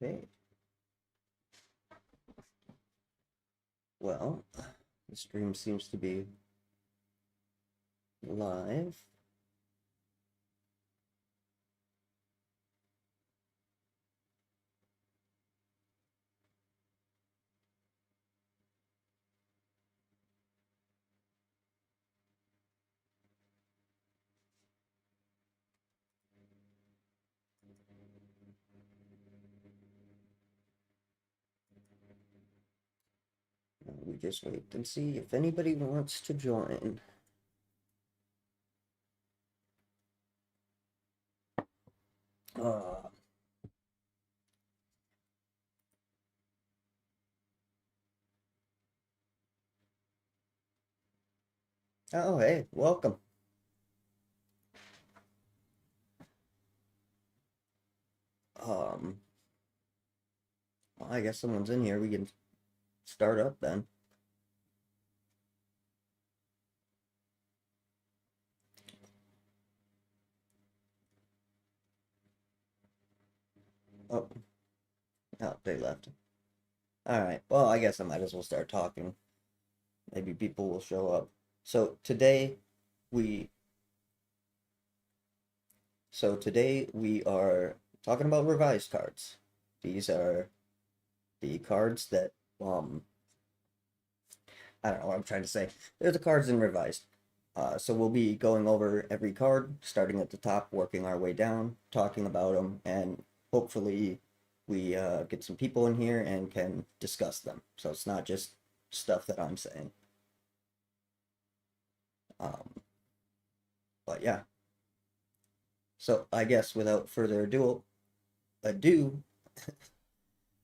Okay. Well, the stream seems to be live. We just wait and see if anybody wants to join. Uh, oh, hey, welcome. Um, well, I guess someone's in here. We can start up then. Oh, oh, they left. All right. Well, I guess I might as well start talking. Maybe people will show up. So today we today we are talking about revised cards. These are the cards that I don't know what I'm trying to say. They're the cards in revised. So we'll be going over every card, starting at the top, working our way down, talking about them, and hopefully we get some people in here and can discuss them. So it's not just stuff that I'm saying. Um, but yeah. So I guess without further ado,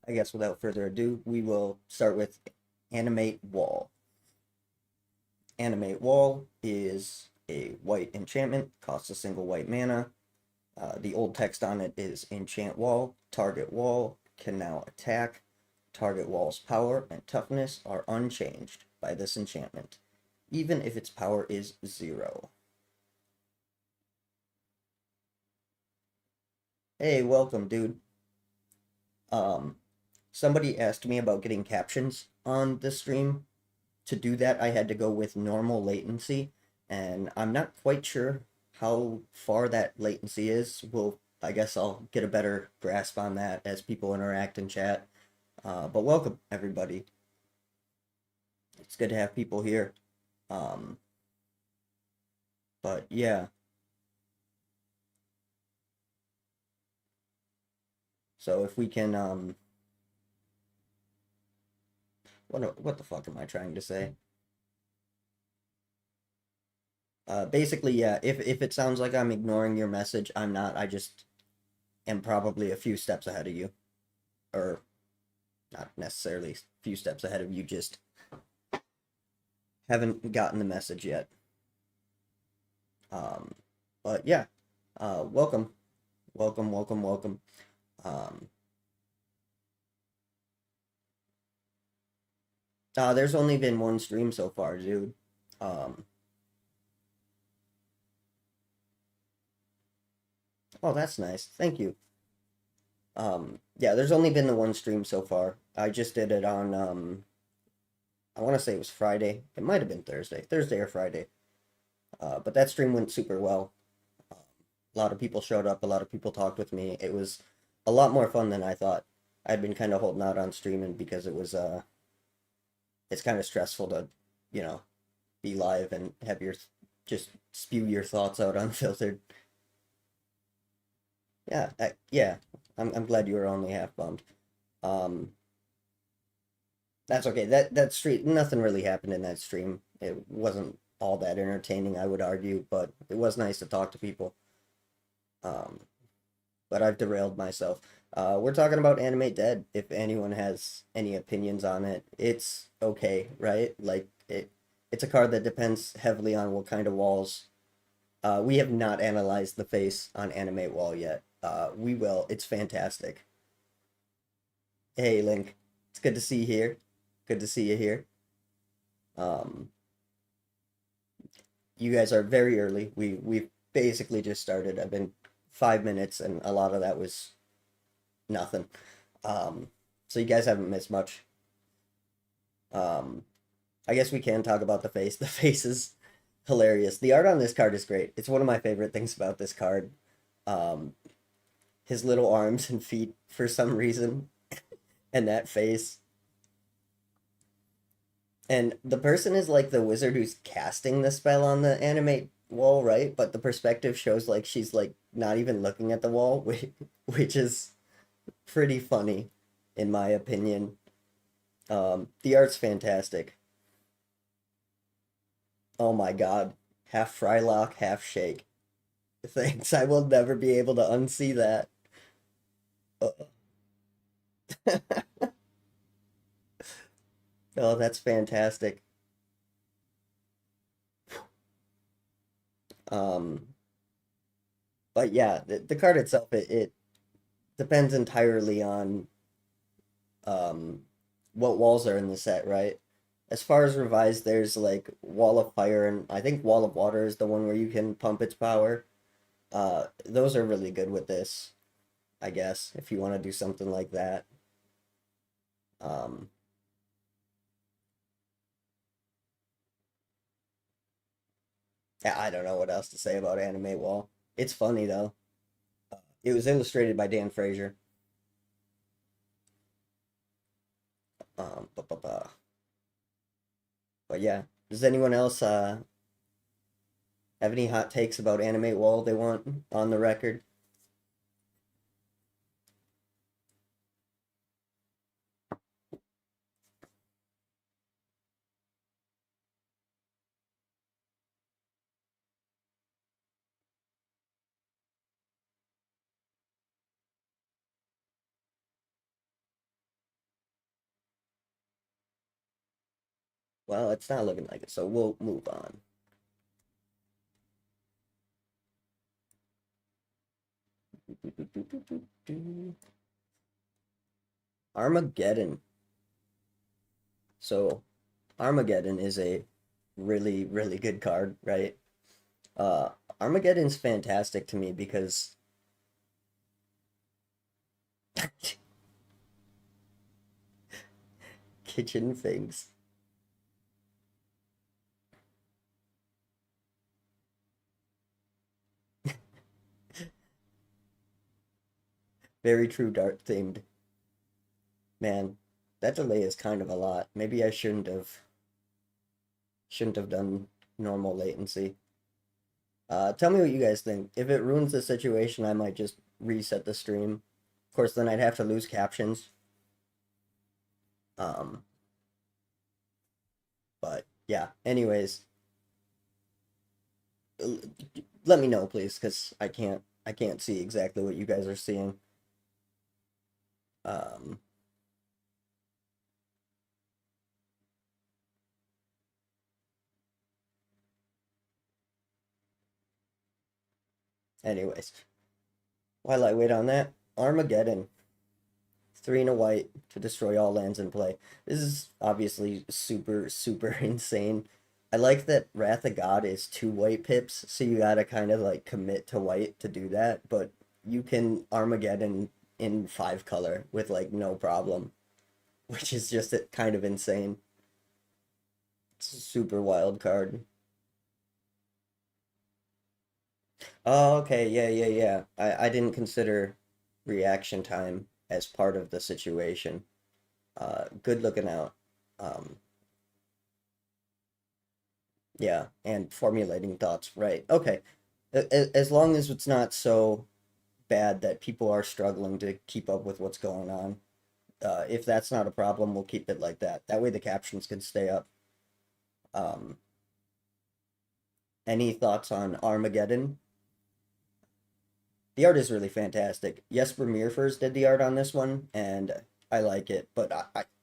I guess without further ado, we will start with Animate Wall. Animate Wall is a white enchantment, costs a single white mana. The old text on it is enchant wall, target wall can now attack. Target wall's power and toughness are unchanged by this enchantment, even if its power is 0. Hey, welcome, dude. Um, Somebody asked me about getting captions on the stream. To do that, I had to go with normal latency, and I'm not quite sure how far that latency is. I guess I'll get a better grasp on that as people interact in chat. But welcome, everybody. It's good to have people here. Um, but yeah, so if we can, what the fuck am I trying to say? Basically, yeah. If it sounds like I'm ignoring your message, I'm not. I just am probably a few steps ahead of you, or not necessarily a few steps ahead of you. Just haven't gotten the message yet. Um, but yeah, welcome, welcome, welcome, welcome. Um, there's only been one stream so far, dude. Um, oh, that's nice. Thank you. Yeah, there's only been the one stream so far. I just did it on, I want to say it was Friday. It might have been Thursday or Friday. But that stream went super well. A lot of people showed up. A lot of people talked with me. It was a lot more fun than I thought. I'd been kind of holding out on streaming because it's kind of stressful to, you know, be live and have just spew your thoughts out unfiltered. Yeah, yeah. I'm glad you were only half bummed. Um, that's okay. That stream, nothing really happened in that stream. It wasn't all that entertaining, I would argue, but it was nice to talk to people. Um, but I've derailed myself. We're talking about Animate Dead. If anyone has any opinions on it, it's okay, right? It's a card that depends heavily on what kind of walls. We have not analyzed the face on Animate Wall yet. We will. It's fantastic. Hey, Link. It's good to see you here. Good to see you here. Um, you guys are very early. We've basically just started. I've been 5 minutes, and a lot of that was nothing. Um, so you guys haven't missed much. Um, I guess we can talk about the face. The face is hilarious. The art on this card is great. It's one of my favorite things about this card. Um, his little arms and feet for some reason, and that face. And the person is like the wizard who's casting the spell on the animate wall, right? But the perspective shows like she's like not even looking at the wall, which is pretty funny, in my opinion. The art's fantastic. Oh my God. Half Frylock, half Shake. Thanks. I will never be able to unsee that. Uh, Oh, that's fantastic. Um, but yeah, the card itself, it depends entirely on um what walls are in the set, right? As far as revised, there's like Wall of Fire and I think Wall of Water is the one where you can pump its power. Those are really good with this, I guess, if you want to do something like that. Um, yeah, I don't know what else to say about Anime Wall. It's funny though. It was illustrated by Dan Frazier. Um, bu- bu- bu- but yeah, does anyone else have any hot takes about Animate Wall they want on the record? Well, it's not looking like it, so we'll move on. Armageddon. So Armageddon is a really, really good card, right? Uh, Armageddon's fantastic to me because kitchen things. Very true dart themed. Man, that delay is kind of a lot. Maybe I shouldn't have done normal latency. Tell me what you guys think. If it ruins the situation, I might just reset the stream. Of course, then I'd have to lose captions. Um, but yeah. Anyways, l- let me know, please, because I can't see exactly what you guys are seeing. Um, anyways, while I wait on that, Armageddon, three and a white to destroy all lands in play. This is obviously super, super insane. I like that Wrath of God is two white pips, so you gotta kind of like commit to white to do that, but you can Armageddon in five color with like no problem, which is just kind of insane. It's a super wild card. Oh, okay, yeah, yeah, yeah. I didn't consider reaction time as part of the situation. Good looking out. Um, yeah, and formulating thoughts, right. Okay. As long as it's not so bad that people are struggling to keep up with what's going on. If that's not a problem, we'll keep it like that. That way the captions can stay up. Um, any thoughts on Armageddon? The art is really fantastic. Jesper Meerfors did the art on this one, and I like it, but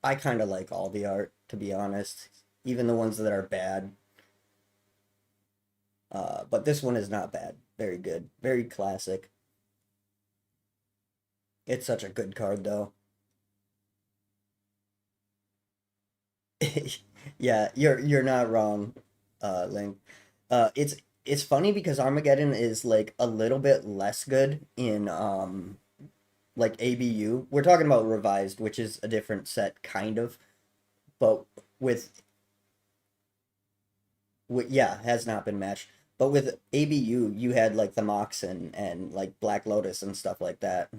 I kind of like all the art, to be honest, even the ones that are bad. But this one is not bad. Very good. Very classic. It's such a good card, though. Yeah, you're not wrong, Link. It's funny because Armageddon is like a little bit less good in like ABU. We're talking about revised, which is a different set, kind of. But with, yeah, has not been matched. But with ABU, you had like the Moxen and like Black Lotus and stuff like that.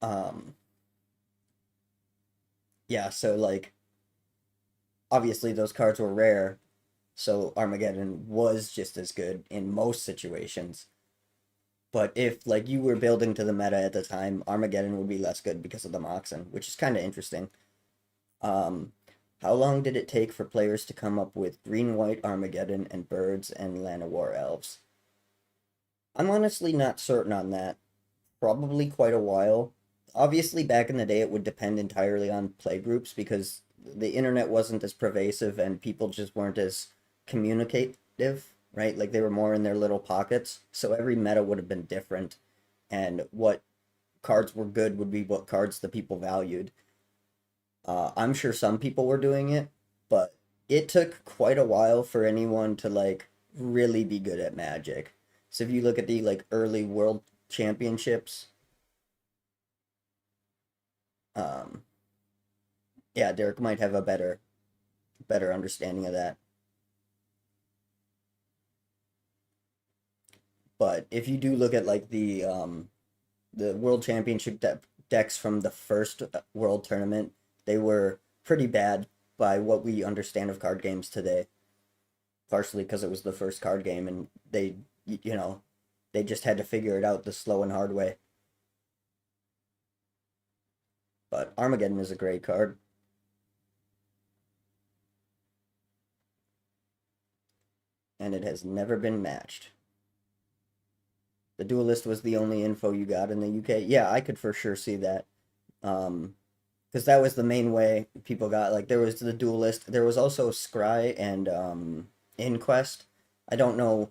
Um, yeah, so like obviously those cards were rare, so Armageddon was just as good in most situations. But if like you were building to the meta at the time, Armageddon would be less good because of the Moxen, which is kind of interesting. Um, how long did it take for players to come up with green white Armageddon and birds and Llanowar elves? I'm honestly not certain on that. Probably quite a while. Obviously, back in the day, it would depend entirely on playgroups because the internet wasn't as pervasive and people just weren't as communicative, right? Like they were more in their little pockets. So every meta would have been different, and what cards were good would be what cards the people valued. I'm sure some people were doing it, but it took quite a while for anyone to like really be good at Magic. So if you look at the like early world championships, um, yeah, Derek might have a better understanding of that. But if you do look at like the world championship decks from the first world tournament, they were pretty bad by what we understand of card games today. Partially because it was the first card game and you know, they just had to figure it out the slow and hard way. But Armageddon is a great card. And it has never been matched. The Duelist was the only info you got in the UK. Yeah, I could for sure see that. Because that was the main way people got, like there was the Duelist. There was also Scry and Inquest. I don't know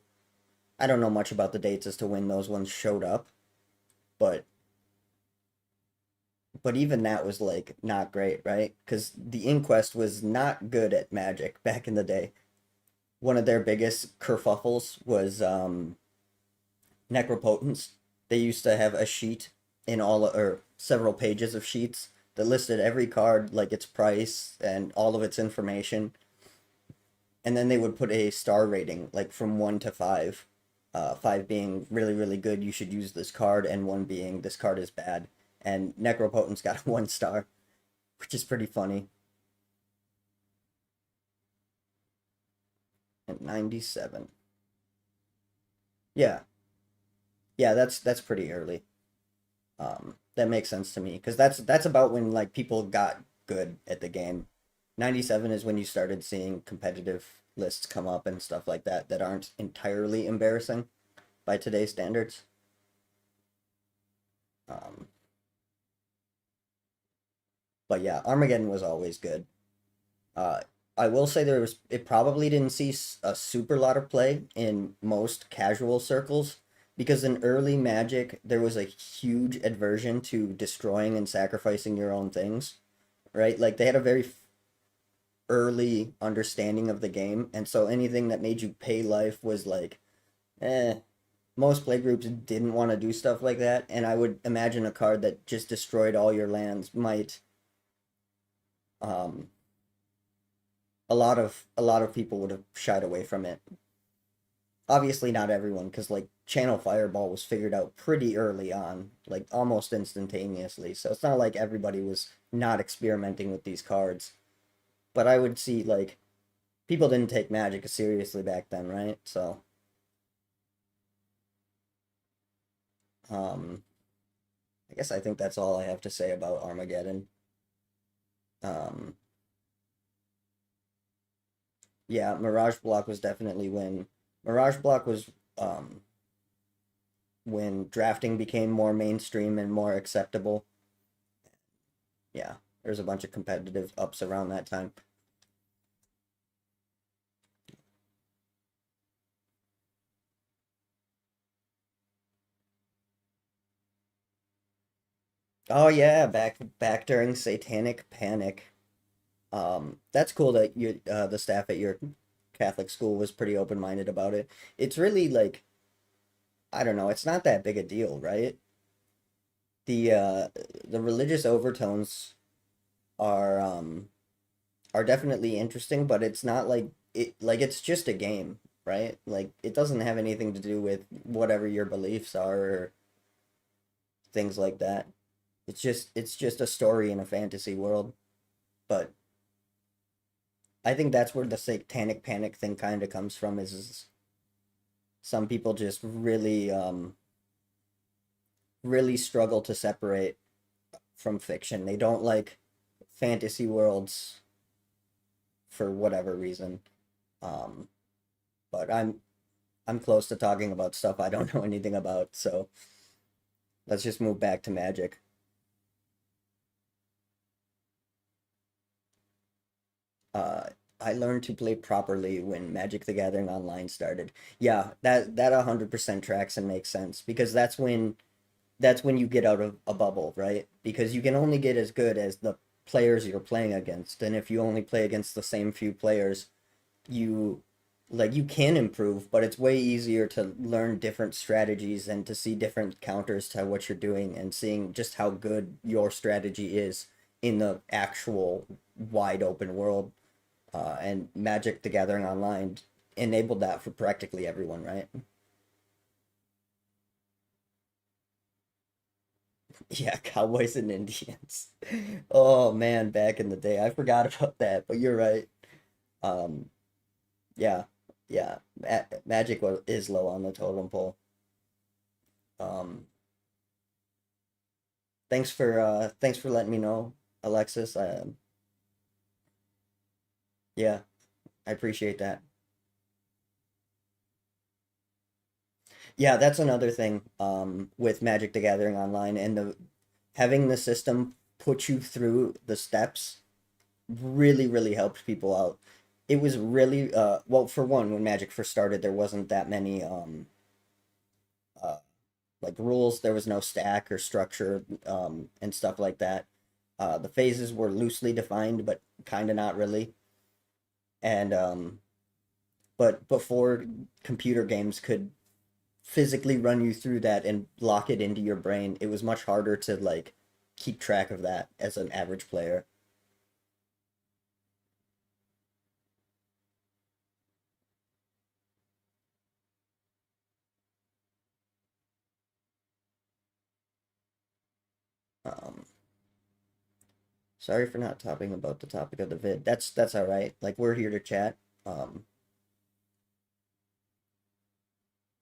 I don't know much about the dates as to when those ones showed up, but even that was like not great, right? Because the Inquest was not good at Magic back in the day. One of their biggest kerfuffles was Necropotence. They used to have a sheet in all or several pages of sheets that listed every card, like its price and all of its information, and then they would put a star rating, like from 1 to 5. Five being really really good, you should use this card, and one being this card is bad. And Necropotence got 1 star, which is pretty funny. At 97. Yeah, yeah, that's pretty early. That makes sense to me because that's about when like people got good at the game. 97 is when you started seeing competitive lists come up and stuff like that that aren't entirely embarrassing by today's standards. Um, but yeah, Armageddon was always good. Uh, I will say it probably didn't see a super lot of play in most casual circles because in early Magic there was a huge aversion to destroying and sacrificing your own things, right? Like they had a very early understanding of the game, and so anything that made you pay life was like, eh. Most playgroups didn't want to do stuff like that, and I would imagine a card that just destroyed all your lands might um a lot of people would have shied away from it. Obviously not everyone, because like Channel Fireball was figured out pretty early on, like almost instantaneously. So it's not like everybody was not experimenting with these cards. But I would see like people didn't take Magic seriously back then, right? So um I guess I think that's all I have to say about Armageddon. Um yeah, Mirage Block was definitely when Mirage Block was um when drafting became more mainstream and more acceptable. Yeah, there's a bunch of competitive ups around that time. Oh yeah, back during Satanic Panic. That's cool that you the staff at your Catholic school was pretty open-minded about it. It's really like, I don't know, it's not that big a deal, right? The uh the religious overtones are are definitely interesting, but it's not like it's just a game, right? Like it doesn't have anything to do with whatever your beliefs are or things like that. It's just a story in a fantasy world. But I think that's where the satanic panic thing kind of comes from is some people just really struggle to separate from fiction. They don't like fantasy worlds for whatever reason. Um, but I'm close to talking about stuff I don't know anything about, so let's just move back to Magic. Uh, I learned to play properly when Magic the Gathering Online started. Yeah, that 100% tracks and makes sense because that's when you get out of a bubble, right? Because you can only get as good as the players you're playing against, and if you only play against the same few players, you you can improve, but it's way easier to learn different strategies and to see different counters to what you're doing and seeing just how good your strategy is in the actual wide open world. And Magic the Gathering Online enabled that for practically everyone, right? Yeah, Cowboys and Indians. Oh man, back in the day, I forgot about that, but you're right. Um, yeah, yeah, Magic is low on the totem pole. Um, thanks for letting me know, Alexis. Yeah, I appreciate that. Yeah, that's another thing with Magic the Gathering Online and the having the system put you through the steps really helped people out. It was really well, for one, when Magic first started, there wasn't that many uh like rules. There was no stack or structure and stuff like that. The phases were loosely defined, but kind of not really. And but before computer games could physically run you through that and lock it into your brain, it was much harder to like keep track of that as an average player. Um, Sorry for not talking about the topic of the vid. That's all right. Like we're here to chat. Um,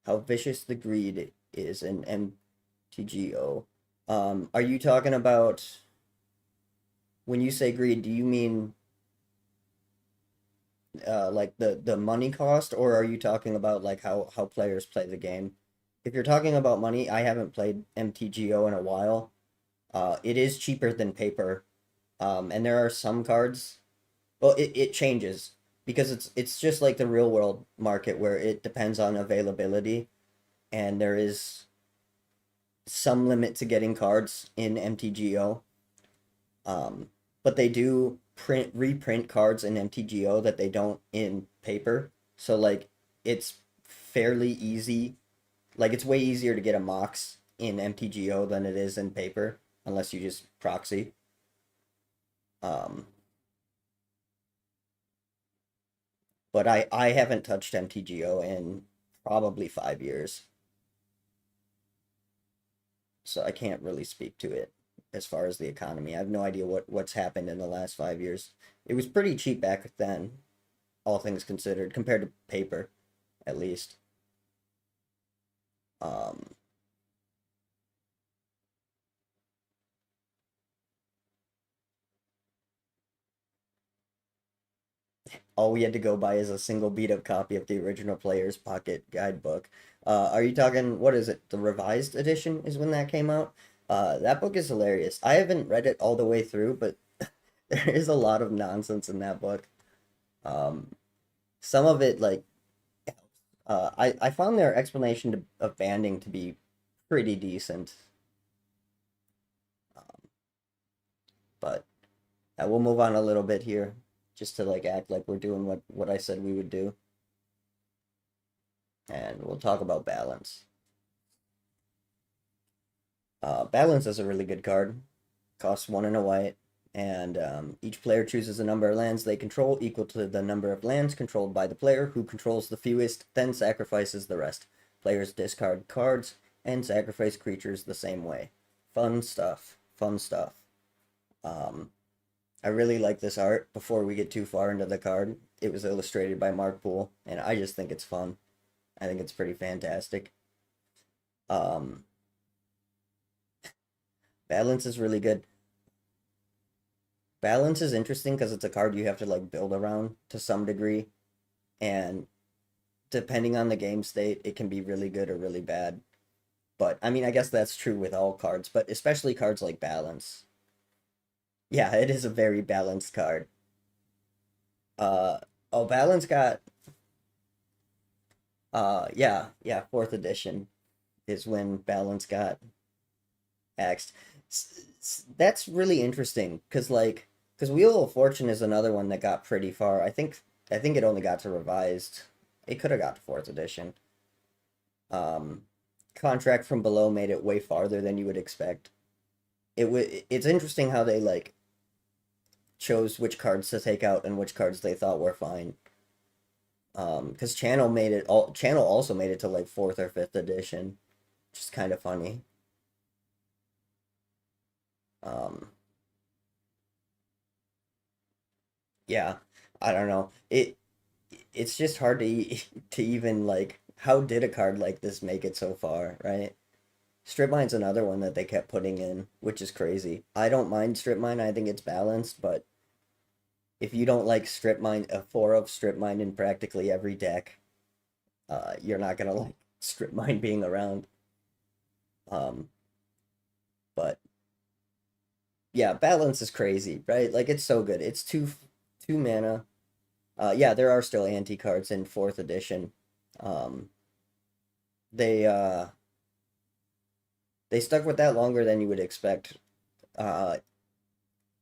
how vicious the greed is in MTGO. Are you talking about when you say greed? Do you mean like the money cost, or are you talking about like how players play the game? If you're talking about money, I haven't played MTGO in a while. It is cheaper than paper, and there are some cards. Well, it changes because it's just like the real world market where it depends on availability, and there is some limit to getting cards in MTGO. Um, but they do reprint cards in MTGO that they don't in paper. So like it's fairly easy. Like it's way easier to get a Mox in MTGO than it is in paper, unless you just proxy. Um, but I haven't touched MTGO in probably 5 years, so I can't really speak to it as far as the economy. I have no idea what's happened in the last 5 years. It was pretty cheap back then, all things considered, compared to paper, at least. Um, all we had to go by is a single beat up copy of the original Player's Pocket guidebook. Are you talking, what is it? The revised edition is when that came out? That book is hilarious. I haven't read it all the way through, but there is a lot of nonsense in that book. Um, some of it, like, I found their explanation of banding to be pretty decent. Um, but we'll move on a little bit here, just to like act like we're doing what I said we would do. and we'll talk about balance. Balance is a really good card. Costs one and a white, and each player chooses a number of lands they control equal to the number of lands controlled by the player who controls the fewest, then sacrifices the rest. Players discard cards and sacrifice creatures the same way. Fun stuff. Fun stuff. Um, I really like this art. Before we get too far into the card, it was illustrated by Mark Poole, and I just think it's fun. I think it's pretty fantastic. Um, Balance is really good. Balance is interesting because it's a card you have to like build around to some degree, and depending on the game state, it can be really good or really bad. But I mean, I guess that's true with all cards, but especially cards like Balance. Yeah, it is a very balanced card. Uh, oh, Balance got yeah, fourth edition is when Balance got axed. That's really interesting because because Wheel of Fortune is another one that got pretty far. I think it only got to revised. It could have got to fourth edition. Um, Contract from Below made it way farther than you would expect. It's interesting how they like chose which cards to take out and which cards they thought were fine. Because Channel also made it to like fourth or fifth edition, which is kind of funny. Um, yeah, I don't know. It's just hard to to even like how did a card like this make it so far, right? Strip Mine's another one that they kept putting in, which is crazy. I don't mind Strip Mine. I think it's balanced, but if you don't like Strip Mine, a four of Strip Mine in practically every deck, you're not gonna like Strip Mine being around. Um, but yeah, balance is crazy, right? Like it's so good. It's two mana. Yeah, there are still anti cards in fourth edition. Um, they uh they stuck with that longer than you would expect. Uh,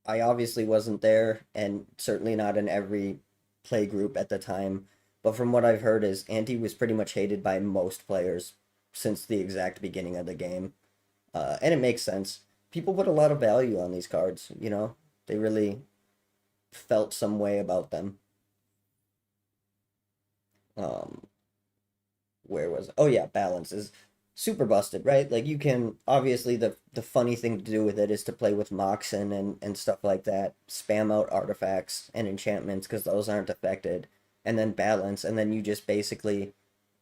I obviously wasn't there, and certainly not in every play group at the time. But from what I've heard, is anti was pretty much hated by most players since the exact beginning of the game, and it makes sense. People put a lot of value on these cards. They really felt some way about them. Um, where was oh yeah, balance is super busted, right? Like you can obviously the funny thing to do with it is to play with Moxen and stuff like that, spam out artifacts and enchantments because those aren't affected, and then balance, and then you just basically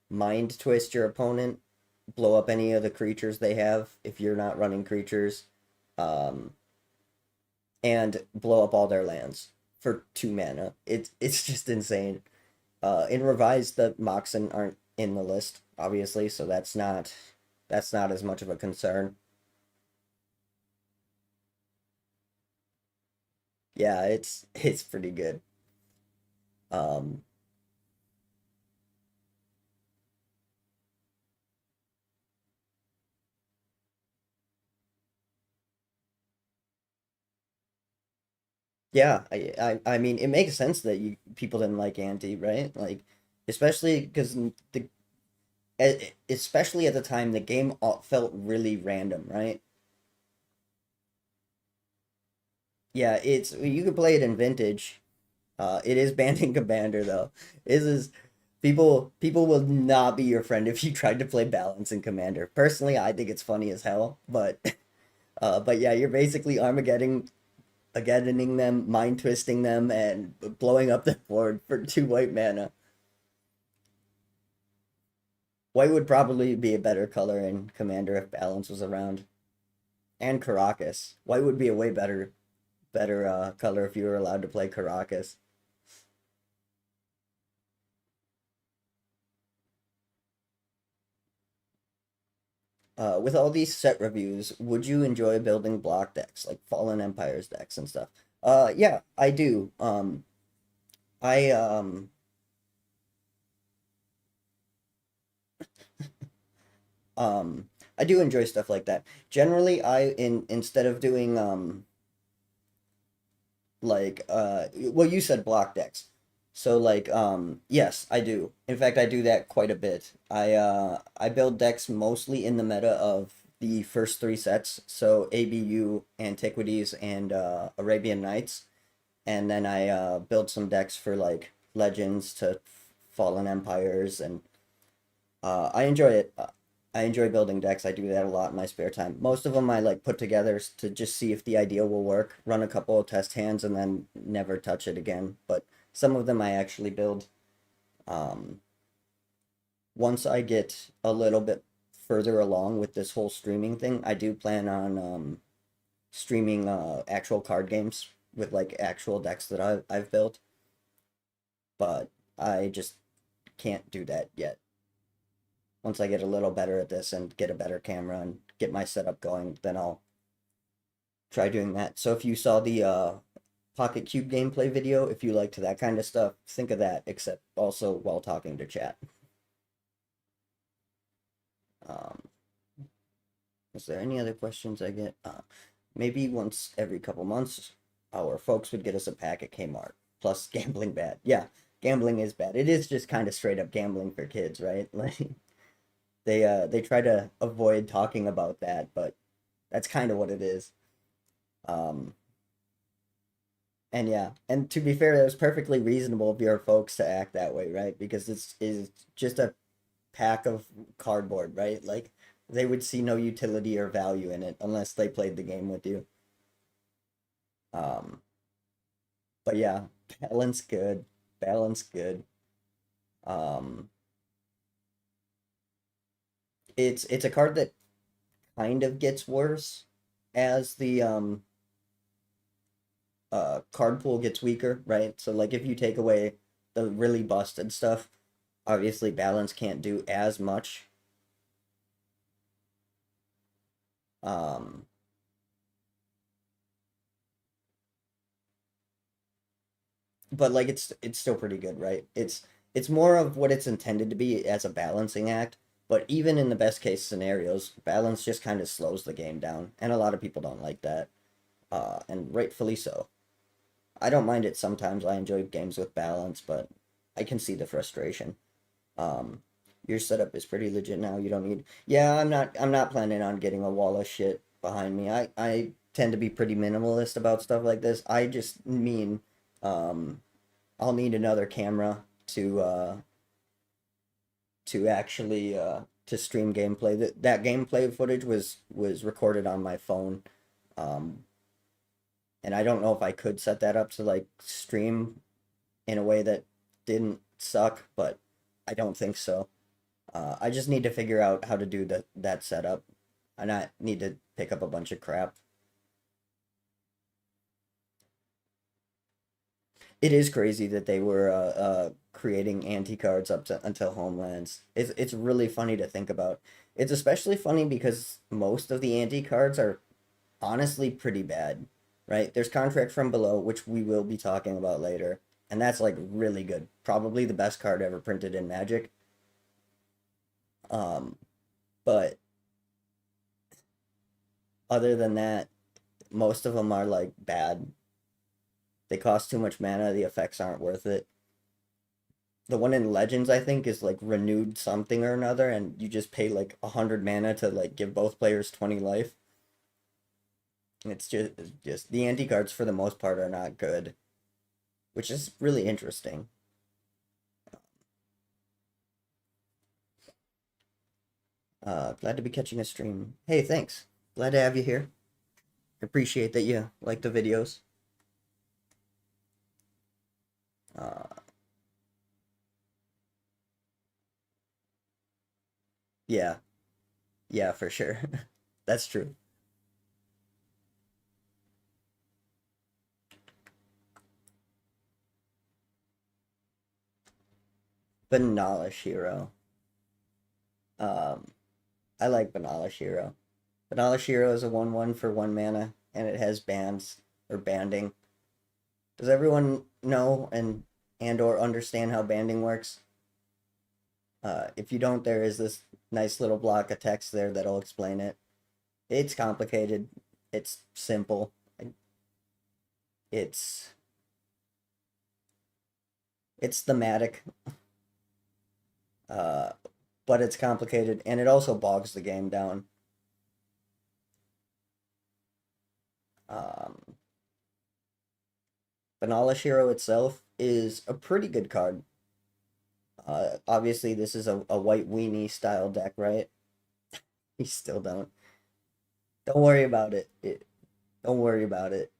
mind twist your opponent, blow up any of the creatures they have if you're not running creatures, um, and blow up all their lands for 2 mana. It's just insane. In revised, the Moxen aren't in the list, obviously, so that's not as much of a concern. Yeah, it's pretty good. Um, yeah, I mean, it makes sense that you people didn't like Anti, right? Like, especially because especially at the time, the game felt really random, right? Yeah, it's you could play it in Vintage. It is banned in Commander though. Is people will not be your friend if you tried to play balance in Commander. Personally, I think it's funny as hell, but but yeah, you're basically Armageddoning them, mind twisting them, and blowing up the board for 2 white mana. White would probably be a better color in Commander if balance was around, and Caracas. White would be a way better color if you were allowed to play Caracas. With all these set reviews, would you enjoy building block decks like Fallen Empires decks and stuff? Yeah, I do. I um I do enjoy stuff like that. Generally, instead of doing well, you said block decks. So like yes, I do. In fact, I do that quite a bit. I build decks mostly in the meta of the first three sets, so ABU, Antiquities, and Arabian Nights, and then I build some decks for like Legends to Fallen Empires, and I enjoy it. I enjoy building decks. I do that a lot in my spare time. Most of them I like put together to just see if the idea will work, run a couple of test hands, and then never touch it again. But some of them I actually build. Um, Once I get a little bit further along with this whole streaming thing, I do plan on streaming actual card games with like actual decks that I've built, but I just can't do that yet. Once I get a little better at this and get a better camera and get my setup going, then I'll try doing that. So if you saw the Pocket Cube gameplay video, if you liked that kind of stuff, think of that, except also while talking to chat. Um, is there any other questions I get? Maybe once every couple months, our folks would get us a pack at Kmart. Plus, gambling bad. Yeah, gambling is bad. It is just kind of straight up gambling for kids, right? Like they try to avoid talking about that, but that's kind of what it is. Um, and yeah, and to be fair, it was perfectly reasonable of your folks to act that way, right? Because it's just a pack of cardboard, right? Like they would see no utility or value in it unless they played the game with you. Um, but yeah, balance good, balance good. Um, it's a card that kind of gets worse as the card pool gets weaker, right? So like if you take away the really busted stuff, obviously balance can't do as much. Um, but like it's still pretty good, right? It's more of what it's intended to be as a balancing act. But even in the best case scenarios, balance just kind of slows the game down, and a lot of people don't like that, and rightfully so. I don't mind it sometimes. I enjoy games with balance, but I can see the frustration. Um, your setup is pretty legit now. You don't need. Yeah, I'm not planning on getting a wall of shit behind me. I tend to be pretty minimalist about stuff like this. I just mean, um, I'll need another camera to actually to stream gameplay. That gameplay footage was recorded on my phone. Um, and I don't know if I could set that up to like stream in a way that didn't suck, but I don't think so. I just need to figure out how to do that setup. I not need to pick up a bunch of crap. It is crazy that they were creating anti cards up to until Homelands. It's really funny to think about. It's especially funny because most of the anti cards are honestly pretty bad, right? There's Contract from Below, which we will be talking about later, and that's like really good. Probably the best card ever printed in Magic. Um, but other than that, most of them are like bad. They cost too much mana. The effects aren't worth it. The one in Legends, I think, is like renewed something or another, and you just pay like 100 mana to like give both players 20 life. It's just the anti cards for the most part are not good, which is really interesting. Glad to be catching a stream. Hey, thanks. Glad to have you here. Appreciate that you like the videos. Uh, yeah, yeah, for sure. That's true. Banala Shiro. Um, I like Banala Shiro. Banala Shiro is a 1/1 for 1 mana, and it has bands or banding. Does everyone know and or understand how banding works? If you don't, there is this nice little block of text there that'll explain it. It's complicated. It's simple. It's It's thematic, uh, but it's complicated, and it also bogs the game down. Um, Banala Shiro itself is a pretty good card. Obviously, this is a white weenie style deck, right? You still don't. Don't worry about it. Don't worry about it.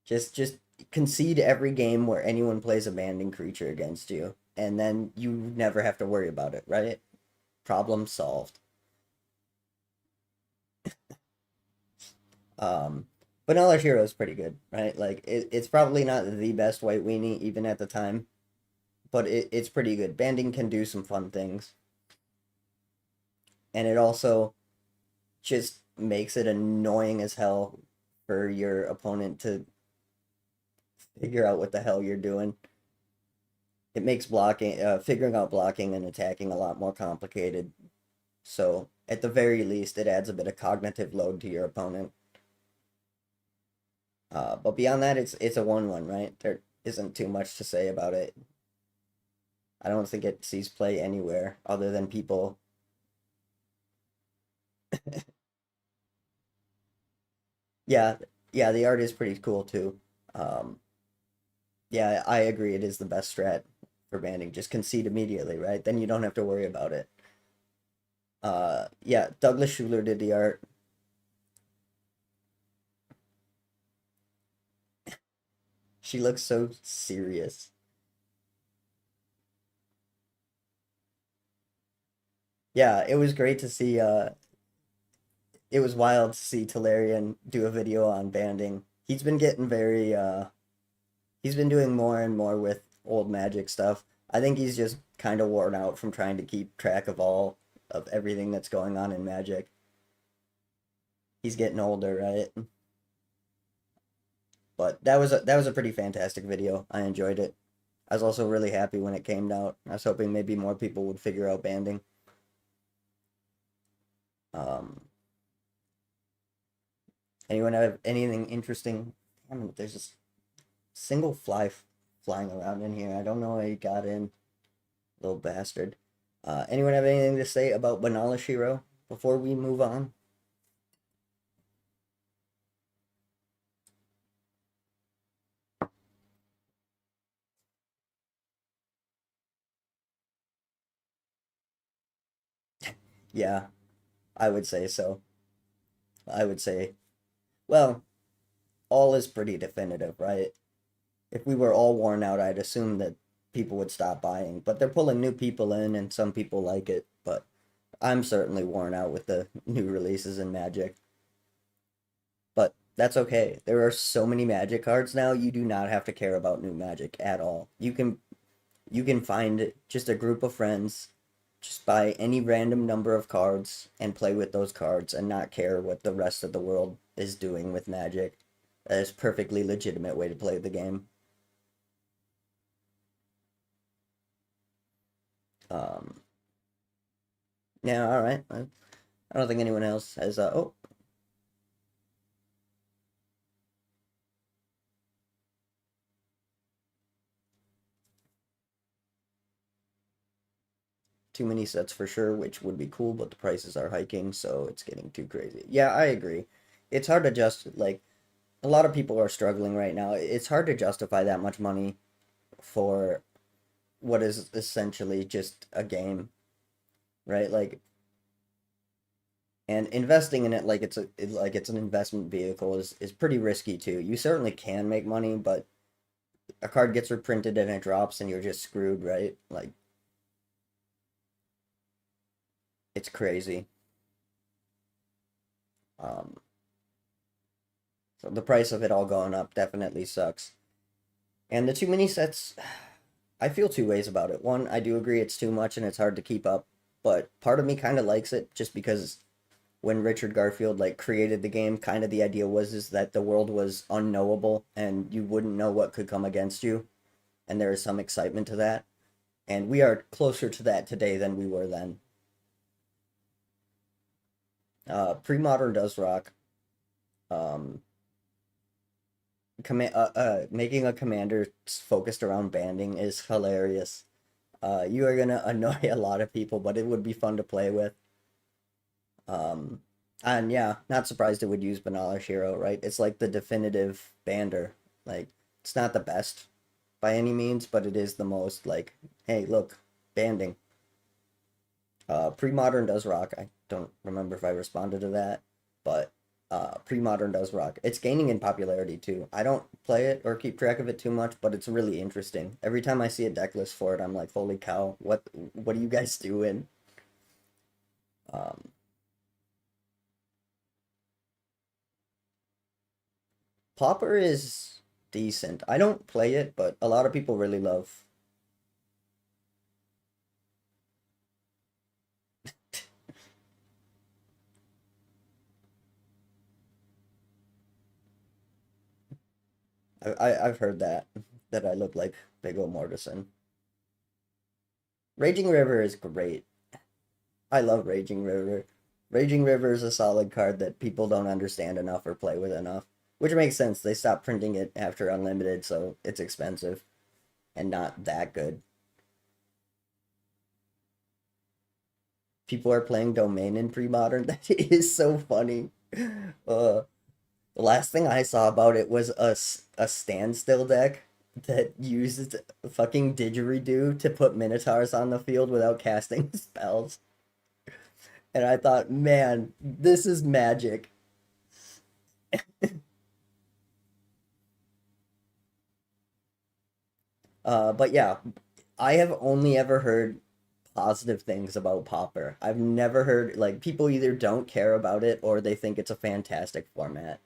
Just concede every game where anyone plays a banding creature against you, and then you never have to worry about it, right? Problem solved. Um, Vanilla Hero is pretty good, right? Like it's probably not the best white weenie even at the time, but it's pretty good. Banding can do some fun things, and it also just makes it annoying as hell for your opponent to figure out what the hell you're doing. It makes blocking, figuring out blocking and attacking a lot more complicated. So at the very least, it adds a bit of cognitive load to your opponent. But beyond that, it's a 1-1, right? There isn't too much to say about it. I don't think it sees play anywhere other than people. Yeah, yeah, the art is pretty cool too. Um, yeah, I agree. It is the best strat for banning. Just concede immediately, right? Then you don't have to worry about it. Yeah, Douglas Schuler did the art. She looks so serious. Yeah, it was great to see. It was wild to see Talarian do a video on banding. He's been getting very. He's been doing more and more with old Magic stuff. I think he's just kind of worn out from trying to keep track of all of everything that's going on in Magic. He's getting older, right? But that was a pretty fantastic video. I enjoyed it. I was also really happy when it came out. I was hoping maybe more people would figure out banding. Um, Anyone have anything interesting? I mean, there's a single fly flying around in here. I don't know how he got in, little bastard. Anyone have anything to say about Banala Shiro before we move on? Yeah, I would say so. I would say, well, all is pretty definitive, right? If we were all worn out, I'd assume that people would stop buying. But they're pulling new people in, and some people like it. But I'm certainly worn out with the new releases in Magic. But that's okay. There are so many Magic cards now, you do not have to care about new Magic at all. You can find just a group of friends, just buy any random number of cards and play with those cards and not care what the rest of the world is doing with Magic. That is a perfectly legitimate way to play the game. Um, yeah, all right. I don't think anyone else has. Oh, too many sets for sure, which would be cool, but the prices are hiking, so it's getting too crazy. Yeah, I agree. It's hard to just like a lot of people are struggling right now. It's hard to justify that much money for what is essentially just a game, right? Like, and investing in it like it's an investment vehicle is pretty risky too. You certainly can make money, but a card gets reprinted and it drops and you're just screwed, right? Like it's crazy. Um, so the price of it all going up definitely sucks. And the too many sets, I feel two ways about it. One, I do agree it's too much and it's hard to keep up, but part of me kind of likes it just because when Richard Garfield like created the game, kind of the idea was is that the world was unknowable and you wouldn't know what could come against you, and there is some excitement to that. And we are closer to that today than we were then. Pre-modern does rock. Um, making a commander focused around banding is hilarious. You are gonna annoy a lot of people, but it would be fun to play with. Um, and yeah, not surprised it would use Banala Shiro, right? It's like the definitive bander. Like, it's not the best by any means, but it is the most like, hey, look, banding. Pre-modern does rock. I don't remember if I responded to that, but pre-modern does rock. It's gaining in popularity too. I don't play it or keep track of it too much, but it's really interesting. Every time I see a deck list for it, I'm like, holy cow, what are you guys doing? Um, Pauper is decent. I don't play it, but a lot of people really love. I've heard that I look like Big O Mortison. Raging River is great. I love Raging River. Raging River is a solid card that people don't understand enough or play with enough, which makes sense. They stopped printing it after Unlimited, so it's expensive and not that good. People are playing Domain in pre-modern. That is so funny. Uh, the last thing I saw about it was a standstill deck that used fucking didgeridoo to put Minotaurs on the field without casting spells. And I thought, man, this is magic. But yeah, I have only ever heard positive things about Pauper. I've never heard like people either don't care about it or they think it's a fantastic format.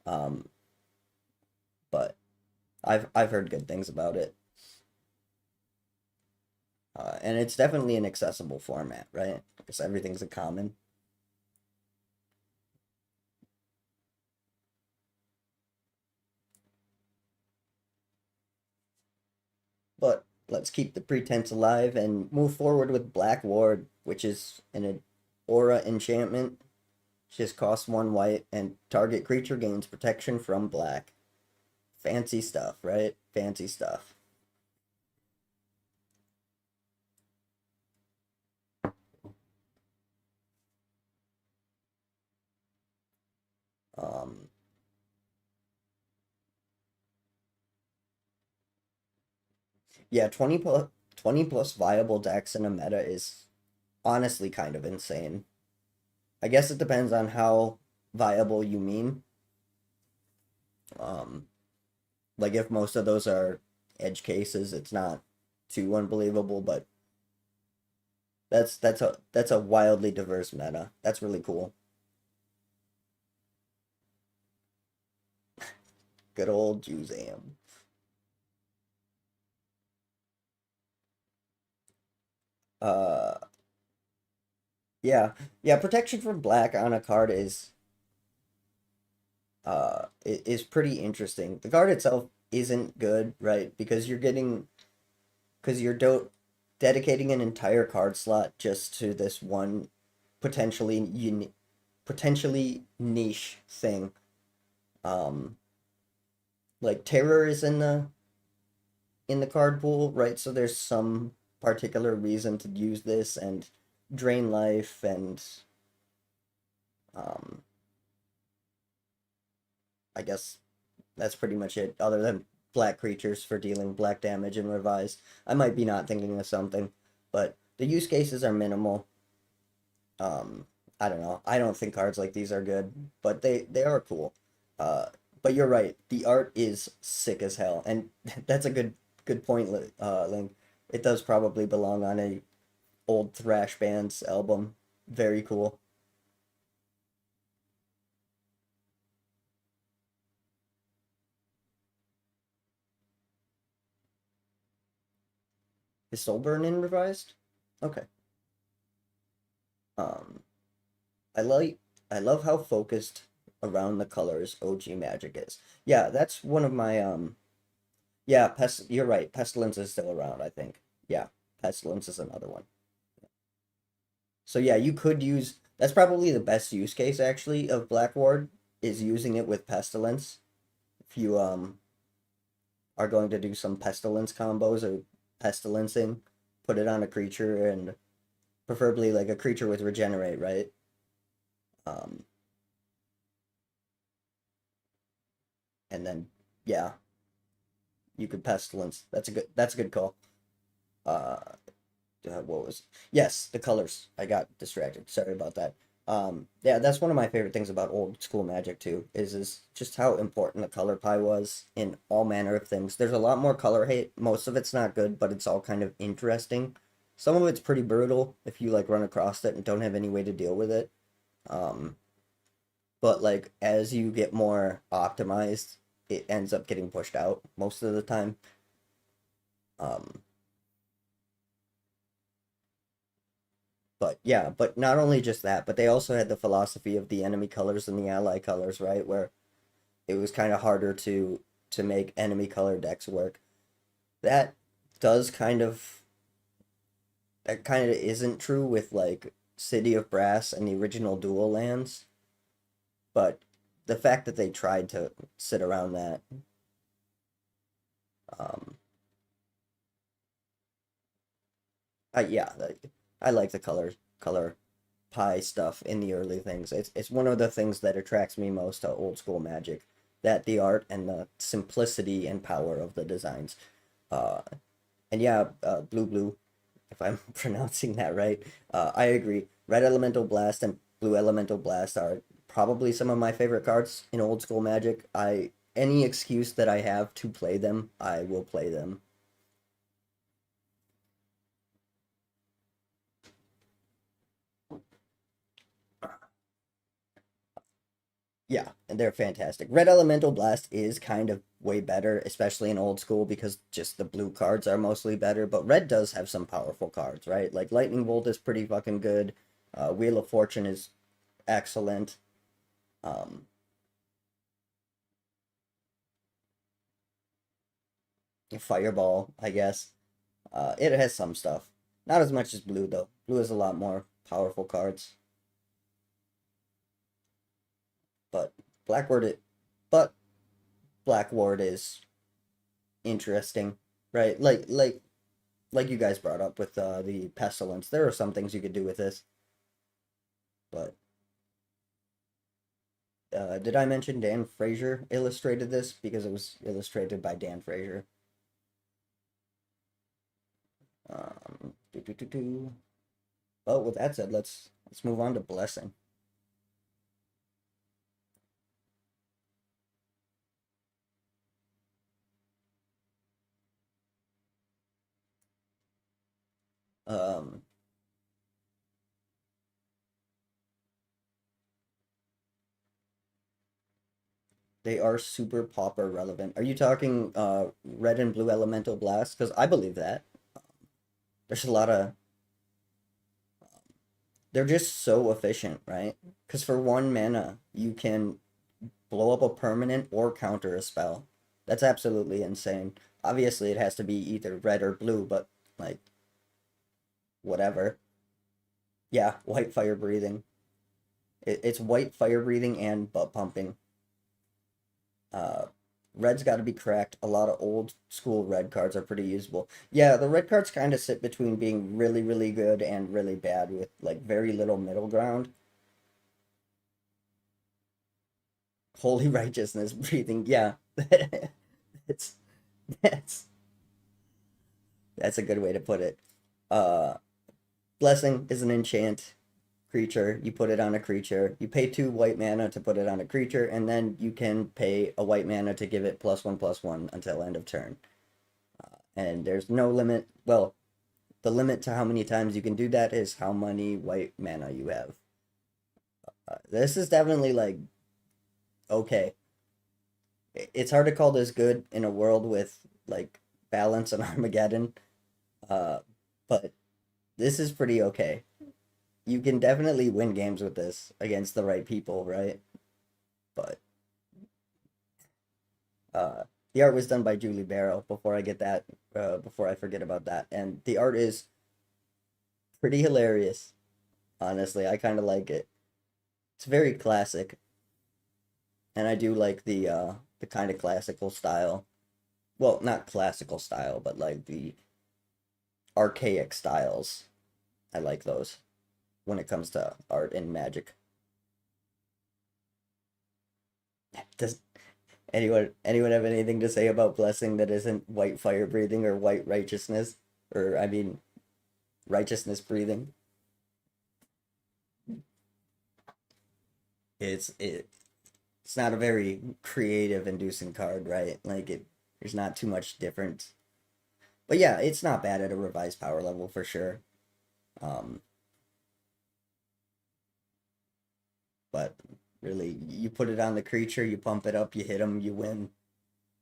Um, but I've heard good things about it. And it's definitely an accessible format, right? Because everything's a common. But let's keep the pretense alive and move forward with Black Ward, which is an aura enchantment. Just costs 1 white and target creature gains protection from black. Fancy stuff, right? Fancy stuff. Um, yeah, 20 plus viable decks in a meta is honestly kind of insane. I guess it depends on how viable you mean. Um, like if most of those are edge cases, it's not too unbelievable, but that's a wildly diverse meta. That's really cool. Good old Juzam. Uh, yeah, yeah. Protection from black on a card is pretty interesting. The card itself isn't good, right? Because you're dedicating an entire card slot just to this one potentially niche thing. Um, like terror is in the card pool, right? So there's some particular reason to use this and drain life and um, I guess that's pretty much it. Other than black creatures for dealing black damage and revise, I might be not thinking of something, but the use cases are minimal. Um, I don't know. I don't think cards like these are good, but they are cool. Uh, but you're right. The art is sick as hell, and that's a good point, Link. It does probably belong on a old thrash band's album. Very cool. Is Soulburn in revised? Okay. Um, I like I love how focused around the colors OG Magic is. Yeah, that's one of my yeah, you're right. Pestilence is still around, I think. Yeah, Pestilence is another one. So yeah, you could use that's probably the best use case actually of Black Ward is using it with Pestilence if you are going to do some pestilence combos or pestilencing, put it on a creature and preferably like a creature with regenerate, right? Um, and then yeah, you could pestilence. That's a good call. Uh, what was yes, the colors. I got distracted. Sorry about that. Yeah, that's one of my favorite things about old school Magic too, is just how important the color pie was in all manner of things. There's a lot more color hate. Most of it's not good, but it's all kind of interesting. Some of it's pretty brutal if you like run across it and don't have any way to deal with it. Um, but like as you get more optimized, it ends up getting pushed out most of the time. Um, But yeah, but not only just that, but they also had the philosophy of the enemy colors and the ally colors, right? Where it was kind of harder to make enemy color decks work. That does kind of that kind of isn't true with like City of Brass and the original dual lands, but the fact that they tried to sit around that, um, yeah, I like the color pie stuff in the early things. It's one of the things that attracts me most to old school Magic, that the art and the simplicity and power of the designs. Uh, and yeah, blue blue, if I'm pronouncing that right. I agree. Red Elemental Blast and Blue Elemental Blast are probably some of my favorite cards in old school Magic. I any excuse that I have to play them, I will play them. Yeah, and they're fantastic. Red Elemental Blast is kind of way better, especially in old school, because just the blue cards are mostly better. But red does have some powerful cards, right? Like Lightning Bolt is pretty fucking good. Wheel of Fortune is excellent. Um, Fireball, I guess. It has some stuff. Not as much as blue though. Blue has a lot more powerful cards. But Blackward, but Blackward is interesting, right? Like you guys brought up with the pestilence, there are some things you could do with this. But did I mention Dan Frazier illustrated this because it was illustrated by Dan Frazier? Do. But with that said, let's move on to blessing. Um, they are super pauper relevant. Are you talking red and blue elemental blast? Because I believe that there's a lot of they're just so efficient, right? Because for 1 mana, you can blow up a permanent or counter a spell. That's absolutely insane. Obviously, it has to be either red or blue, but like whatever. Yeah, white fire breathing. It's white fire breathing and butt pumping. Uh, Red's got to be correct. A lot of old school red cards are pretty usable. Yeah, the red cards kind of sit between being really, really good and really bad with like very little middle ground. Holy righteousness breathing. Yeah, it's that's that's a good way to put it. Uh, Blessing is an enchant creature. You put it on a creature. You pay 2 white mana to put it on a creature, and then you can pay a white mana to give it +1/+1 until end of turn. And there's no limit. Well, the limit to how many times you can do that is how many white mana you have. This is definitely like okay. It's hard to call this good in a world with like balance and Armageddon. Uh, but this is pretty okay. You can definitely win games with this against the right people, right? But uh, the art was done by Julie Barrow. Before I forget about that, and the art is pretty hilarious. Honestly, I kind of like it. It's very classic, and I do like the kind of classical style. Well, not classical style, but like the archaic styles. I like those when it comes to art and magic. Does anyone have anything to say about blessing that isn't white fire breathing or white righteousness? Or I mean righteousness breathing? It it's not a very creative inducing card, right? Like it there's not too much difference. But yeah, it's not bad at a revised power level for sure. Um, but really, you put it on the creature, you pump it up, you hit them, you win.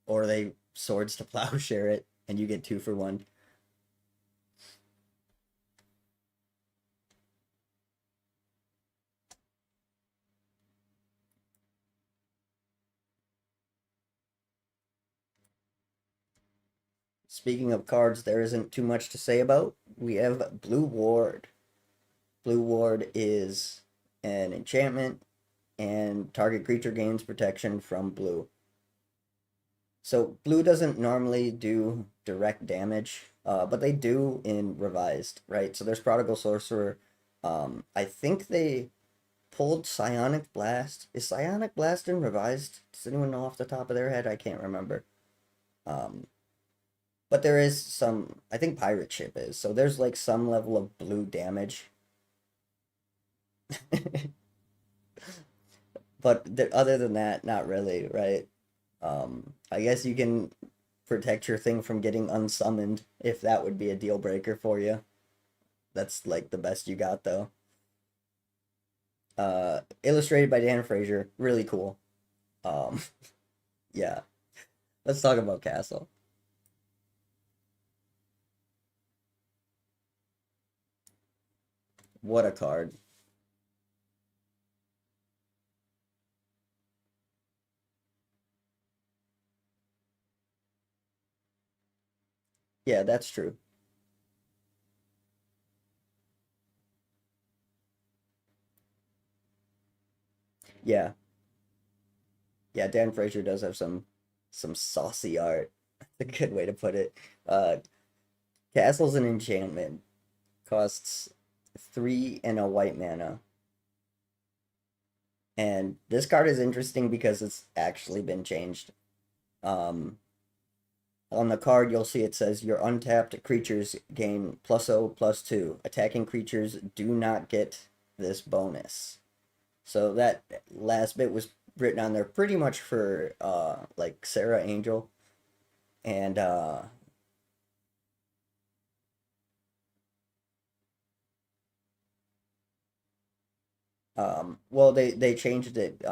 Or they swords to plowshare it, and you get 2 for 1. Speaking of cards, there isn't too much to say about. We have Blue Ward. Blue Ward is an enchantment, and target creature gains protection from blue. So blue doesn't normally do direct damage, but they do in revised, right? So there's Prodigal Sorcerer. I think they pulled Psionic Blast. Is Psionic Blast in revised? Does anyone know off the top of their head? I can't remember. Um, but there is some. I think Pirate Ship is. So there's like some level of blue damage. But other than that, not really, right? I guess you can protect your thing from getting unsummoned if that would be a deal breaker for you. That's like the best you got though. Illustrated by Dan Frazier, really cool. Um, yeah. Let's talk about Castle. What a card. Yeah, that's true. Yeah. Yeah, Dan Frazier does have some saucy art. That's a good way to put it. Uh Castle's an enchantment. Costs 3 and a white mana. And this card is interesting because it's actually been changed. Um, on the card, you'll see it says your untapped creatures gain +0/+2. Attacking creatures do not get this bonus. So that last bit was written on there pretty much for like Serra Angel and well they changed it.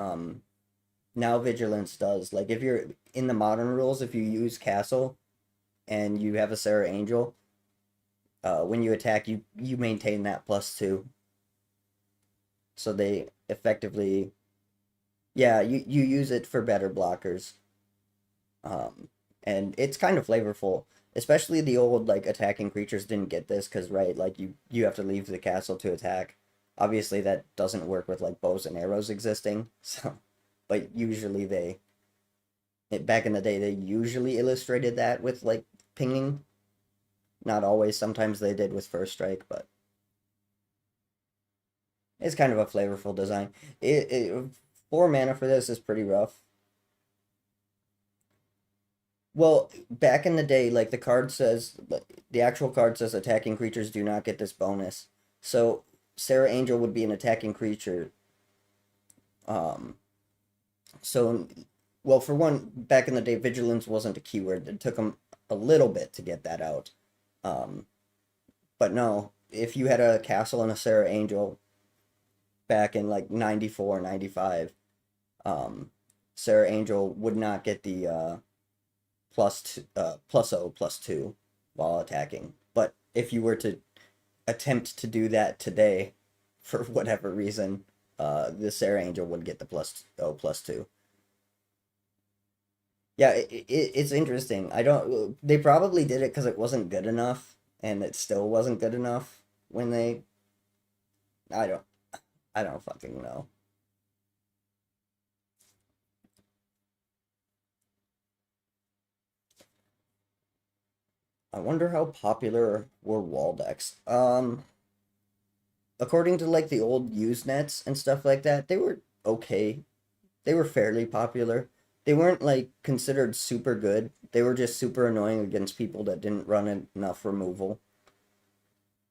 Now Vigilance does, like, if you're in the modern rules, if you use Castle and you have a Serra Angel, when you attack, you maintain that +2. So they effectively, yeah, you use it for better blockers. And it's kind of flavorful, especially the old like attacking creatures didn't get this because, right, like you have to leave the castle to attack. Obviously that doesn't work with like bows and arrows existing. So, but usually back in the day they usually illustrated that with like pinging. Not always. Sometimes they did with first strike, but it's kind of a flavorful design. 4 mana for this is pretty rough. Well, back in the day, like the actual card says attacking creatures do not get this bonus. So Serra Angel would be an attacking creature. Um, so, well, for one, back in the day, vigilance wasn't a keyword. It took them a little bit to get that out. Um, but no, if you had a castle and a Serra Angel back in like 94, 95, um, Serra Angel would not get the +0/+2 while attacking. But if you were to attempt to do that today, for whatever reason, the Serra Angel would get the +0/+2. Yeah, it's interesting. I don't. They probably did it because it wasn't good enough, and it still wasn't good enough when they. I don't. I don't fucking know. I wonder how popular were wall decks. According to like the old Usenets and stuff like that, they were okay. They were fairly popular. They weren't like considered super good. They were just super annoying against people that didn't run enough removal.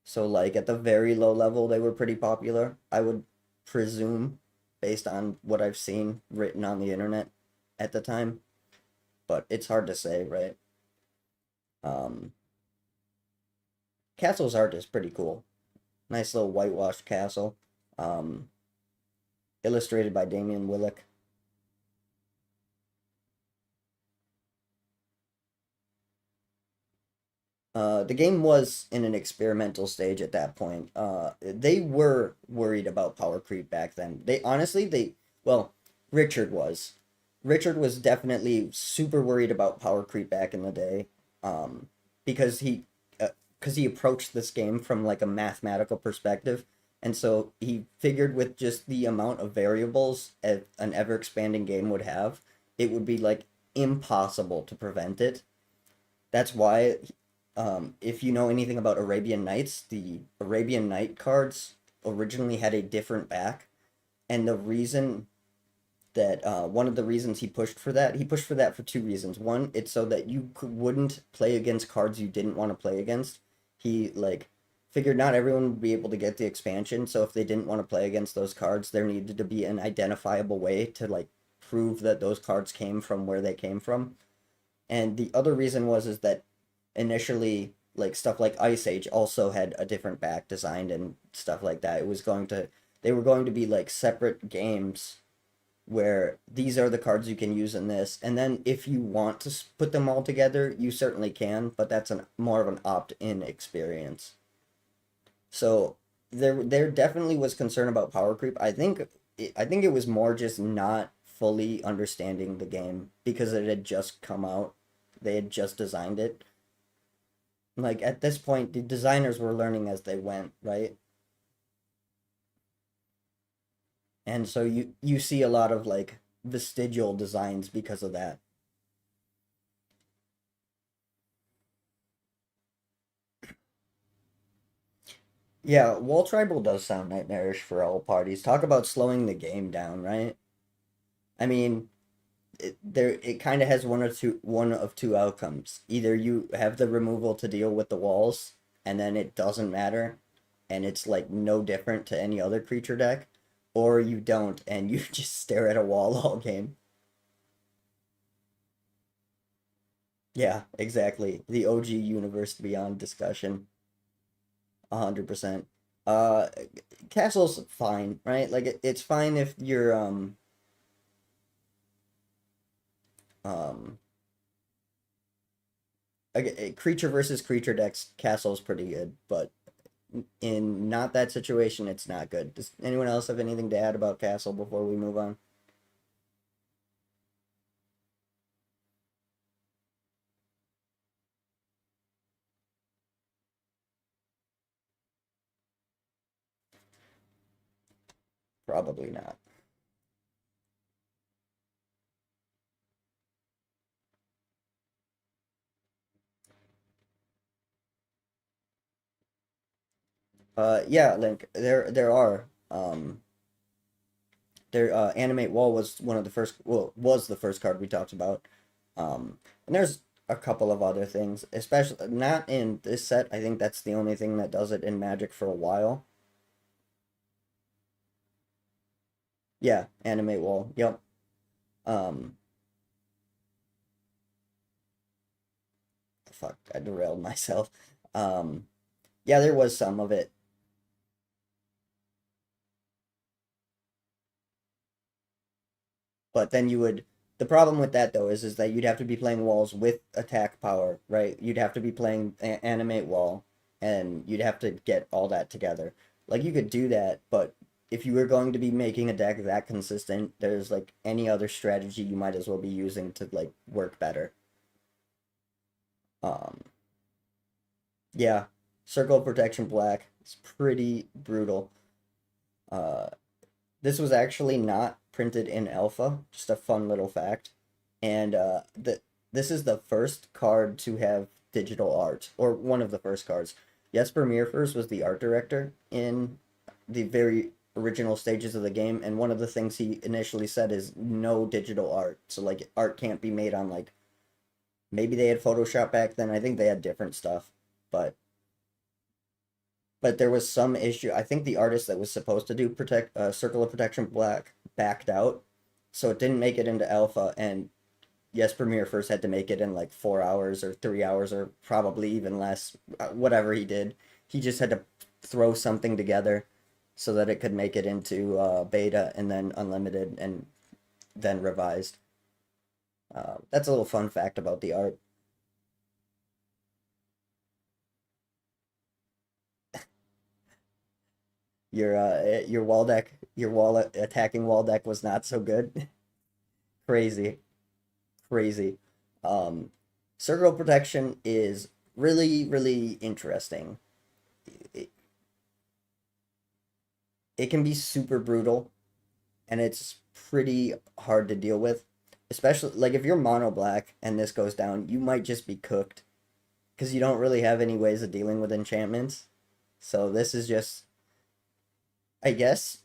So like at the very low level, they were pretty popular. I would presume, based on what I've seen written on the internet at the time, but it's hard to say, right? Um, Castle's art is pretty cool. Nice little whitewashed castle. Um, Illustrated by Damian Willick. The game was in an experimental stage at that point. They were worried about power creep back then. They honestly, well, Richard was. Richard was definitely super worried about power creep back in the day, um, because he approached this game from like a mathematical perspective, and so he figured with just the amount of variables an ever expanding game would have, it would be like impossible to prevent it. That's why, if you know anything about Arabian Nights, the Arabian Night cards originally had a different back, and the reason that one of the reasons he pushed for that for two reasons. One, it's so that wouldn't play against cards you didn't want to play against. He like figured not everyone would be able to get the expansion, so if they didn't want to play against those cards, there needed to be an identifiable way to like prove that those cards came from where they came from. And the other reason was is that initially like stuff like Ice Age also had a different back designed and stuff like that. They were going to be like separate games where these are the cards you can use in this, and then if you want to put them all together, you certainly can, but that's an more of an opt-in experience. So there definitely was concern about power creep. I think it was more just not fully understanding the game because it had just come out. They had just designed it. Like at this point, the designers were learning as they went, right? And so you see a lot of like vestigial designs because of that. Yeah, Wall Tribal does sound nightmarish for all parties. Talk about slowing the game down, right? I mean, it kind of has one of two outcomes. Either you have the removal to deal with the walls, and then it doesn't matter, and it's like no different to any other creature deck, or you don't, and you just stare at a wall all game. Yeah, exactly. The OG universe beyond discussion. 100%. Uh, Castle's fine, right? Like it's fine if you're um a creature versus creature decks. Castle's pretty good, but in not that situation, it's not good. Does anyone else have anything to add about Castle before we move on? Probably not. Yeah, Link. There are there Animate Wall was one of the first. Well, was the first card we talked about. And there's a couple of other things, especially not in this set. I think that's the only thing that does it in Magic for a while. Yeah, Animate Wall. Yep. Um, fuck, I derailed myself. Um, yeah, there was some of it, but then you would. The problem with that though is that you'd have to be playing walls with attack power, right? You'd have to be playing Animate Wall, and you'd have to get all that together. Like you could do that, but if you were going to be making a deck that consistent, there's like any other strategy you might as well be using to like work better. Um, yeah, Circle of Protection Black is pretty brutal. Uh, this was actually not printed in alpha, just a fun little fact. And this is the first card to have digital art, or one of the first cards. Jesper Meerfors was the art director in the very original stages of the game, and one of the things he initially said is no digital art. So like art can't be made on like, maybe they had Photoshop back then. I think they had different stuff, but there was some issue. I think the artist that was supposed to do protect Circle of Protection Black backed out, so it didn't make it into alpha, and Jesper Mir first had to make it in like 4 hours or 3 hours or probably even less. Whatever he did, he just had to throw something together so that it could make it into beta and then unlimited and then revised. That's a little fun fact about the art. Your wall deck, your wall attacking wall deck was not so good. Crazy, crazy. Um, Circle protection is really, really interesting. It, it can be super brutal, and it's pretty hard to deal with. Especially like if you're mono black and this goes down, you might just be cooked because you don't really have any ways of dealing with enchantments. So this is just, I guess,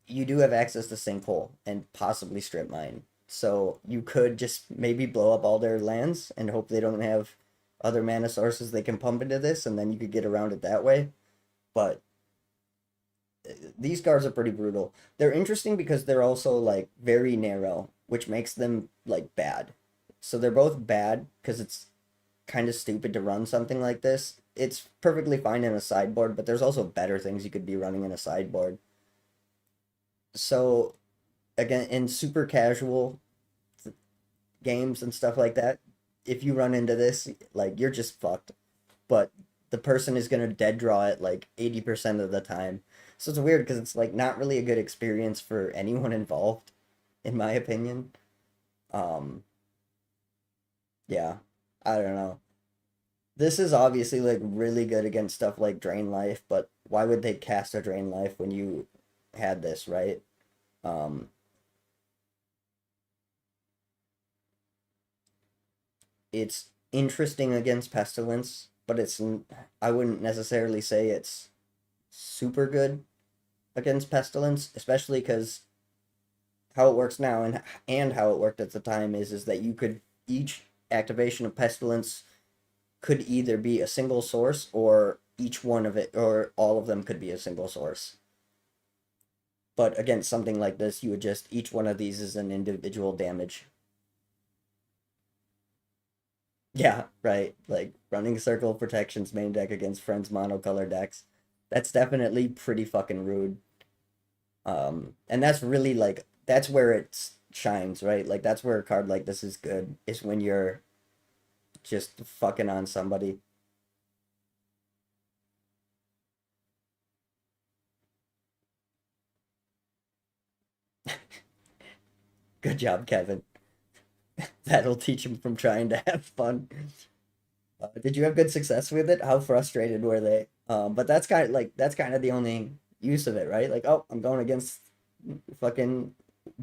you do have access to Sinkhole and possibly Strip Mine. So you could just maybe blow up all their lands and hope they don't have other mana sources they can pump into this, and then you could get around it that way. But these cards are pretty brutal. They're interesting because they're also like very narrow, which makes them like bad. So they're both bad because it's kind of stupid to run something like this. It's perfectly fine in a sideboard, but there's also better things you could be running in a sideboard. So again, in super casual games and stuff like that, if you run into this, like you're just fucked. But the person is gonna dead draw it like 80% of the time. So it's weird because it's like not really a good experience for anyone involved, in my opinion. Um, yeah, I don't know. This is obviously like really good against stuff like Drain Life, but why would they cast a Drain Life when you had this, right? Um, it's interesting against Pestilence, but I wouldn't necessarily say it's super good against Pestilence, especially because how it works now and how it worked at the time is that you could, each activation of Pestilence could either be a single source, or each one of it or all of them could be a single source. But against something like this, you would just, each one of these is an individual damage. Yeah, right. Like running Circle of Protection's main deck against friends monocolor decks. That's definitely pretty fucking rude. And that's really like, that's where it shines, right? Like that's where a card like this is good, is when you're just fucking on somebody. Good job, Kevin. That'll teach him from trying to have fun. Did you have good success with it? How frustrated were they? But that's kind of like, that's kind of the only use of it, right? Like, oh, I'm going against fucking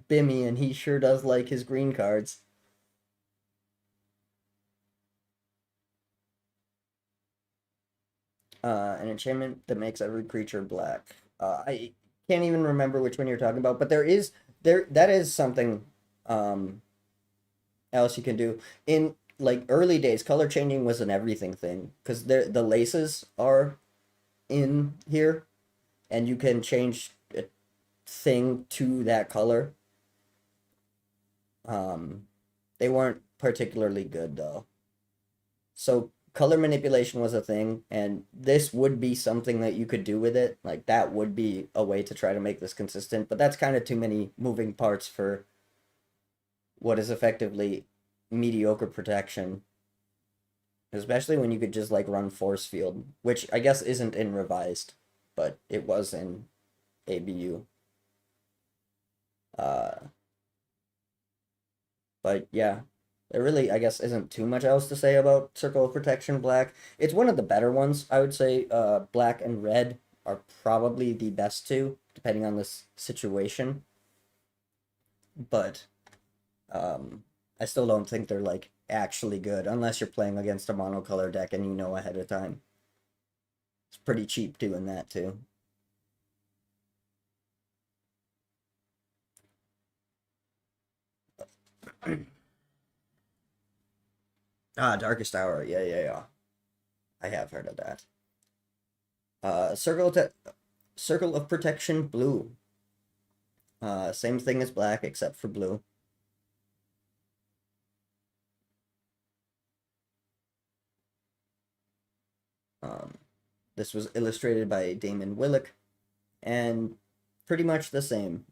Bimmy, and he sure does like his green cards. An enchantment that makes every creature black. I can't even remember which one you're talking about, but that is something um else you can do in like early days. Color changing was an everything thing because the laces are in here, and you can change a thing to that color. Um, they weren't particularly good though. So color manipulation was a thing, and this would be something that you could do with it. Like that would be a way to try to make this consistent, but that's kind of too many moving parts for what is effectively mediocre protection. Especially when you could just like run force field, which I guess isn't in revised, but it was in ABU. Uh, but yeah, there really, I guess, isn't too much else to say about Circle of Protection Black. It's one of the better ones, I would say. Black and red are probably the best two, depending on this situation. But I still don't think they're like actually good, unless you're playing against a monocolor deck and you know ahead of time. It's pretty cheap doing that too. Darkest Hour. Yeah, yeah, yeah. I have heard of that. Circle of Protection Blue. Same thing as black except for blue. Um, this was illustrated by Damon Willock, and pretty much the same.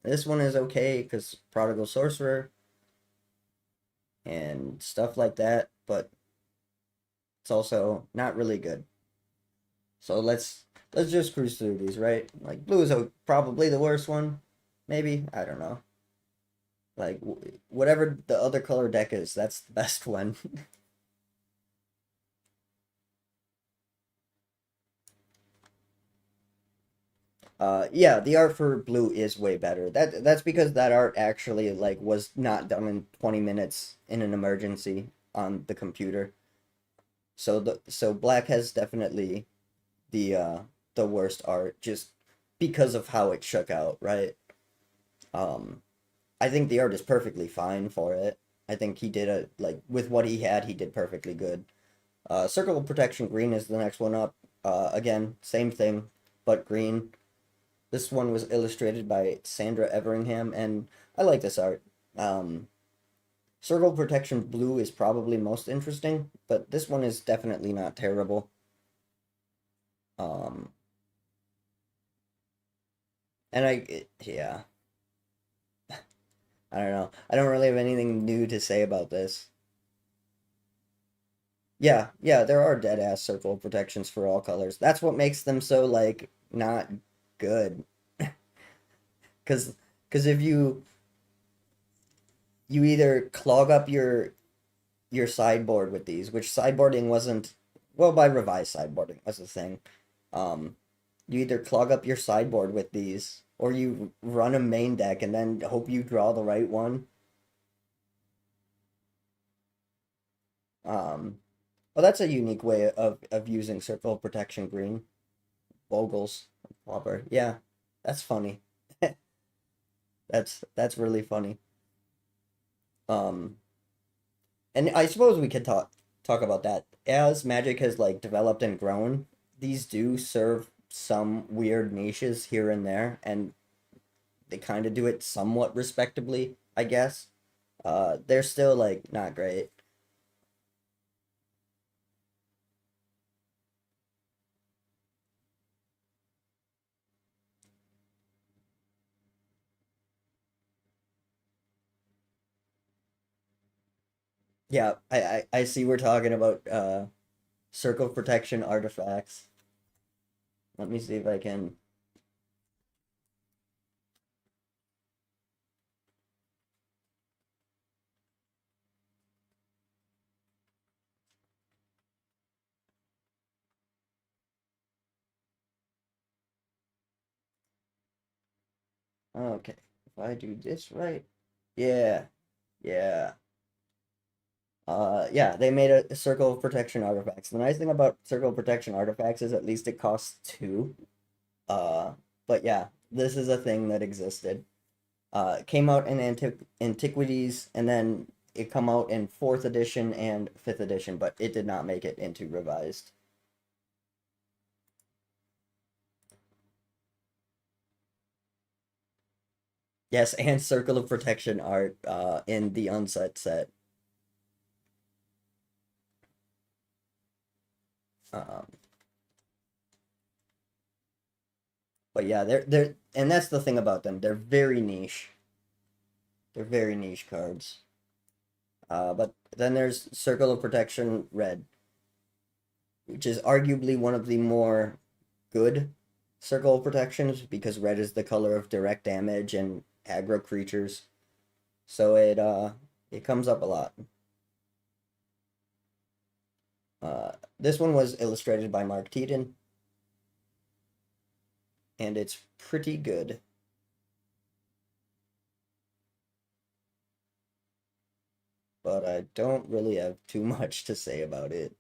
This one is okay because Prodigal Sorcerer and stuff like that, but it's also not really good. So let's just cruise through these, right? Like blue is probably the worst one, maybe, I don't know. Like whatever the other color deck is, that's the best one. Yeah, the art for blue is way better. That's because that art actually like was not done in 20 minutes in an emergency on the computer. So black has definitely the worst art just because of how it shook out, right? Um I think the art is perfectly fine for it. I think he did a like with what he had, he did perfectly good. Circle of Protection Green is the next one up. Again, same thing, but green. This one was illustrated by Sandra Everingham, and I like this art. Um, Circle Protection Blue is probably most interesting, but this one is definitely not terrible. Um, and yeah, I don't know. I don't really have anything new to say about this. Yeah, yeah, there are dead ass circle protections for all colors. That's what makes them so like not good. Cause, cause if you either clog up your sideboard with these, which sideboarding wasn't well by revised sideboarding was the thing. Um, you either clog up your sideboard with these, or you run a main deck and then hope you draw the right one. Um, well, that's a unique way of using Circle Protection Green. Bogles, Whopper. Yeah, that's funny. That's really funny. Um, and I suppose we could talk about that. As Magic has like developed and grown, these do serve some weird niches here and there, and they kind of do it somewhat respectably, I guess. They're still like not great. Yeah, I see we're talking about circle protection artifacts. Let me see if I can. Okay, if I do this right. Yeah, yeah. Yeah, they made a circle of protection artifacts. The nice thing about circle of protection artifacts is at least it costs two. Uh, but yeah, this is a thing that existed. It came out in Antiquities, and then it come out in fourth edition and fifth edition, but it did not make it into revised. Yes, and Circle of Protection art in the Unset set. Um, but yeah, they're and that's the thing about them. They're very niche. They're very niche cards. But then there's Circle of Protection Red, which is arguably one of the more good circle of protections because red is the color of direct damage and aggro creatures. So it comes up a lot. This one was illustrated by Mark Teaton, and it's pretty good. but I don't really have too much to say about it.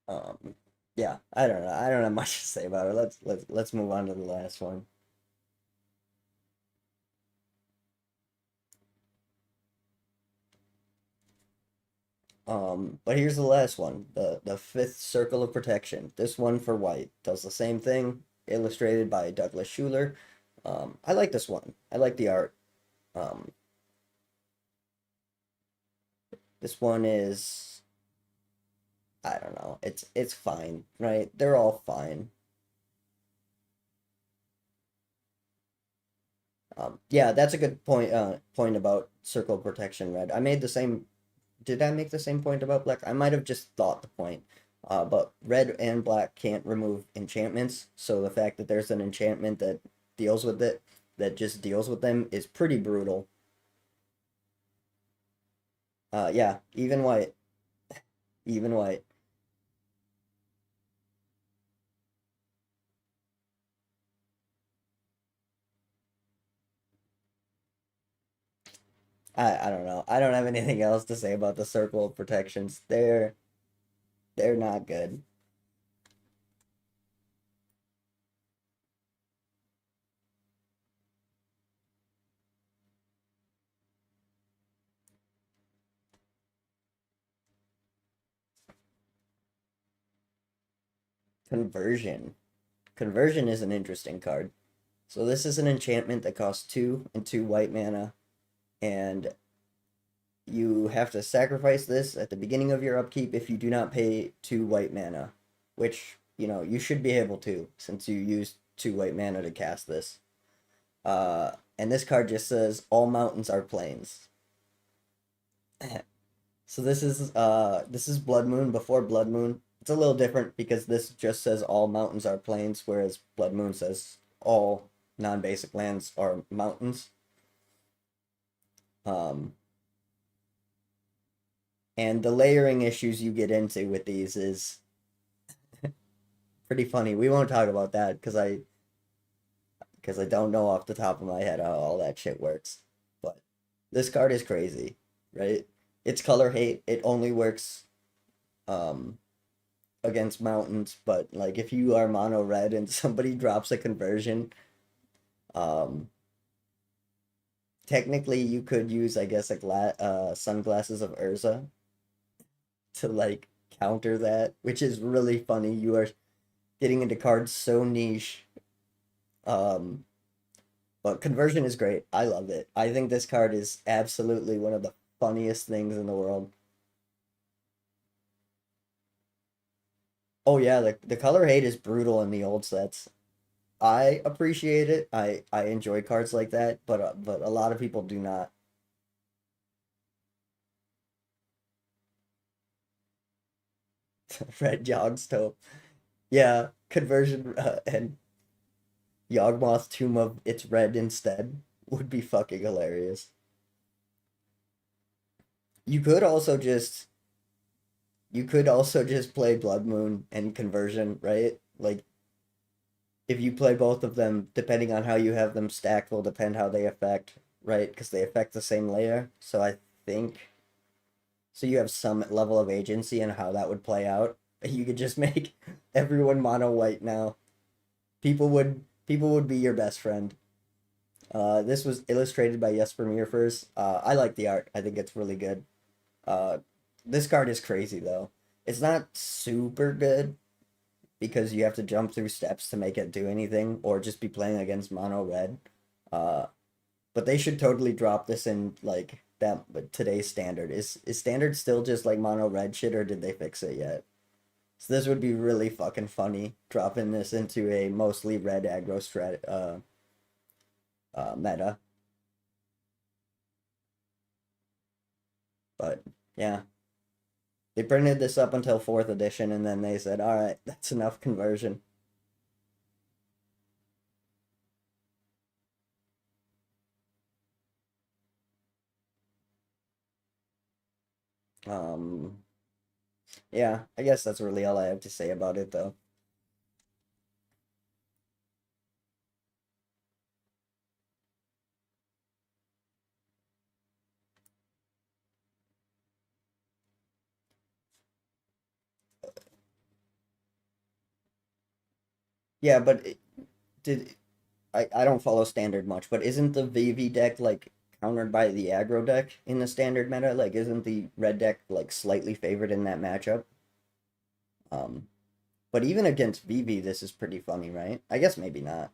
Um, yeah, I don't know. I don't have much to say about it. Let's move on to the last one. But here's the last one, the fifth circle of protection. This one for white does the same thing, illustrated by Douglas Schuler. I like this one. I like the art. Um, this one is, I don't know. It's fine, right? They're all fine. Yeah, that's a good point about circle protection red. I made the same. Did I make the same point about black? I might have just thought the point. But red and black can't remove enchantments, so the fact that there's an enchantment that deals with it, that just deals with them, is pretty brutal. Yeah, even white, even white. I don't know. I don't have anything else to say about the circle of protections. They're not good. Conversion. Conversion is an interesting card. So this is an enchantment that costs 2 and 2 white mana, and you have to sacrifice this at the beginning of your upkeep if you do not pay 2 white mana, which, you should be able to, since you used 2 white mana to cast this. And this card just says all mountains are plains. So this is Blood Moon before Blood Moon. It's a little different because this just says all mountains are plains, whereas Blood Moon says all non-basic lands are mountains. Um, and the layering issues you get into with these is pretty funny. We won't talk about that because I don't know off the top of my head how all that shit works. But this card is crazy, right? It's color hate. It only works um against mountains, but like if you are mono red and somebody drops a conversion, um technically you could use, I guess, sunglasses of Urza to like counter that, which is really funny. You are getting into cards so niche. Um but conversion is great. I love it. I think this card is absolutely one of the funniest things in the world. Oh yeah, the color hate is brutal in the old sets. I appreciate it. I enjoy cards like that, but a lot of people do not. Red Yogg-Sothoth. Yeah, conversion and Yawgmoth Tomb of It's Red instead would be fucking hilarious. You could also just you could also just play Blood Moon and conversion, right? Like if you play both of them, depending on how you have them stacked, will depend how they affect, right? Because they affect the same layer. So I think so. You have some level of agency in how that would play out. You could just make everyone mono white now. People would be your best friend. This was illustrated by Jesper Mierfers. I like the art. I think it's really good. Uh, this card is crazy though. It's not super good because you have to jump through steps to make it do anything, or just be playing against mono red. Uh, but they should totally drop this in like that. But today's standard is standard still just like mono red shit, or did they fix it yet? So this would be really fucking funny dropping this into a mostly red aggro meta. But yeah, they printed this up until fourth edition, and then they said, "All right, that's enough conversion." Um, Yeah, I guess that's really all I have to say about it, though. Yeah, but did I don't follow standard much, but isn't the VV deck like countered by the aggro deck in the standard meta? Like, isn't the red deck like slightly favored in that matchup? Um, but even against VV, this is pretty funny, right? I guess maybe not.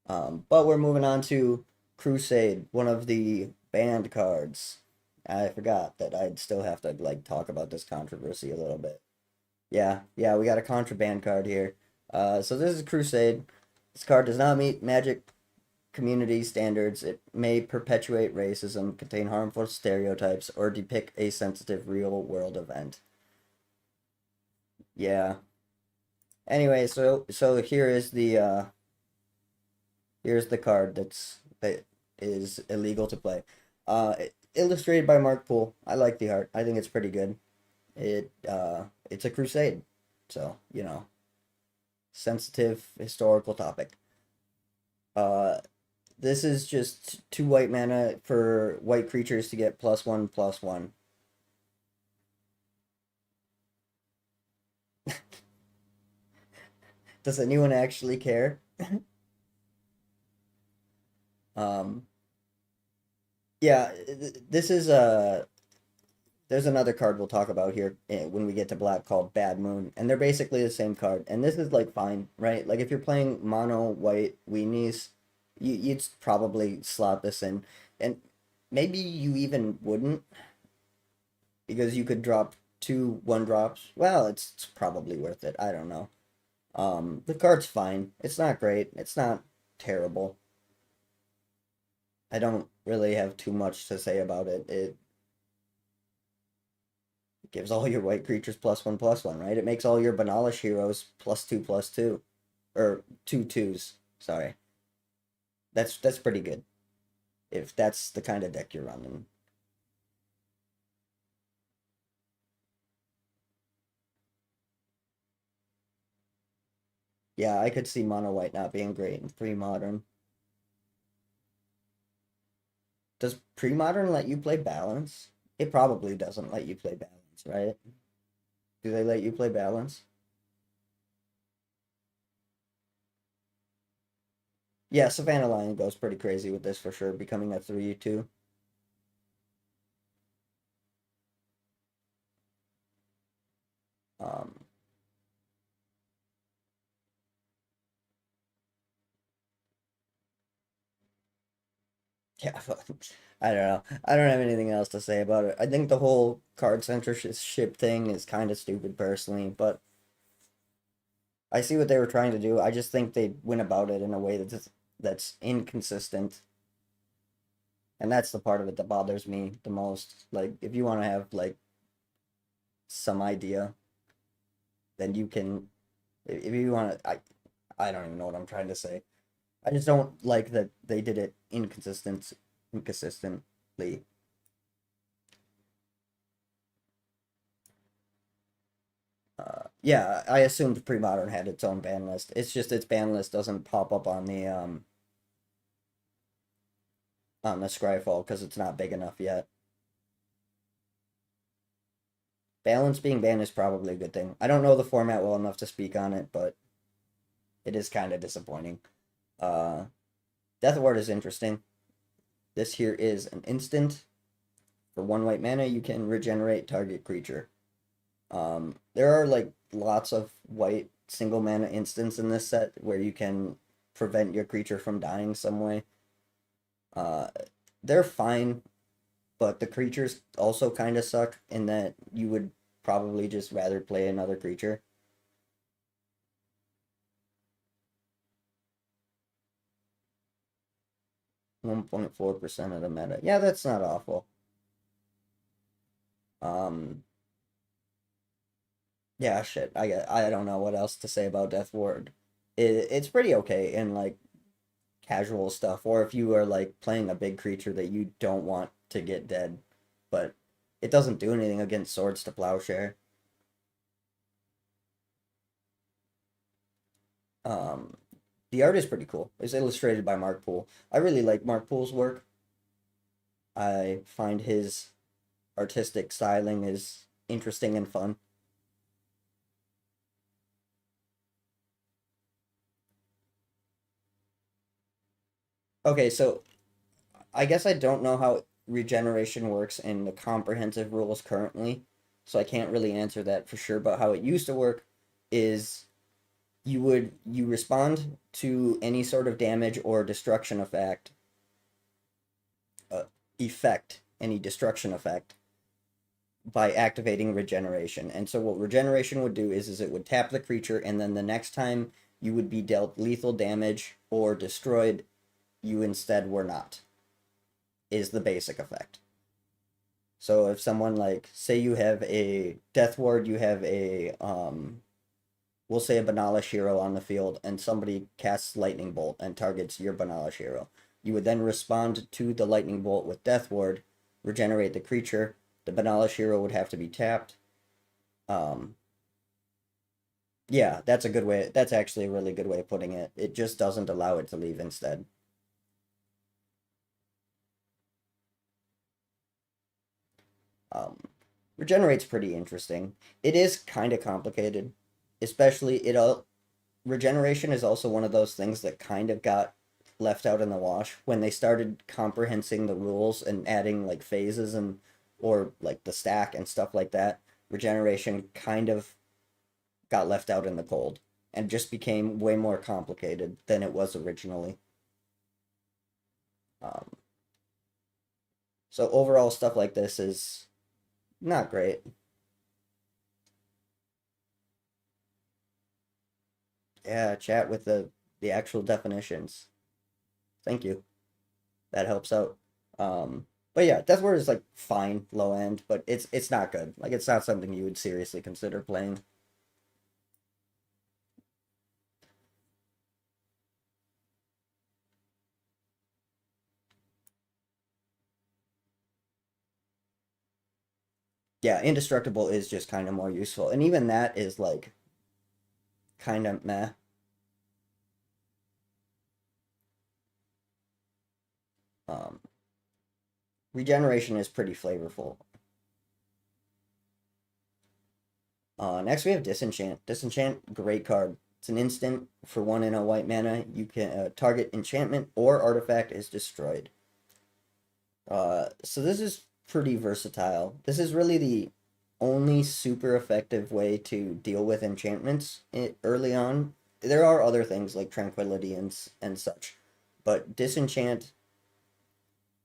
But we're moving on to Crusade, one of the banned cards. I forgot that I'd still have to like talk about this controversy a little bit. Yeah, yeah, we got a contraband card here. So this is Crusade. This card does not meet Magic community standards. It may perpetuate racism, contain harmful stereotypes, or depict a sensitive real world event. Yeah. Anyway, so here is the here's the card that is illegal to play. Illustrated by Mark Poole. I like the art. I think it's pretty good. It's a crusade. So, sensitive historical topic. Uh this is just 2 white mana for white creatures to get +1/+1. Does anyone actually care? Um yeah, this is there's another card we'll talk about here when we get to black called Bad Moon, and they're basically the same card. And this is like fine, right? Like if you're playing mono white weenies, you'd probably slot this in, and maybe you even wouldn't because you could drop 2 1 drops. Well, it's probably worth it. I don't know. The card's fine. It's not great. It's not terrible. I don't really have too much to say about it. It gives all your white creatures +1/+1, right? It makes all your Banalish heroes +2/+2. Or 2/2s. Sorry. That's pretty good. If that's the kind of deck you're running. Yeah, I could see mono white not being great in pre-modern. Does pre-modern let you play balance? It probably doesn't let you play balance, right? Do they let you play balance? Yeah, Savannah Lion goes pretty crazy with this for sure, becoming a 3/2. Um, yeah, I don't know. I don't have anything else to say about it. I think the whole card censorship thing is kind of stupid personally, but I see what they were trying to do. I just think they went about it in a way that's inconsistent, and that's the part of it that bothers me the most. Like, if you want to have like some idea, then you can. If you want to, I don't even know what I'm trying to say. I just don't like that they did it inconsistently. Yeah, I assumed pre-modern had its own ban list. It's just its ban list doesn't pop up on the Scryfall because it's not big enough yet. Balance being banned is probably a good thing. I don't know the format well enough to speak on it, but it is kind of disappointing. Uh, Death Ward is interesting. This here is an instant. For 1 white mana, you can regenerate target creature. There are like lots of white single mana instants in this set where you can prevent your creature from dying some way. Uh, they're fine, but the creatures also kind of suck in that you would probably just rather play another creature. 1.4% of the meta. Yeah, that's not awful. Um, yeah, shit. I don't know what else to say about Death Ward. It's pretty okay in like casual stuff, or if you are like playing a big creature that you don't want to get dead, but it doesn't do anything against Swords to Plowshare. Um, the art is pretty cool. It's illustrated by Mark Poole. I really like Mark Poole's work. I find his artistic styling is interesting and fun. Okay, so I guess I don't know how regeneration works in the comprehensive rules currently, so I can't really answer that for sure. But how it used to work is you respond to any sort of damage or destruction uh, effect, any destruction effect by activating regeneration. And so what regeneration would do is it would tap the creature, and then the next time you would be dealt lethal damage or destroyed, you instead were not, is the basic effect. So if someone, like, say you have a death ward, you have a we'll say a Banalish hero on the field, and somebody casts lightning bolt and targets your Banalish hero, you would then respond to the lightning bolt with death ward, regenerate the creature. The Banalish hero would have to be tapped. Um, yeah, that's a good way. That's actually a really good way of putting it. It just doesn't allow it to leave instead. Um, Regenerate's pretty interesting. It is kind of complicated, especially regeneration is also one of those things that kind of got left out in the wash when they started comprehensing the rules and adding like phases and or like the stack and stuff like that. Regeneration kind of got left out in the cold and just became way more complicated than it was originally. Um, so overall, stuff like this is not great. Yeah, chat with the actual definitions. Thank you. That helps out. But yeah, Death Ward is like fine, low end, but it's not good. Like it's not something you would seriously consider playing. Yeah, Indestructible is just kind of more useful, and even that is like kind of meh. Um, Regeneration is pretty flavorful. Next we have Disenchant. Disenchant, great card. It's an instant for 1 in a white mana. You can target enchantment or artifact is destroyed. So this is pretty versatile. This is really the only super effective way to deal with enchantments early on. There are other things like Tranquility and such, but Disenchant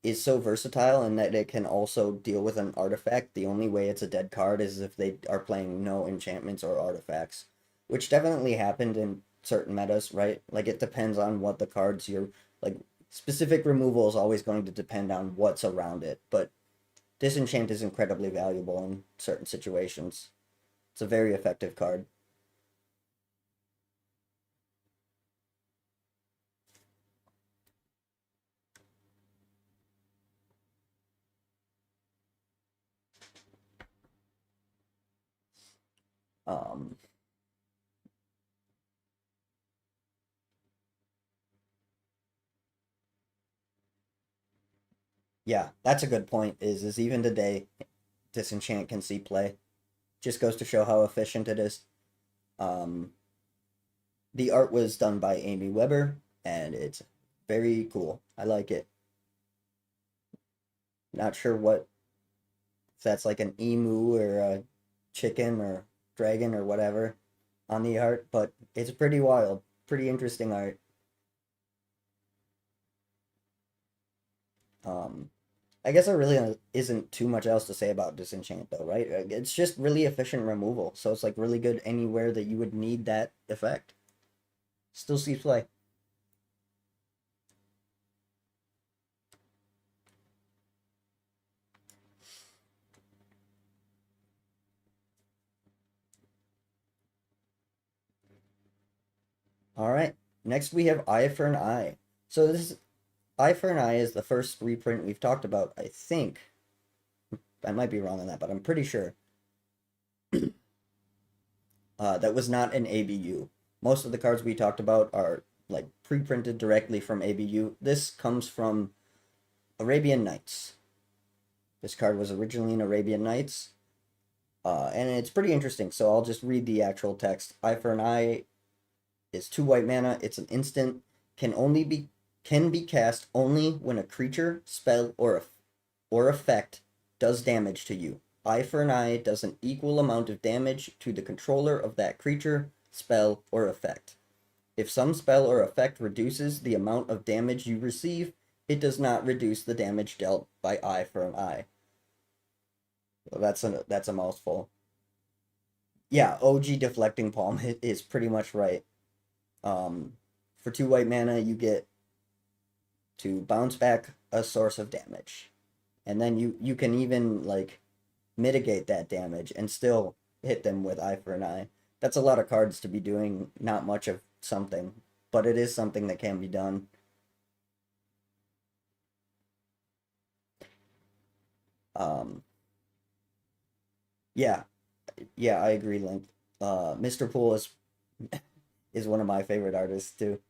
is so versatile in that it can also deal with an artifact. The only way it's a dead card is if they are playing no enchantments or artifacts, which definitely happened in certain metas, right? Like it depends on what the cards you're like. Specific removal is always going to depend on what's around it, but Disenchant is incredibly valuable in certain situations. It's a very effective card. Um, yeah, that's a good point. Is even today, Disenchant can see play. Just goes to show how efficient it is. Um, the art was done by Amy Weber, and it's very cool. I like it. Not sure what if that's like an emu or a chicken or dragon or whatever on the art, but it's pretty wild, pretty interesting art. Um, I guess there really isn't too much else to say about Disenchant though, right? It's just really efficient removal, so it's like really good anywhere that you would need that effect. Still sees play. All right. Next we have Eye for an Eye. So this Eye for an Eye is the first reprint we've talked about, I think. I might be wrong on that, but I'm pretty sure. That was not an ABU. Most of the cards we talked about are like pre-printed directly from ABU. This comes from Arabian Nights. This card was originally in Arabian Nights, and it's pretty interesting. So I'll just read the actual text. Eye for an Eye is 2 white mana. It's an instant. Can be cast only when a creature, spell, or effect does damage to you. Eye for an Eye does an equal amount of damage to the controller of that creature, spell, or effect. If some spell or effect reduces the amount of damage you receive, it does not reduce the damage dealt by Eye for an Eye. Well, that's a mouthful. Yeah, OG Deflecting Palm is pretty much right. For 2 white mana, you get to bounce back a source of damage, and then you can even like mitigate that damage and still hit them with Eye for an Eye. That's a lot of cards to be doing not much of something, but it is something that can be done. Um, yeah, yeah, I agree, Link. Mr. Poole is one of my favorite artists too.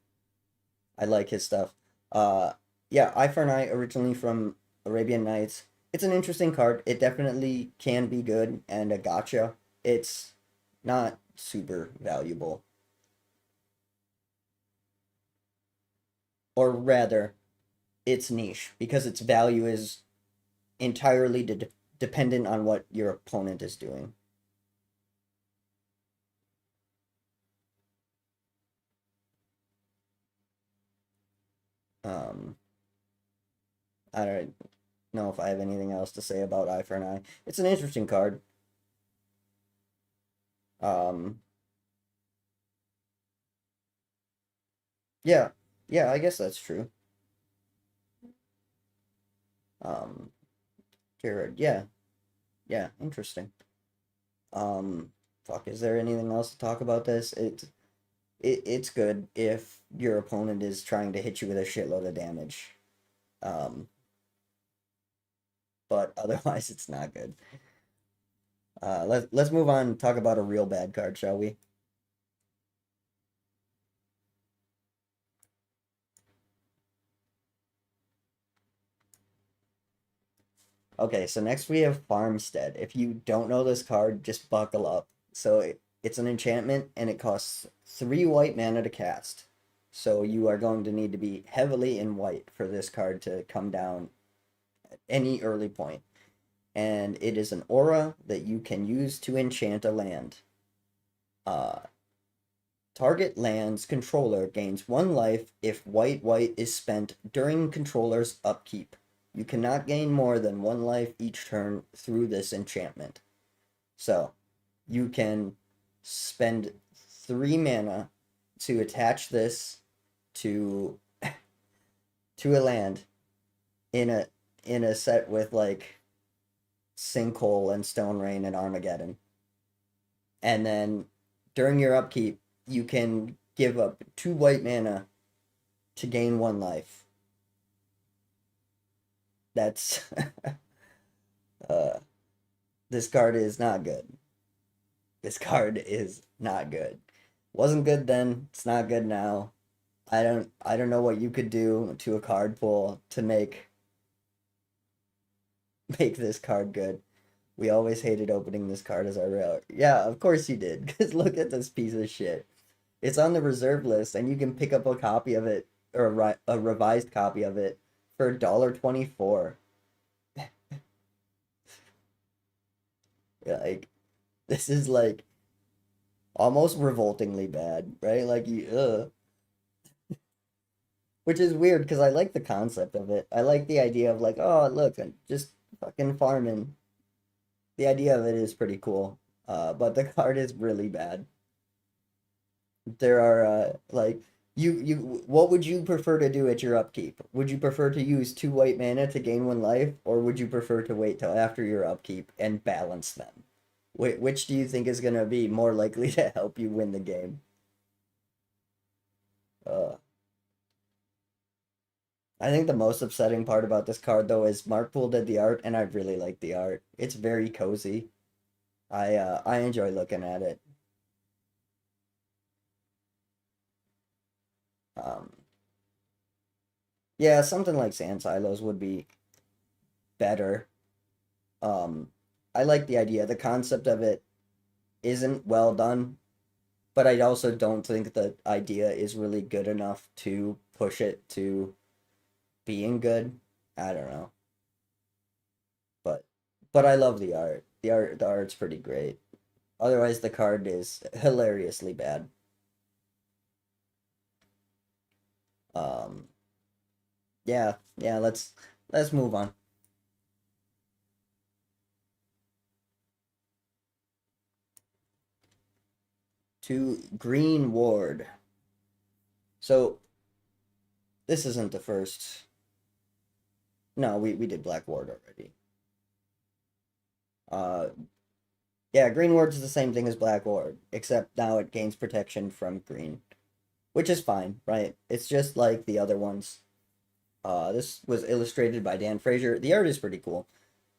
I like his stuff. Uh, yeah, Eye for an Eye, originally from Arabian Nights. It's an interesting card. It definitely can be good and a gotcha. It's not super valuable, or rather, it's niche because its value is entirely dependent on what your opponent is doing. Um, I don't know if I have anything else to say about Eye for an Eye. It's an interesting card. Um, yeah, yeah, I guess that's true. Um, Jared, yeah, yeah, interesting. Fuck, is there anything else to talk about this? It's good if your opponent is trying to hit you with a shitload of damage. Um, but otherwise it's not good. Let's move on and talk about a real bad card, shall we? Okay, so next we have Farmstead. If you don't know this card, just buckle up. So it's an enchantment and it costs 3 white mana to cast. So you are going to need to be heavily in white for this card to come down at any early point. And it is an aura that you can use to enchant a land. Uh, Target land's controller gains 1 life if white white is spent during controller's upkeep. You cannot gain more than 1 life each turn through this enchantment. So you can spend 3 mana to attach this to to a land in a set with like Sinkhole and Stone Rain and Armageddon. And then during your upkeep, you can give up 2 white mana to gain 1 life. That's uh this card is not good. This card is not good. Wasn't good then, it's not good now. I don't know what you could do to a card pool to make this card good. We always hated opening this card as our real. Yeah, of course you did. Because look at this piece of shit. It's on the reserve list, and you can pick up a copy of it or a revised copy of it for $1.24. Like this is like almost revoltingly bad, right? Like which is weird because I like the concept of it. I like the idea of like, oh look, I'm just fucking farming. The idea of it is pretty cool. But the card is really bad. There are like you what would you prefer to do at your upkeep? Would you prefer to use 2 white mana to gain 1 life, or would you prefer to wait till after your upkeep and balance them? Which do you think is gonna be more likely to help you win the game? Uh, I think the most upsetting part about this card though is Mark Poole did the art, and I really like the art. It's very cozy. I enjoy looking at it. Um, yeah, something like Sand Silos would be better. Um, I like the idea. The concept of it isn't well done, but I also don't think the idea is really good enough to push it to being good. I don't know, but I love the art. The art's pretty great. Otherwise, the card is hilariously bad. Um, yeah, yeah. Let's move on to Green Ward. So this isn't the first. No, we did Black Ward already. Uh, yeah, Green Ward's the same thing as Black Ward, except now it gains protection from green, which is fine, right? It's just like the other ones. This was illustrated by Dan Frazier. The art is pretty cool.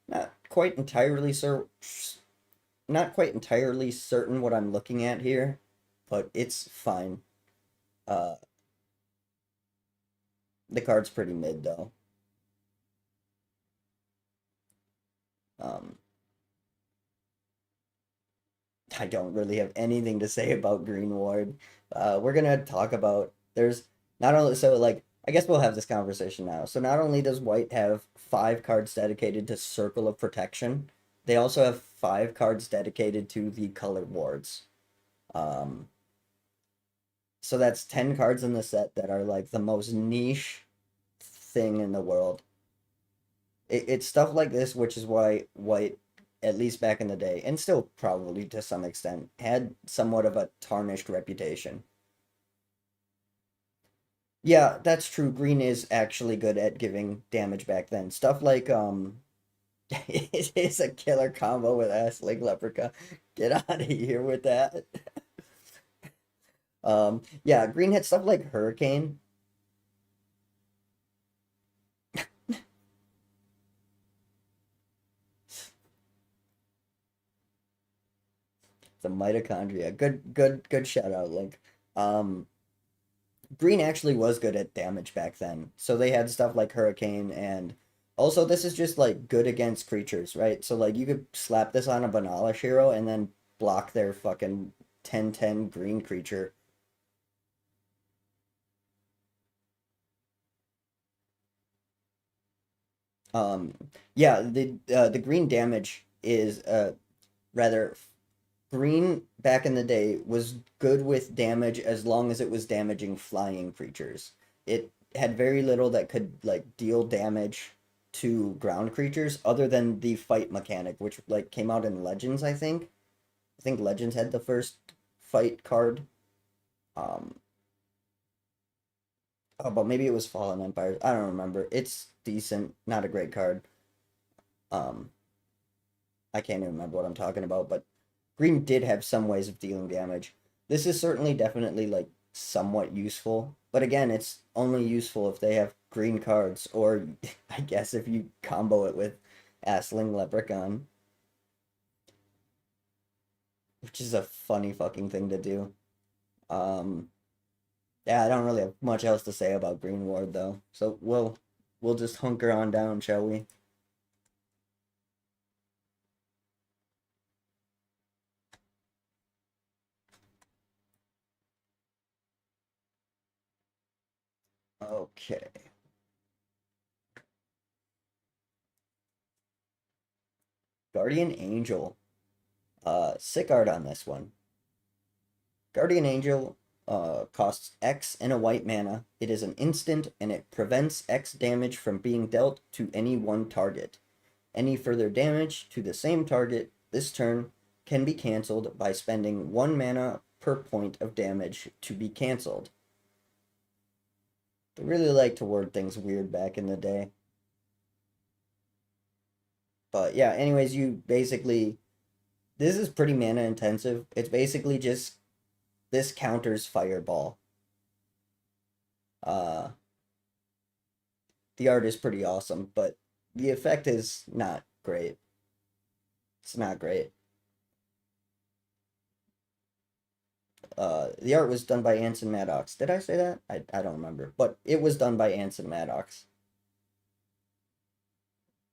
Not quite entirely not quite entirely certain what I'm looking at here, but it's fine. Uh, the card's pretty mid though. Um, I don't really have anything to say about Green Ward. We're gonna talk about there's not only so like I guess we'll have this conversation now. So not only does White have 5 cards dedicated to Circle of Protection, they also have 5 cards dedicated to the color wards. Um, so that's 10 cards in the set that are like the most niche thing in the world. It's stuff like this, which is why White, at least back in the day, and still probably to some extent, had somewhat of a tarnished reputation. Yeah, that's true. Green is actually good at giving damage back then. Stuff like it is a killer combo with Ass-Leg Leprecha. Get out of here with that. Yeah, Green had stuff like Hurricane. The mitochondria. Good shout out, Link. Um, Green actually was good at damage back then. So they had stuff like Hurricane and also this is just like good against creatures, right? So like you could slap this on a Banalish hero and then block their fucking 10/10 green creature. Um yeah, the green damage is rather green back in the day was good with damage as long as it was damaging flying creatures. It had very little that could like deal damage to ground creatures other than the fight mechanic, which like came out in Legends, I think. I think Legends had the first fight card. Um oh, but maybe it was Fallen Empires. I don't remember. It's decent, not a great card. Um I can't even remember what I'm talking about, but green did have some ways of dealing damage. This is certainly definitely like somewhat useful, but again, it's only useful if they have green cards, or I guess if you combo it with Assling Leprechaun, which is a funny fucking thing to do. Um, yeah, I don't really have much else to say about Green Ward though, so we'll just hunker on down, shall we? Okay. Guardian Angel. Sick art on this one. Guardian Angel costs X and a white mana. It is an instant and it prevents X damage from being dealt to any one target. Any further damage to the same target this turn can be cancelled by spending 1 mana per point of damage to be cancelled. They really like to word things weird back in the day. But yeah, anyways, you basically this is pretty mana intensive. It's basically just this counters Fireball. Uh the art is pretty awesome, but the effect is not great. It's not great. The art was done by Anson Maddox. Did I say that? I don't remember, but it was done by Anson Maddox.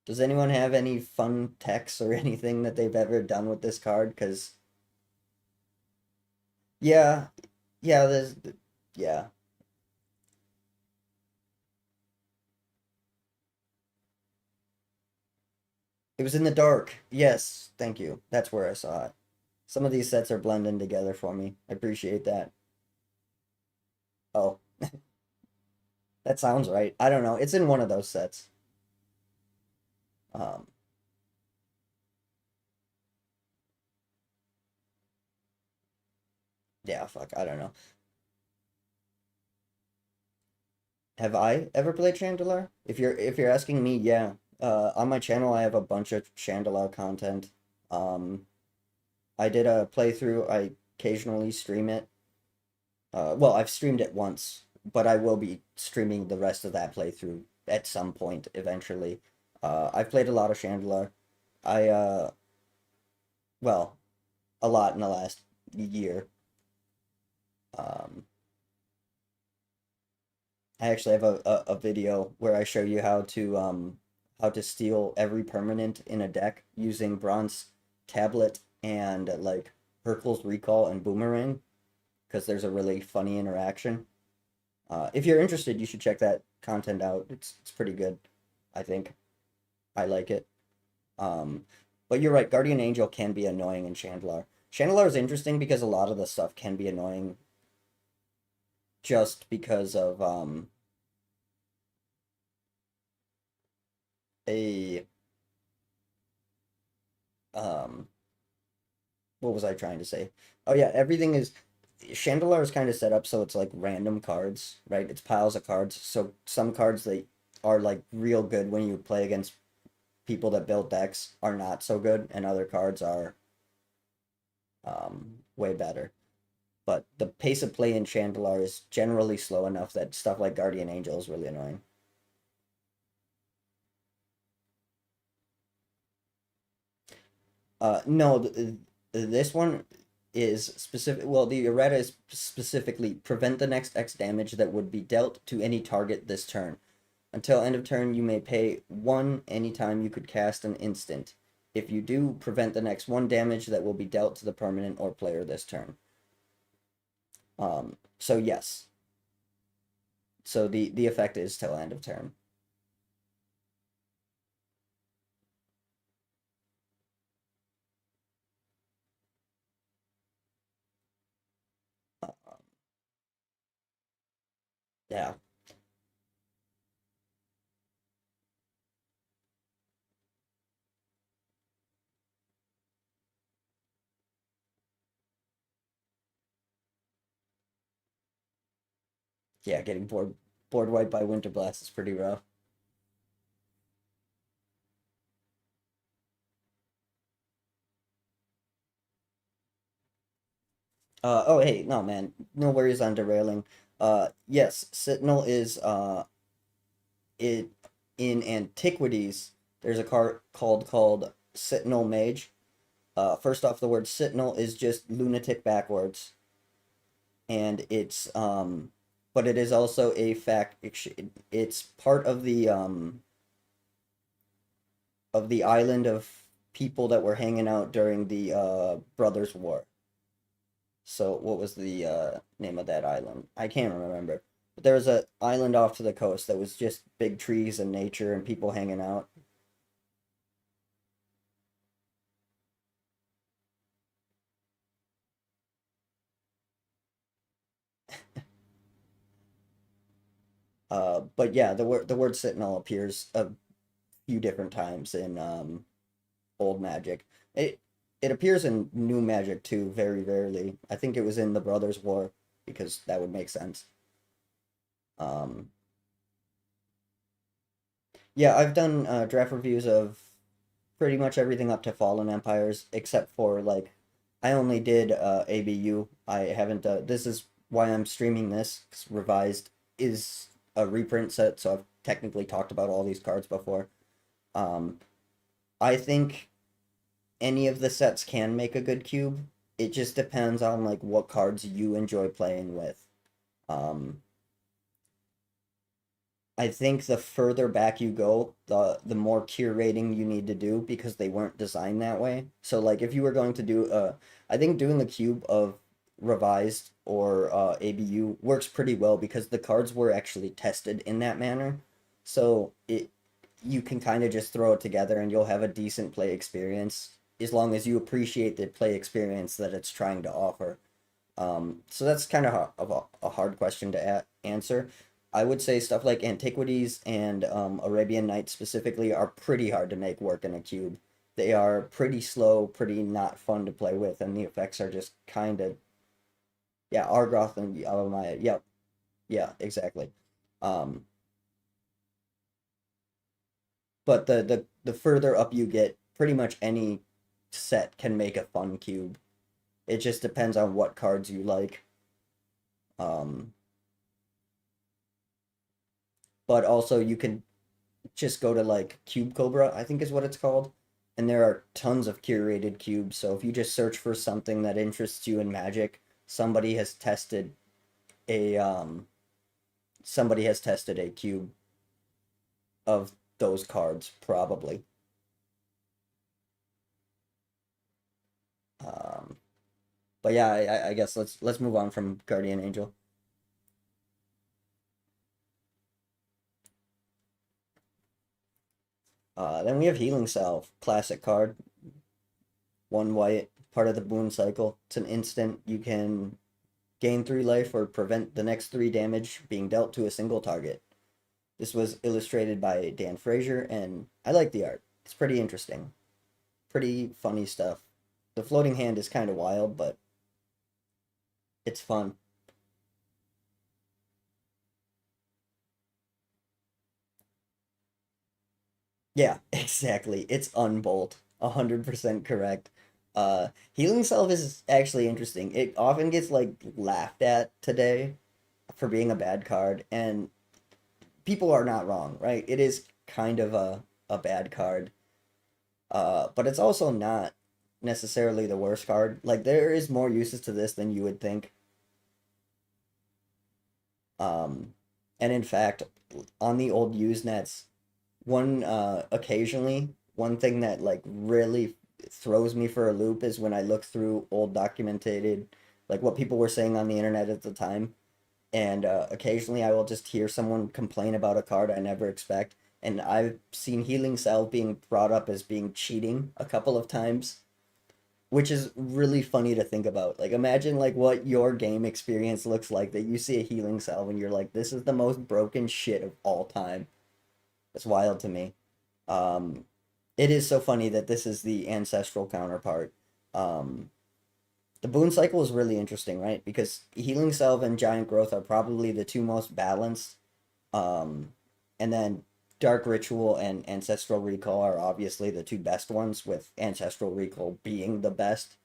Does anyone have any fun texts or anything that they've ever done with this card? Because yeah, yeah, yeah. It was in the dark. Yes, thank you. That's where I saw it. Some of these sets are blending together for me. I appreciate that. Oh, that sounds right. I don't know. It's in one of those sets. Um, yeah, fuck, I don't know. Have I ever played Chandelar? If you're asking me, yeah. On my channel, I have a bunch of Chandelar content. Um, I did a playthrough. I occasionally stream it. Well, I've streamed it once, but I will be streaming the rest of that playthrough at some point eventually. I've played a lot of Chandelar. I well, a lot in the last year. Um, I actually have a video where I show you how to steal every permanent in a deck using Bronze Tablet and like Hurkyl's Recall and Boomerang because there's a really funny interaction. If you're interested, you should check that content out. It's pretty good, I think. I like it. Um, but you're right, Guardian Angel can be annoying in Chandelar. Chandelar is interesting because a lot of the stuff can be annoying just because of a um what was I trying to say? Oh yeah, everything is Chandelar is kind of set up so it's like random cards, right? It's piles of cards. So some cards that are like real good when you play against people that build decks are not so good, and other cards are way better. But the pace of play in Chandelar is generally slow enough that stuff like Guardian Angel is really annoying. No, this one is specific. Well, the errata is specifically prevent the next X damage that would be dealt to any target this turn. Until end of turn, you may pay one anytime you could cast an instant. If you do, prevent the next one damage that will be dealt to the permanent or player this turn. So yes. So the effect is till end of turn. Uh, yeah. Yeah, getting board wiped by Winter Blast is pretty rough. Oh hey, no man, no worries on derailing. Yes, Sentinel is it in antiquities. There's a card called Sentinel Mage. First off, the word Sentinel is just lunatic backwards, and but it is also a fact. It's part of the island of people that were hanging out during the Brothers' War. So what was the name of that island? I can't remember. But there was a island off to the coast that was just big trees and nature and people hanging out. But yeah, the word Sentinel appears a few different times in old Magic. It it appears in new Magic too, very rarely. I think it was in the Brothers' War because that would make sense. Um, yeah, I've done draft reviews of pretty much everything up to Fallen Empires, except for like I only did ABU. I haven't. This is why I'm streaming this. 'Cause Revised is a reprint set, so I've technically talked about all these cards before. Um, I think any of the sets can make a good cube. it just depends on like what cards you enjoy playing with. Um, I think the further back you go, the more curating you need to do because they weren't designed that way. So like if you were going to do I think doing a cube of revised or ABU works pretty well because the cards were actually tested in that manner. So it you can kind of just throw it together and you'll have a decent play experience as long as you appreciate the play experience that it's trying to offer. So that's kind of a hard question to answer. I would say stuff like Antiquities and Arabian Nights specifically are pretty hard to make work in a cube. They are pretty slow, pretty not fun to play with, and the effects are just kind of, yeah, Argoth and Yavimaya. Yep, yeah, exactly. Um, but the further up you get, pretty much any set can make a fun cube. It just depends on what cards you like. Um, but also you can just go to like Cube Cobra, I think is what it's called. And there are tons of curated cubes. So if you just search for something that interests you in Magic, somebody has tested a somebody has tested a cube of those cards probably. Um, but yeah, I guess let's move on from Guardian Angel. Then we have Healing Salve, classic card, one white, part of the boon cycle. It's an instant. You can gain 3 life or prevent the next 3 damage being dealt to a single target. This was illustrated by Dan Frazier, and I like the art. It's pretty interesting. Pretty funny stuff. The floating hand is kind of wild, but it's fun. Yeah, exactly. It's unbolt. 100% correct. Healing Self is actually interesting. It often gets like laughed at today for being a bad card, and people are not wrong, right? It is kind of a bad card. But it's also not necessarily the worst card. Like there is more uses to this than you would think. Um, and in fact, on the old Usenets, occasionally one thing that like really throws me for a loop is when I look through old documented like what people were saying on the internet at the time, and occasionally I will just hear someone complain about a card I never expect. And I've seen Healing Salve being brought up as being cheating a couple of times, which is really funny to think about. Like imagine like what your game experience looks like that you see a Healing Salve and you're like, this is the most broken shit of all time. It's wild to me. Um, it is so funny that this is the ancestral counterpart. Um, the boon cycle is really interesting, right? Because Healing Salve and Giant Growth are probably the two most balanced. Um, and then Dark Ritual and Ancestral Recall are obviously the two best ones, with Ancestral Recall being the best.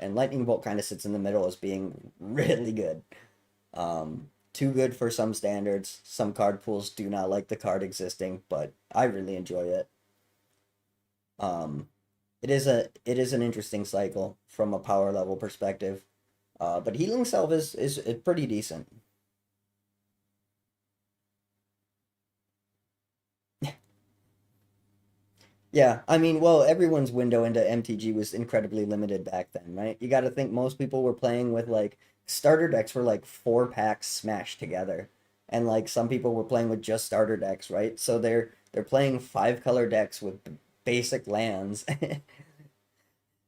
And Lightning Bolt kind of sits in the middle as being really good. Too good for some standards. Some card pools do not like the card existing, but I really enjoy it. Um, it is an interesting cycle from a power level perspective. But Healing Salve is pretty decent. Yeah, I mean, well, everyone's window into MTG was incredibly limited back then, right? You got to think most people were playing with like starter decks were like 4 packs smashed together, and like some people were playing with just starter decks, right? So they're playing 5 color decks with basic lands.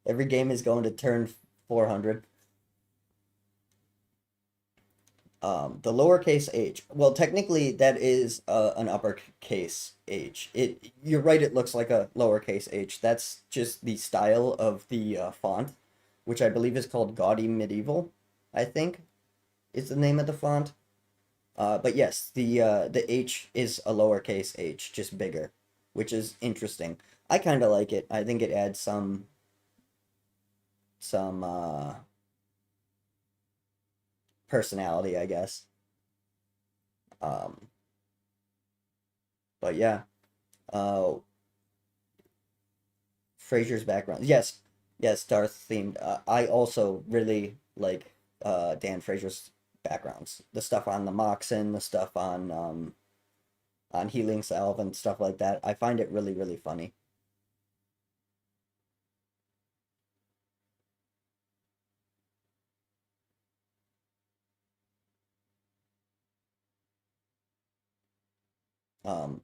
Every game is going to turn 400. The lowercase h. Well, technically that is an uppercase h. You're right. It looks like a lowercase h. That's just the style of the font, which I believe is called Gaudy Medieval. I think is the name of the font. But yes, the h is a lowercase h, just bigger, which is interesting. I kind of like it. I think it adds some personality, I guess. Um, but yeah. Uh, Frazier's background. Yes. Yes, Darth themed. I also really like Dan Fraser's backgrounds. The stuff on the Moxen, the stuff on Healing Salve and stuff like that. I find it really, really funny.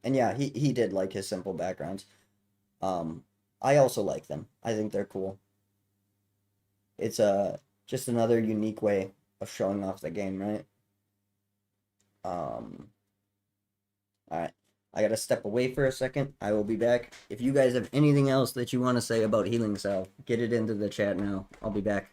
And yeah, he did like his simple backgrounds. Um, I also like them. I think they're cool. It's just another unique way of showing off the game, right? All right. I gotta step away for a second. I will be back. If you guys have anything else that you want to say about Healing Salve, get it into the chat now. I'll be back.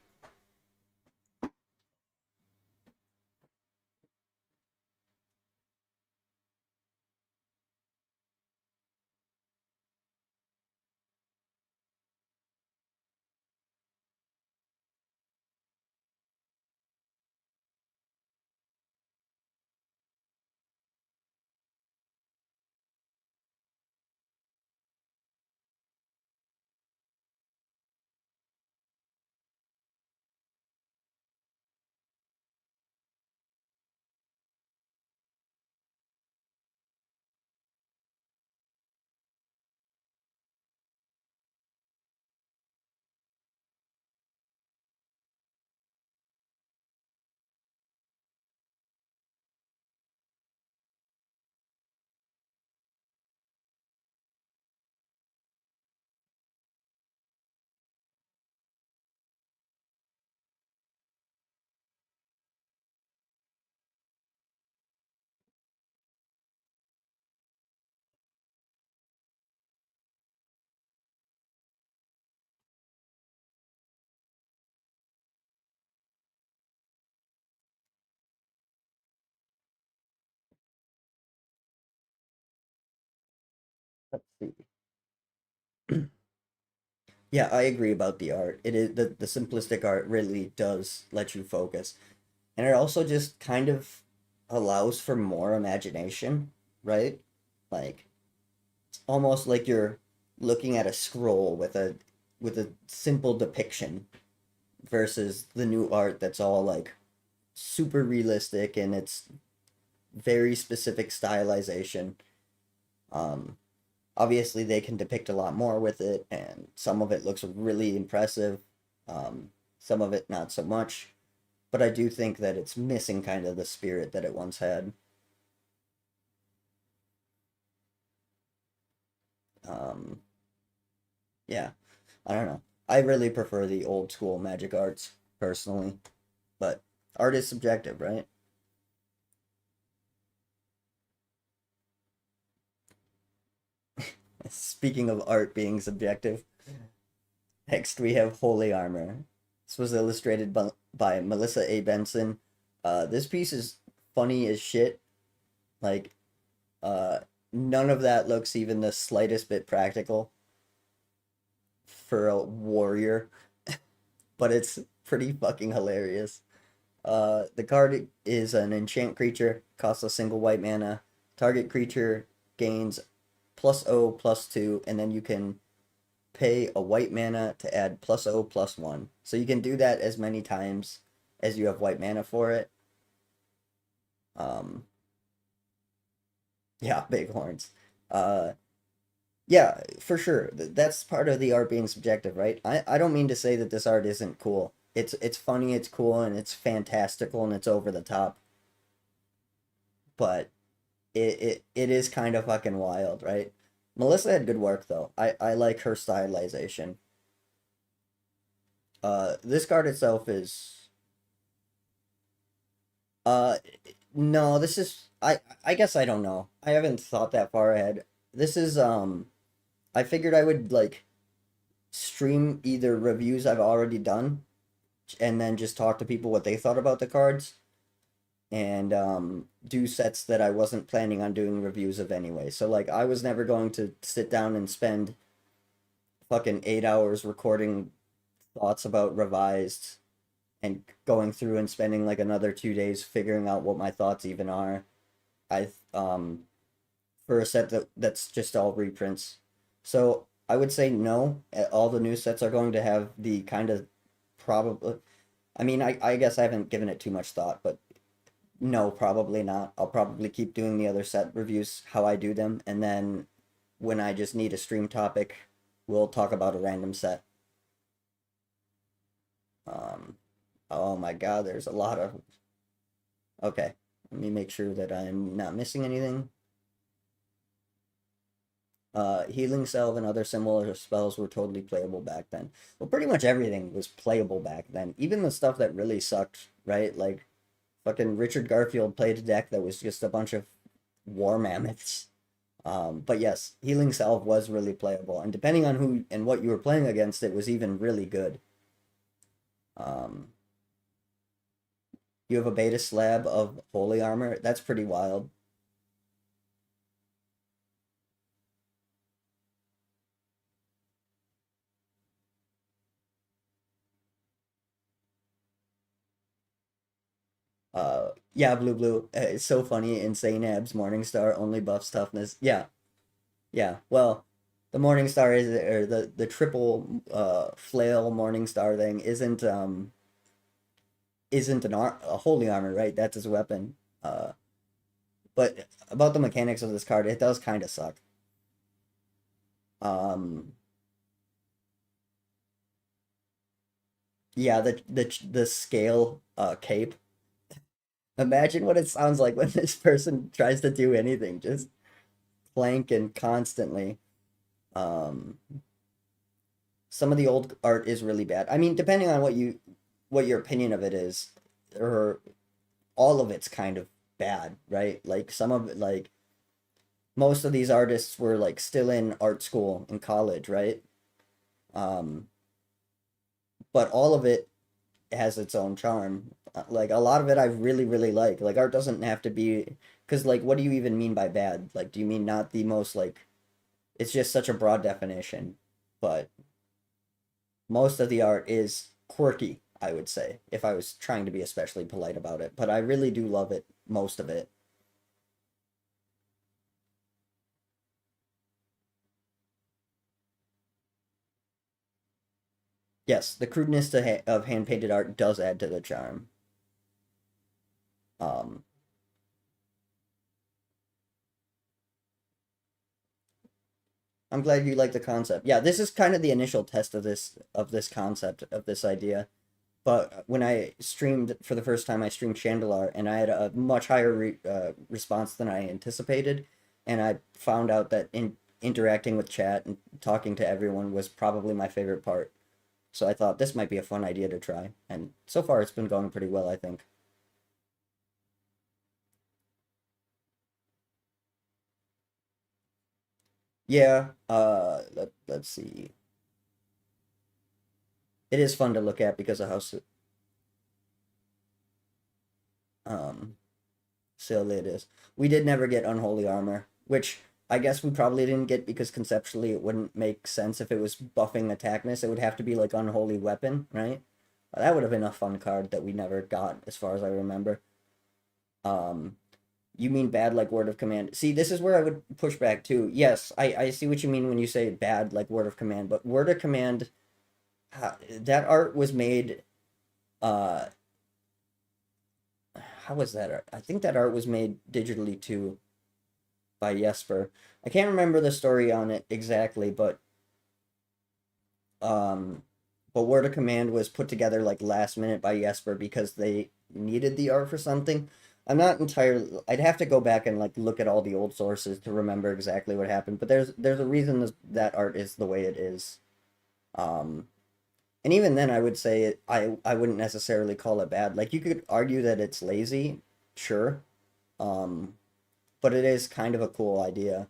Let's see. Yeah, I agree about the art. It is the simplistic art really does let you focus. And it also just kind of allows for more imagination, right? Like it's almost like you're looking at a scroll with a simple depiction versus the new art that's all like super realistic and it's very specific stylization. Um, Obviously, they can depict a lot more with it, and some of it looks really impressive, some of it not so much. But I do think that it's missing kind of the spirit that it once had. Um, yeah, I don't know. I really prefer the old school magic arts personally, but art is subjective, right? Speaking of art being subjective, next we have Holy Armor. This was illustrated by Melissa A. Benson. This piece is funny as shit. Like, uh, none of that looks even the slightest bit practical for a warrior, but it's pretty fucking hilarious. The card is an enchant creature, costs a single white mana. Target creature gains plus O plus 2, and then you can pay a white mana to add plus O plus 1. So you can do that as many times as you have white mana for it. Um, yeah, big horns. Uh, yeah, for sure. That's part of the art being subjective, right? I don't mean to say that this art isn't cool. It's funny, it's cool, and it's fantastical, and it's over the top. But it is kind of fucking wild, right? Melissa had good work though. I like her stylization. This card itself is uh no, this is I guess I don't know. I haven't thought that far ahead. This is I figured I would like stream either reviews I've already done and then just talk to people what they thought about the cards and do sets that I wasn't planning on doing reviews of anyway. So like I was never going to sit down and spend fucking 8 hours recording thoughts about revised and going through and spending like another 2 days figuring out what my thoughts even are. I for a set that's just all reprints. So I would say no. All the new sets are going to have the kind of probably. I mean, I guess I haven't given it too much thought, but no, probably not. I'll probably keep doing the other set reviews how I do them, and then when I just need a stream topic, we'll talk about a random set. Um, oh my God, there's a lot of. Okay, let me make sure that I'm not missing anything. Healing Salve and other similar spells were totally playable back then. Well, pretty much everything was playable back then. Even the stuff that really sucked, right? Like, fucking Richard Garfield played a deck that was just a bunch of war mammoths. But yes, Healing Salve was really playable, and depending on who and what you were playing against, it was even really good. Um, you have a beta slab of Holy Armor. That's pretty wild. Yeah, Blue Blue. It's so funny. Insane Abs, Morningstar only buffs toughness. Yeah, yeah. Well, the Morningstar is or the triple flail Morningstar thing isn't a holy armor, right? That's his weapon. But about the mechanics of this card, it does kind of suck. Um, yeah, the scale cape. Imagine what it sounds like when this person tries to do anything, just planking constantly. Um, some of the old art is really bad. I mean, depending on what your opinion of it is, or all of it's kind of bad, right? Like some of it, like most of these artists were like still in art school in college, right? Um, but all of it has its own charm. Like a lot of it I really really like. Like art doesn't have to be because like what do you even mean by bad? Like do you mean not the most like it's just such a broad definition, but most of the art is quirky, I would say, if I was trying to be especially polite about it. But I really do love it, most of it. Yes, the crudeness of hand painted art does add to the charm. Um, I'm glad you like the concept. Yeah, this is kind of the initial test of this concept of this idea. But when I streamed for the first time, I streamed Chandelar, and I had a much higher response than I anticipated, and I found out that interacting with chat and talking to everyone was probably my favorite part. So I thought this might be a fun idea to try, and so far it's been going pretty well, I think. Yeah, let's see. It is fun to look at because of how um silly it is. We did never get Unholy Armor, which I guess we probably didn't get because conceptually it wouldn't make sense if it was buffing attackness. It would have to be like Unholy Weapon, right? That would have been a fun card that we never got, as far as I remember. Um, you mean bad like Word of Command? See, this is where I would push back too. Yes, I see what you mean when you say bad like Word of Command, but Word of Command, that art was made. Uh, how was that art? I think that art was made digitally too by Jesper. I can't remember the story on it exactly, um, but Word of Command was put together like last minute by Jesper because they needed the art for something. I'm not entirely. I'd have to go back and like look at all the old sources to remember exactly what happened. But there's a reason that art is the way it is. Um, and even then, I would say I wouldn't necessarily call it bad. Like you could argue that it's lazy, sure. Um, but it is kind of a cool idea.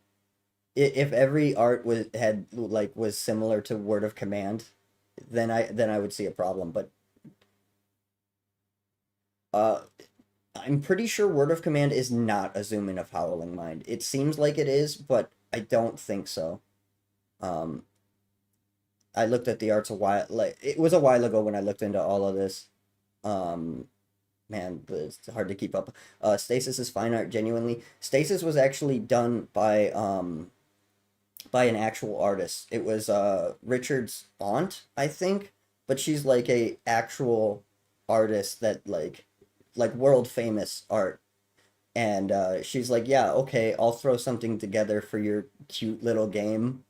If every art was similar to Word of Command, then I would see a problem. But uh, I'm pretty sure Word of Command is not a zoom in of Howling Mind. It seems like it is, but I don't think so. Um, I looked at the arts a while, like it was a while ago when I looked into all of this. Um, man, it's hard to keep up. Stasis is fine art, genuinely. Stasis was actually done by by an actual artist. It was Richard's aunt, I think, but she's like a actual artist that like world famous art. And she's like, "Yeah, okay, I'll throw something together for your cute little game,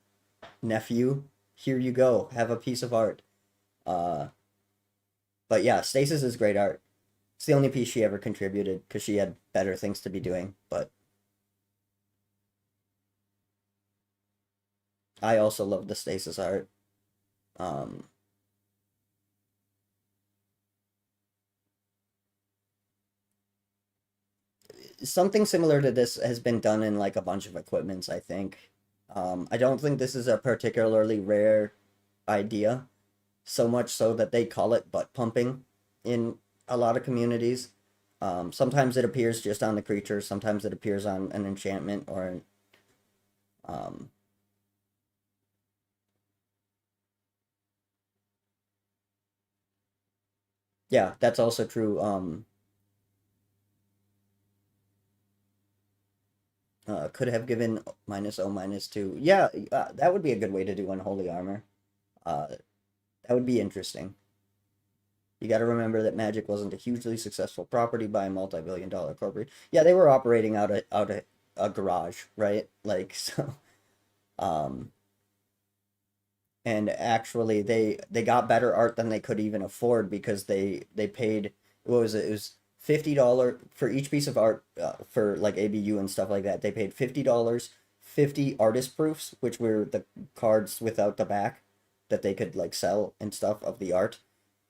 nephew. Here you go. Have a piece of art." Uh but yeah, Stasis is great art. It's the only piece she ever contributed because she had better things to be doing. But I also love the Stasis art. Um, Something similar to this has been done in like a bunch of equipments, I think. I don't think this is a particularly rare idea, so much so that they call it butt pumping in a lot of communities. Sometimes it appears just on the creature, sometimes it appears on an enchantment or um, yeah, that's also true. Could have given minus O minus two. Yeah, that would be a good way to do unholy armor. Uh, that would be interesting. You got to remember that Magic wasn't a hugely successful property by a multi-billion-dollar corporation. Yeah, they were operating out of a garage, right? Like so, um, and actually they got better art than they could even afford because they paid what was it? It was $50 for each piece of art for like ABU and stuff like that. They paid $50, 50 artist proofs, which were the cards without the back that they could like sell and stuff of the art,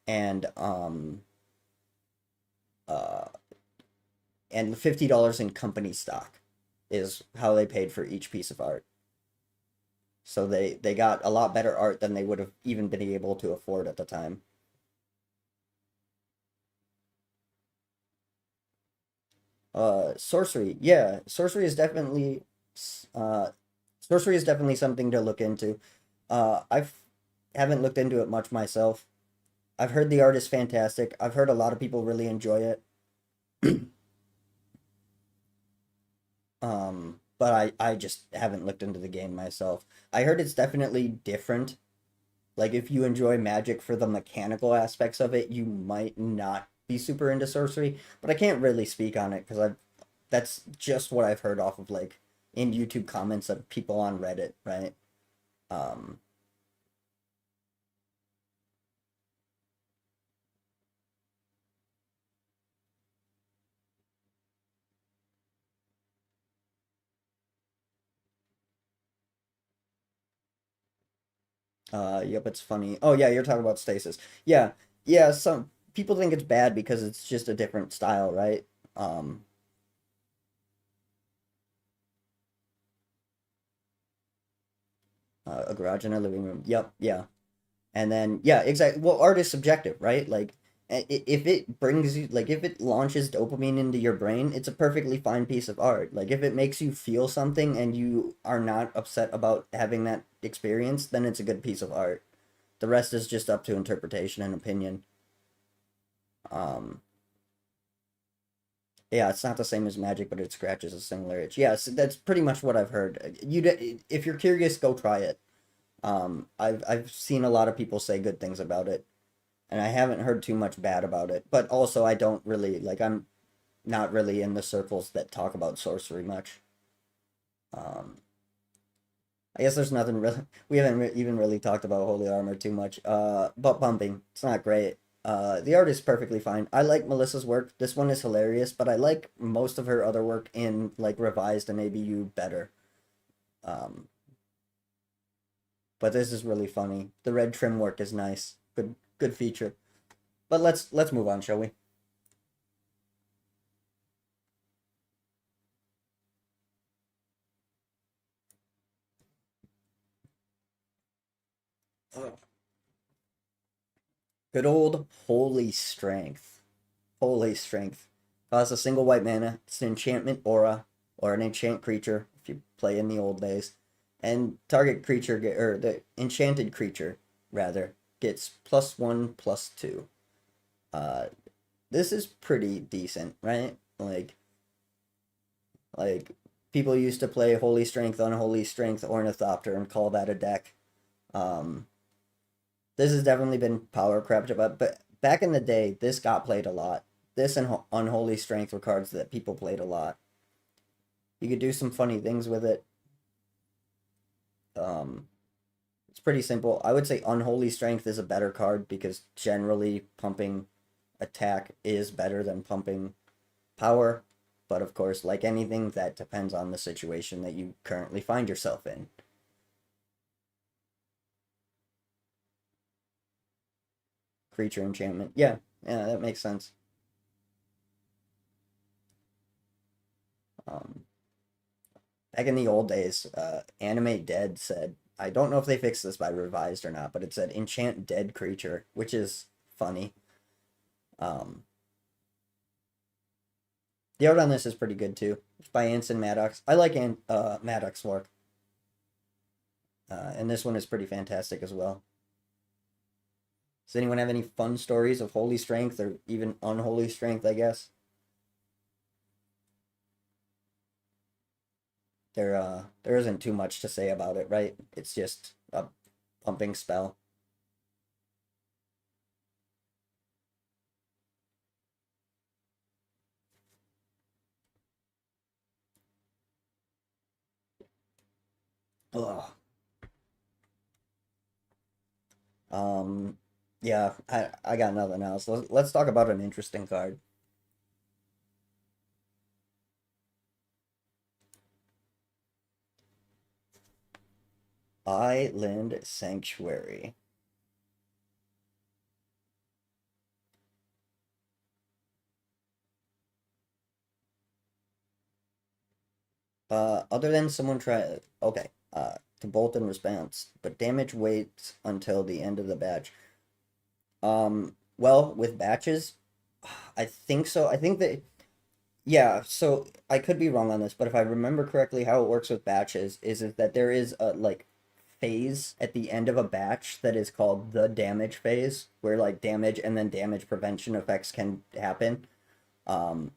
and uh and $50 in company stock is how they paid for each piece of art. So they got a lot better art than they would have even been able to afford at the time. Sorcery, yeah, uh sorcery is definitely something to look into. I've haven't looked into it much myself. I've heard the art is fantastic. I've heard a lot of people really enjoy it. But I just haven't looked into the game myself. I heard it's definitely different. Like if you enjoy Magic for the mechanical aspects of it, you might not be super into sorcery. But I can't really speak on it because I've that's just what I've heard off of like in YouTube comments of people on Reddit, right? Um, yep, it's funny. Oh yeah, you're talking about Stasis. Yeah, yeah. Some people think it's bad because it's just a different style, right? Um, a garage and a living room. Yep, yeah. And then yeah, exactly. Well, art is subjective, right? Like if it brings you like if it launches dopamine into your brain, it's a perfectly fine piece of art. Like if it makes you feel something and you are not upset about having that experience, then it's a good piece of art. The rest is just up to interpretation and opinion. Um yeah, it's not the same as Magic, but it scratches a similar itch. Yeah, so that's pretty much what I've heard. If you're curious, go try it. I've seen a lot of people say good things about it, and I haven't heard too much bad about it. But also, I don't really like. I'm not really in the circles that talk about sorcery much. Um, I guess there's nothing really. We haven't even really talked about holy armor too much. Butt pumping. It's not great. The art is perfectly fine. I like Melissa's work. This one is hilarious, but I like most of her other work in like revised and ABU better. Um, but this is really funny. The red trim work is nice. Good feature. But let's move on, shall we? Ugh. Good old holy strength. Holy strength. Costs a single white mana. It's an enchantment aura or an enchant creature if you play in the old days. And target creature or the enchanted creature rather gets +1 +2. Uh this is pretty decent, right? Like people used to play Holy Strength, Unholy Strength, Ornithopter and call that a deck. Um, this has definitely been power crept about, but back in the day, this got played a lot. This and Unholy Strength were cards that people played a lot. You could do some funny things with it. Um, it's pretty simple. I would say Unholy Strength is a better card because generally pumping attack is better than pumping power. But of course, like anything, that depends on the situation that you currently find yourself in. Creature enchantment. Yeah, yeah, that makes sense. Um, Back in the old days, Anime Dead said, I don't know if they fixed this by revised or not, but it said enchant dead creature, which is funny. Um, the art on this is pretty good too. It's by Anson Maddox. I like Maddox work. And this one is pretty fantastic as well. Does anyone have any fun stories of holy strength or even unholy strength, I guess? There isn't too much to say about it, right? It's just a pumping spell. Ugh. Um, yeah, I got nothing else. Let's talk about an interesting card. Island Sanctuary. Other than someone try, okay, to bolt in response, but damage waits until the end of the batch. Well, with batches, I think so. I think that, yeah, so I could be wrong on this, but if I remember correctly, how it works with batches is that there is a like phase at the end of a batch that is called the damage phase, where like damage and then damage prevention effects can happen. Um,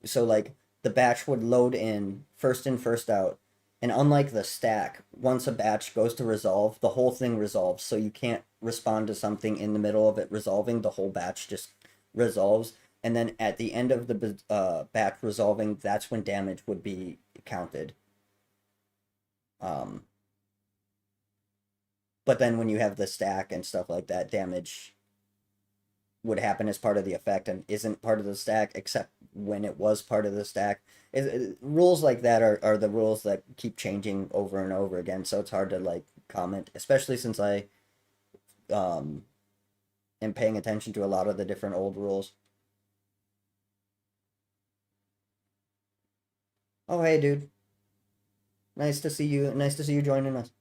so like the batch would load in, first out, and unlike the stack, once a batch goes to resolve, the whole thing resolves. So you can't respond to something in the middle of it resolving. The whole batch just resolves, and then at the end of the batch resolving, that's when damage would be counted. Um, but then when you have the stack and stuff like that, damage would happen as part of the effect and isn't part of the stack except when it was part of the stack. Rules like that are the rules that keep changing over and over again, so it's hard to like comment, especially since I um am paying attention to a lot of the different old rules. Oh hey dude, nice to see you. Nice to see you joining us.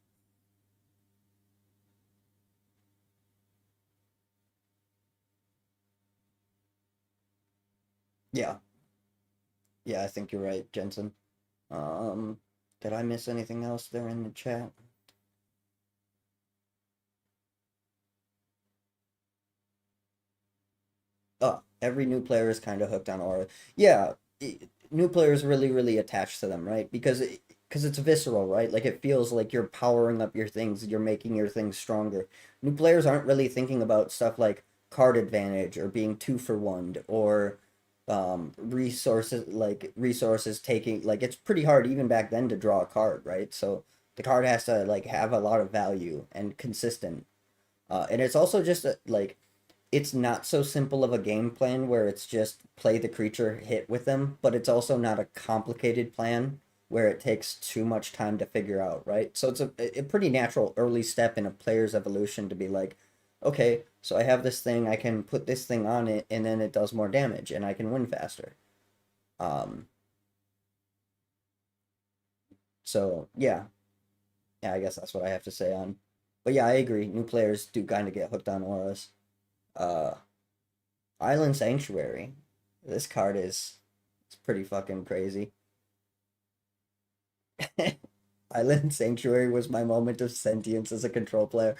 Yeah, yeah, I think you're right, Jensen. Um, did I miss anything else there in the chat? Oh, every new player is kind of hooked on aura. Yeah, new players really attached to them, right? Because it's visceral, right? Like it feels like you're powering up your things, you're making your things stronger. New players aren't really thinking about stuff like card advantage or being two for one or resources taking like it's pretty hard even back then to draw a card, right? So the card has to like have a lot of value and consistent. And it's also just like it's not so simple of a game plan where it's just play the creature, hit with them, but it's also not a complicated plan where it takes too much time to figure out, right? So it's a pretty natural early step in a player's evolution to be like, okay, so I have this thing, I can put this thing on it, and then it does more damage, and I can win faster. Um, so yeah, yeah, I guess that's what I have to say on. But yeah, I agree. New players do kind of get hooked on auras. Uh, Island Sanctuary. This card is it's pretty fucking crazy. Island Sanctuary was my moment of sentience as a control player.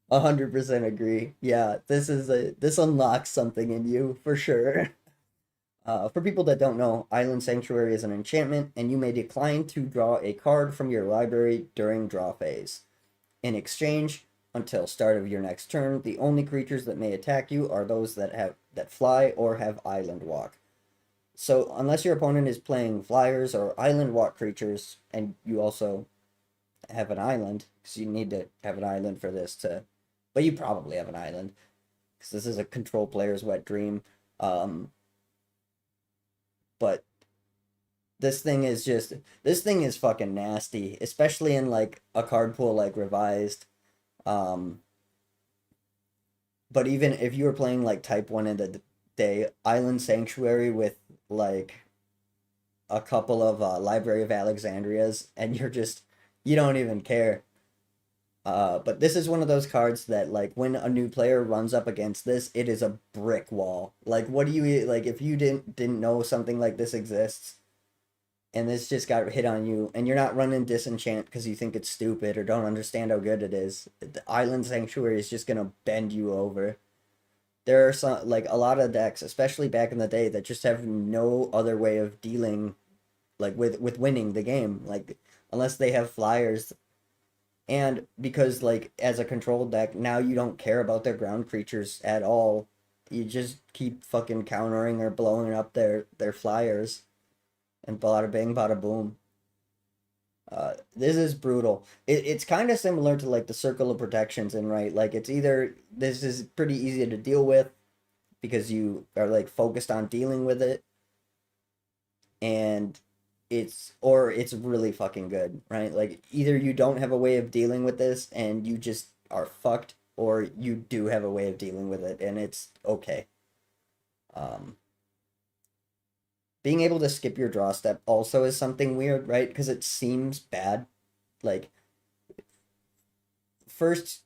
100% agree. Yeah, this unlocks something in you for sure. For people that don't know, Island Sanctuary is an enchantment, and you may decline to draw a card from your library during draw phase. In exchange, until start of your next turn, the only creatures that may attack you are those that fly or have island walk. So unless your opponent is playing flyers or island walk creatures, and you also have an island, because you need to have an island for this to, but you probably have an island, because this is a control player's wet dream. But this thing is fucking nasty, especially in like a card pool like revised. Um, but even if you were playing like type one in the day, Island Sanctuary with like a couple of Library of Alexandrias, and you don't even care. But this is one of those cards that like when a new player runs up against this, it is a brick wall. Like what do you like if you didn't know something like this exists, and this just got hit on you, and you're not running Disenchant because you think it's stupid or don't understand how good it is. The Island Sanctuary is just gonna bend you over. There are some like a lot of decks, especially back in the day, that just have no other way of dealing like with winning the game, like unless they have flyers. And because like as a control deck, now you don't care about their ground creatures at all. You just keep fucking countering or blowing up their flyers, and bada bing, bada boom. This is brutal. It's kind of similar to like the circle of protections, and right, like it's either this is pretty easy to deal with because you are like focused on dealing with it, and it's really fucking good, right? Like either you don't have a way of dealing with this and you just are fucked, or you do have a way of dealing with it and it's okay. Um, Being able to skip your draw step also is something weird, right? Because it seems bad. Like first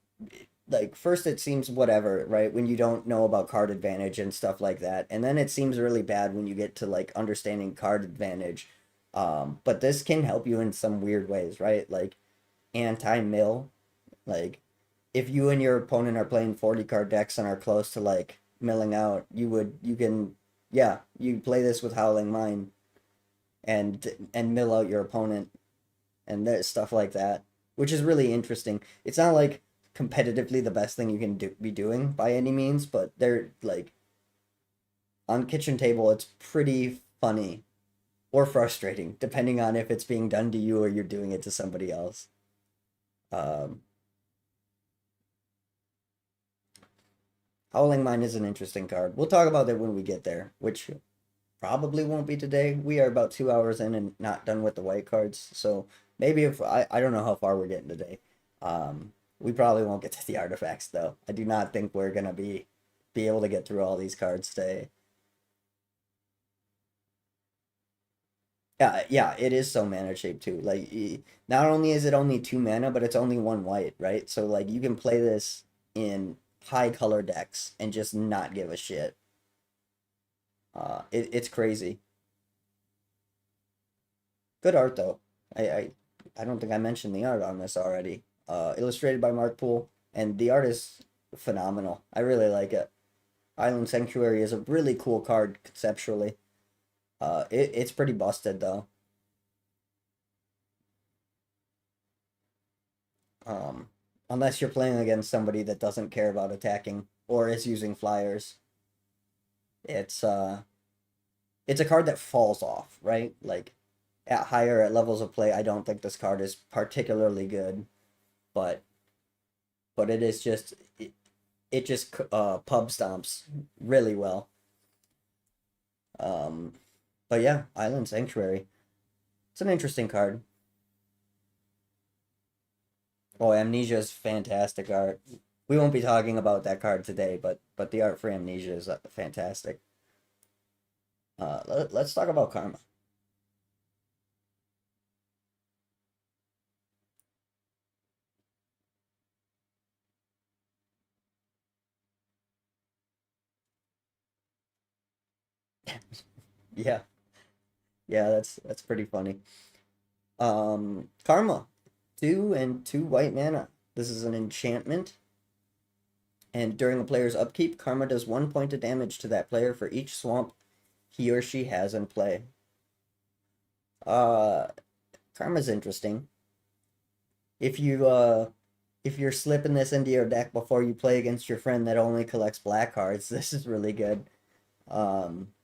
first it seems whatever, right? When you don't know about card advantage and stuff like that. And then it seems really bad when you get to like understanding card advantage. But this can help you in some weird ways, right? Like anti-mill. Like if you and your opponent are playing 40 card decks and are close to like milling out, you can yeah, you play this with Howling Mine and mill out your opponent, and there's stuff like that, which is really interesting. It's not like competitively the best thing you can be doing by any means, but they're like on kitchen table, it's pretty funny or frustrating, depending on if it's being done to you or you're doing it to somebody else. Um, Howling Mine is an interesting card. We'll talk about that when we get there, which probably won't be today. We are about 2 hours in and not done with the white cards, so maybe if I don't know how far we're getting today. We probably won't get to the artifacts though. I do not think we're gonna be able to get through all these cards today. Yeah, yeah, it is so mana shaped too. Like not only is it only 2 mana, but it's only one white, right? So like you can play this in high color decks and just not give a shit. It's crazy. Good art though. I don't think I mentioned the art on this already. Illustrated by Mark Poole, and the art is phenomenal. I really like it. Island Sanctuary is a really cool card conceptually. It's pretty busted though. Um, Unless you're playing against somebody that doesn't care about attacking or is using flyers, it's uh, it's a card that falls off, right? Like at levels of play, I don't think this card is particularly good, but it is just it just pub stomps really well. Um, but yeah, Island Sanctuary. It's an interesting card. Oh, Amnesia's fantastic art. We won't be talking about that card today, but the art for Amnesia is fantastic. Let's talk about Karma. Yeah, yeah, that's pretty funny. Karma, 2 and 2 white mana. This is an enchantment, and during a player's upkeep, Karma does 1 point of damage to that player for each swamp he or she has in play. Uh, Karma's interesting. If you if you're slipping this into your deck before you play against your friend that only collects black cards, this is really good. Um,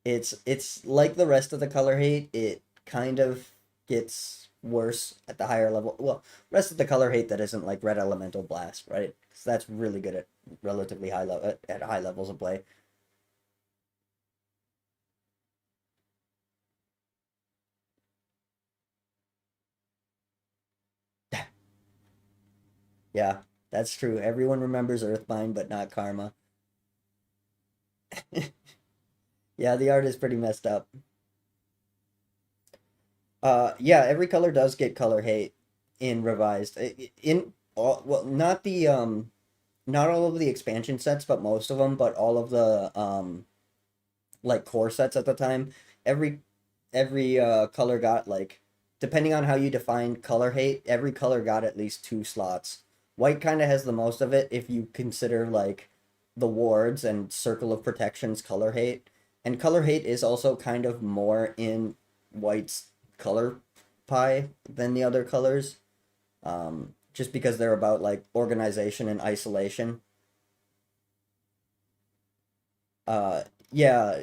it's like the rest of the color hate. It kind of gets worse at the higher level. Well, rest of the color hate that isn't like red elemental blast, right? Because that's really good at relatively high level at high levels of play. Yeah, that's true. Everyone remembers Earthbind, but not Karma. Yeah, the art is pretty messed up. Yeah, every color does get color hate in revised. In all, well, not the not all of the expansion sets, but most of them, but all of the like core sets at the time. Every every color got like, depending on how you define color hate, every color got at least two slots. White kind of has the most of it if you consider like the wards and circle of protections color hate. And color hate is also kind of more in white's color pie than the other colors. Just because they're about like organization and isolation. Uh, yeah,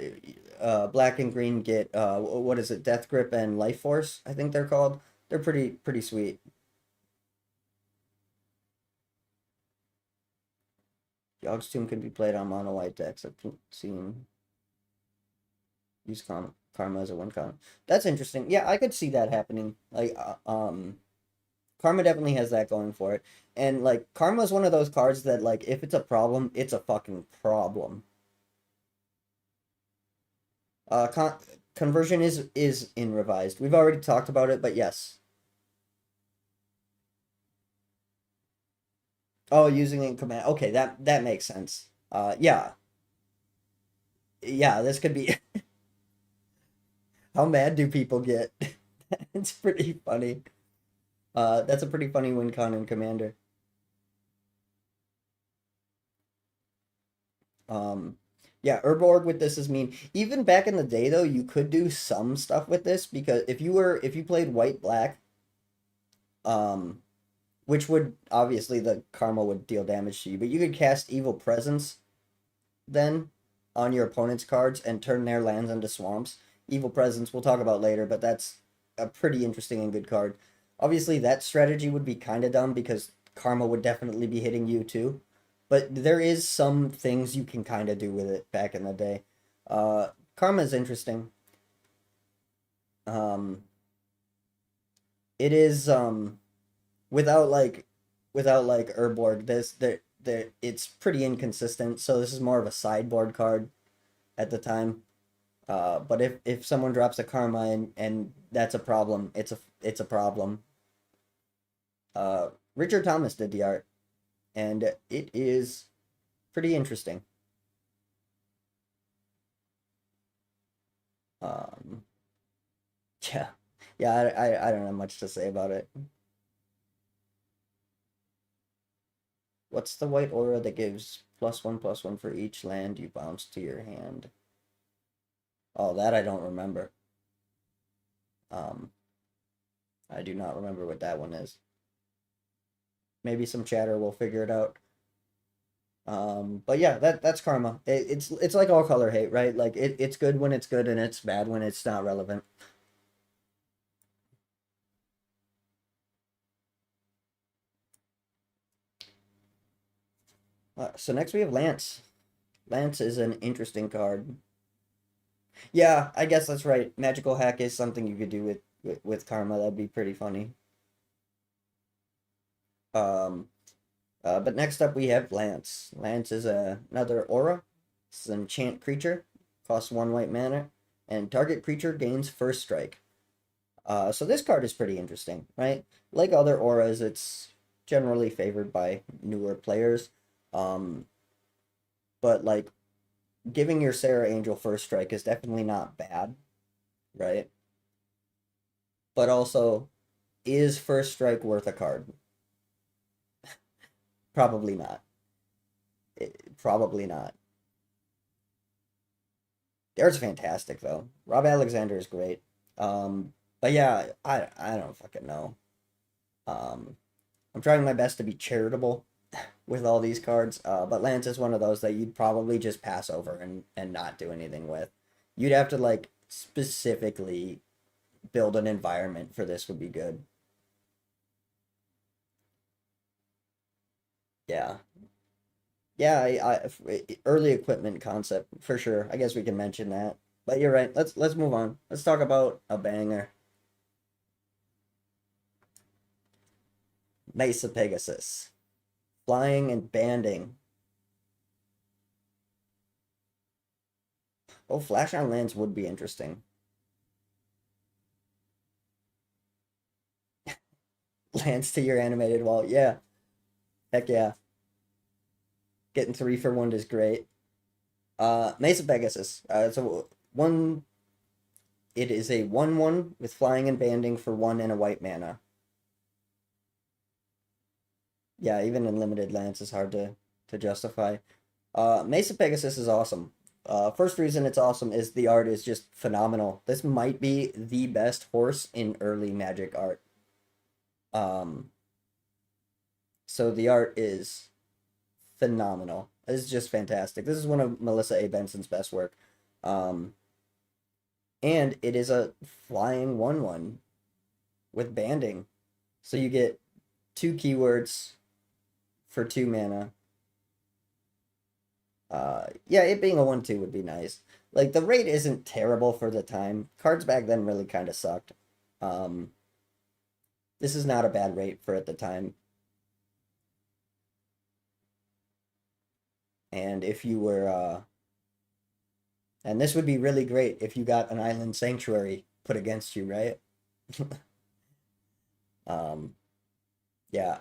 black and green get what is it? Death Grip and Life Force, I think they're called. They're pretty sweet. Yog's Tomb can be played on mono white decks. I've seen use Karma as a win con. That's interesting. Yeah, I could see that happening. Like Karma definitely has that going for it. And like Karma is one of those cards that like if it's a problem, it's a fucking problem. Con Conversion is in revised. We've already talked about it, but yes. Oh, using it in command. Okay, that makes sense. Yeah, yeah. This could be. How mad do people get? It's pretty funny. That's a pretty funny win con in Commander. Um, yeah, Urborg with this is mean. Even back in the day, though, you could do some stuff with this because if you played white black, um, which would obviously the karma would deal damage to you, but you could cast Evil Presence then on your opponent's cards and turn their lands into swamps. Evil Presence we'll talk about later, but that's a pretty interesting and good card. Obviously, that strategy would be kind of dumb because Karma would definitely be hitting you too. But there is some things you can kind of do with it back in the day. Karma is interesting. Um, it is without like Urborg, there it's pretty inconsistent. So this is more of a sideboard card at the time. But if someone drops a karma and that's a problem, it's a problem. Richard Thomas did the art, and it is pretty interesting. Um, yeah, yeah, I don't have much to say about it. What's the white aura that gives plus 1 for each land you bounce to your hand? Oh, that I don't remember. Um, I do not remember what that one is. Maybe some chatter will figure it out. But yeah, that's karma. It's like all color hate, right? Like it's good when it's good and it's bad when it's not relevant. So next we have Lance. Lance is an interesting card. Yeah, I guess that's right. Magical hack is something you could do with karma. That'd be pretty funny. Um, but next up we have Lance. Lance is another aura. It's an enchant creature. Costs 1 white mana, and target creature gains first strike. So this card is pretty interesting, right? Like other auras, it's generally favored by newer players. Um, but like giving your Sarah Angel first strike is definitely not bad, right? But also, is first strike worth a card? Probably not. Probably not. The art's fantastic though. Rob Alexander is great. But yeah, I don't fucking know. Um, I'm trying my best to be charitable with all these cards, but Lance is one of those that you'd probably just pass over and not do anything with. You'd have to like specifically build an environment for this would be good. Yeah. Yeah, early equipment concept for sure. I guess we can mention that. But you're right. Let's move on. Let's talk about a banger. Mesa Pegasus. Flying and banding. Oh, Flash on Lands would be interesting. Lands to your animated wall. Yeah. Heck yeah. Getting 3 for 1 is great. Mesa Pegasus. So one it is a 1/1 with flying and banding for 1 and a white mana. Yeah, even in limited lands is hard to justify. Mesa Pegasus is awesome. First reason it's awesome is the art is just phenomenal. This might be the best horse in early Magic art. Um, so the art is phenomenal. It's just fantastic. This is one of Melissa A. Benson's best work. Um, and it is a flying 1/1 with banding. So you get 2 keywords for 2 mana. Yeah, it being a 1/2 would be nice. Like the rate isn't terrible for the time. Cards back then really kind of sucked. Um, this is not a bad rate for at the time. And if you were and this would be really great if you got an Island Sanctuary put against you, right? Um, yeah,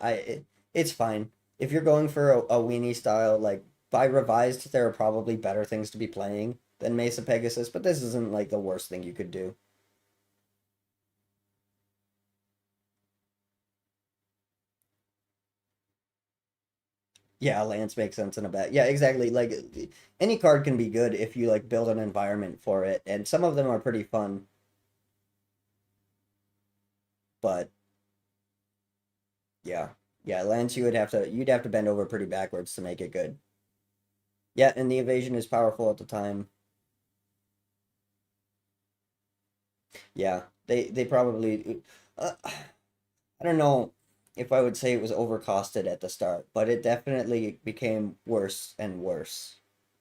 it's fine. If you're going for a weenie style, like by revised, there are probably better things to be playing than Mesa Pegasus, but this isn't like the worst thing you could do. Yeah, Lance makes sense in a bet. Yeah, exactly. Like any card can be good if you like build an environment for it, and some of them are pretty fun, but yeah. Yeah, Lance you'd have to bend over pretty backwards to make it good. Yeah, and the evasion is powerful at the time. Yeah, they probably I don't know if I would say it was overcosted at the start, but it definitely became worse and worse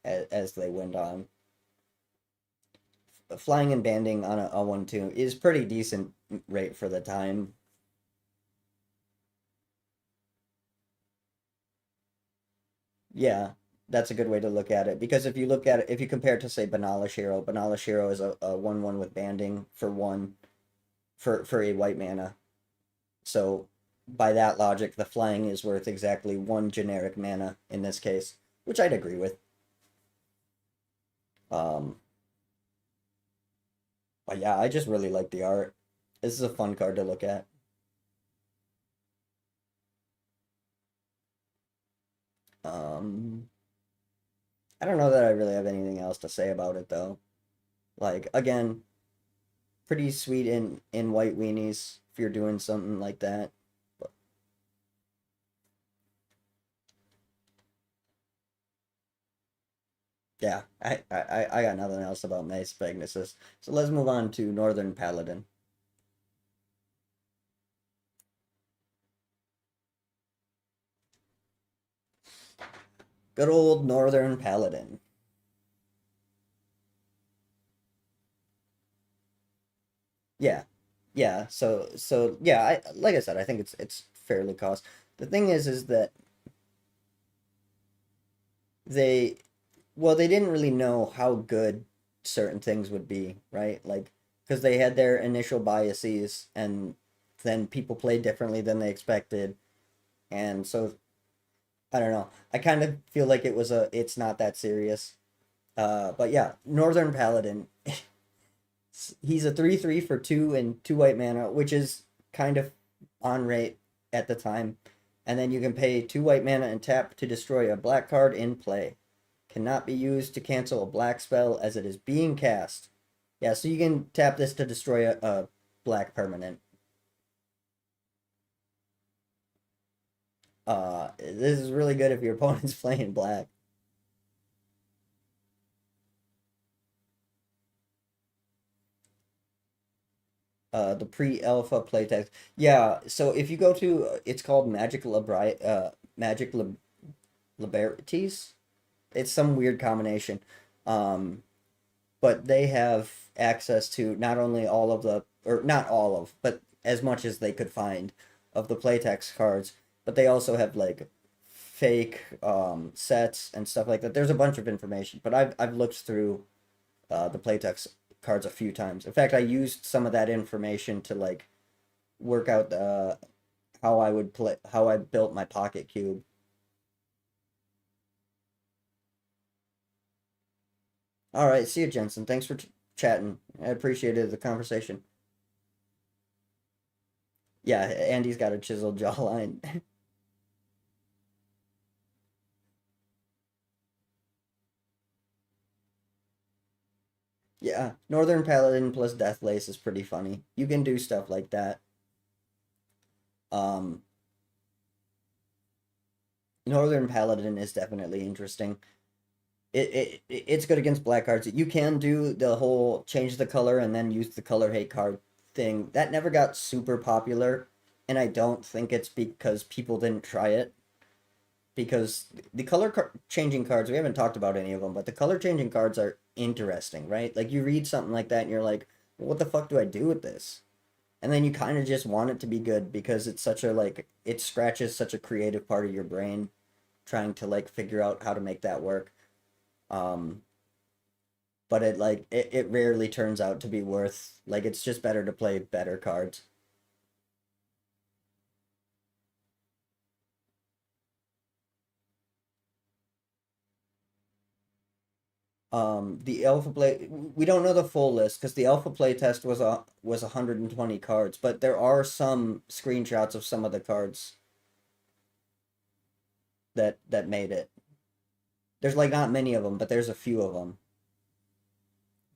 as they went on. Flying and banding on a 1/2 is pretty decent rate for the time. Yeah, that's a good way to look at it because if you look at it, if you compare it to say Banala Shiro is a 1/1 with banding for 1 for a white mana. So by that logic, the flying is worth exactly 1 generic mana in this case, which I'd agree with. Um, but yeah, I just really like the art. This is a fun card to look at. Um, I don't know that I really have anything else to say about it though. Like again, pretty sweet in white weenies if you're doing something like that. But yeah, I got nothing else about Mace Magnuses. So let's move on to Northern Paladin. Good old Northern Paladin. Yeah. Yeah. So yeah, I like I said, I think it's fairly cost. The thing is that they well, they didn't really know how good certain things would be, right? Like because they had their initial biases and then people played differently than they expected. And so I don't know. I kind of feel like it's not that serious. But yeah, Northern Paladin. He's a 3/3 for 2 and 2 white mana, which is kind of on rate at the time. And then you can pay 2 white mana and tap to destroy a black card in play. Cannot be used to cancel a black spell as it is being cast. Yeah, so you can tap this to destroy a black permanent. This is really good if your opponent's playing black. The pre-alpha playtest. Yeah, so if you go to, it's called Magic Liberties. It's some weird combination. Um, but they have access to not only all of the, or not all of, but as much as they could find of the playtext cards. But they also have like fake sets and stuff like that. There's a bunch of information, but I've looked through the playtext cards a few times. In fact, I used some of that information to like work out how I would play, how I built my pocket cube. All right, see you, Jensen. Thanks for chatting. I appreciated the conversation. Yeah, Andy's got a chiseled jawline. Yeah, Northern Paladin plus Deathlace is pretty funny. You can do stuff like that. Um, Northern Paladin is definitely interesting. It's good against black cards. You can do the whole change the color and then use the color hate card thing. That never got super popular, and I don't think it's because people didn't try it. Because the changing cards, we haven't talked about any of them, but the color changing cards are interesting, right? Like you read something like that and you're like, what the fuck do I do with this? And then you kind of just want it to be good because it's such a like it scratches such a creative part of your brain trying to like figure out how to make that work. Um, but it rarely turns out to be worth like it's just better to play better cards. The alpha play we don't know the full list because the alpha play test was 120 cards, but there are some screenshots of some of the cards that made it. There's like not many of them, but there's a few of them.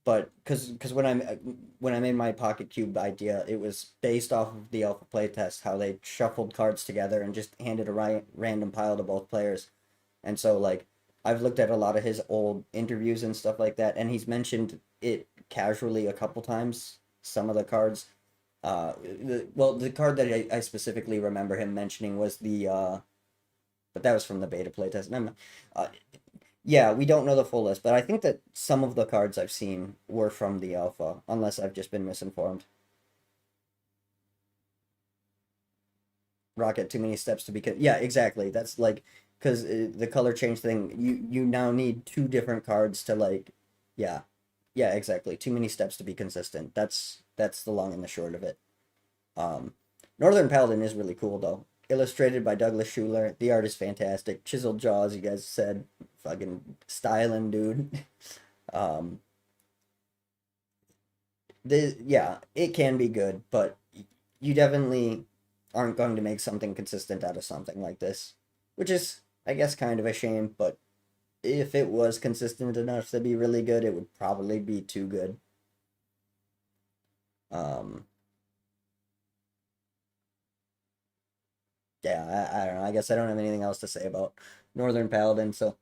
But because when I made my pocket cube idea, it was based off of the alpha play test, how they shuffled cards together and just handed a random pile to both players. And so like I've looked at a lot of his old interviews and stuff like that, and he's mentioned it casually a couple times. Some of the cards, the card that I specifically remember him mentioning was but that was from the beta playtest. Yeah, we don't know the full list, but I think that some of the cards I've seen were from the alpha, unless I've just been misinformed. Rocket too many steps to be yeah, exactly. That's like because the color change thing, you now need two different cards to like, yeah, yeah, exactly. Too many steps to be consistent. That's the long and the short of it. Um, Northern Paladin is really cool though. Illustrated by Douglas Schuler. The art is fantastic. Chiseled jaws, you guys said, fucking styling, dude. Um, yeah, it can be good, but you definitely aren't going to make something consistent out of something like this, which is, I guess, kind of a shame. But if it was consistent enough to be really good, it would probably be too good. Um, yeah, I don't know. I guess I don't have anything else to say about Northern Paladin, so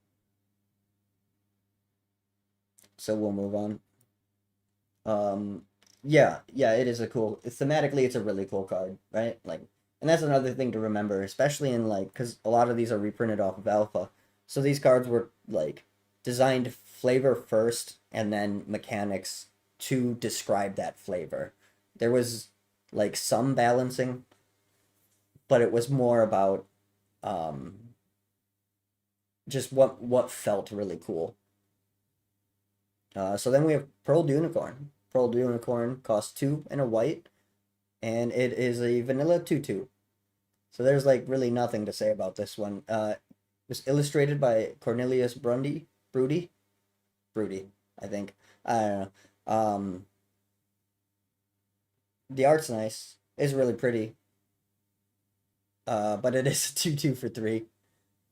we'll move on. Yeah, yeah, it is a cool. Thematically, it's a really cool card, right? Like, and that's another thing to remember, especially in like, because a lot of these are reprinted off of Alpha, so these cards were like designed flavor first, and then mechanics to describe that flavor. There was like some balancing, but it was more about um just what felt really cool. So then we have Pearl Unicorn. Pearl Unicorn costs two and a white, and it is a vanilla 2/2. So there's like really nothing to say about this one. It was illustrated by Cornelius Broody, I think. I don't know. The art's nice. It's really pretty. But it is a 2/2 for three.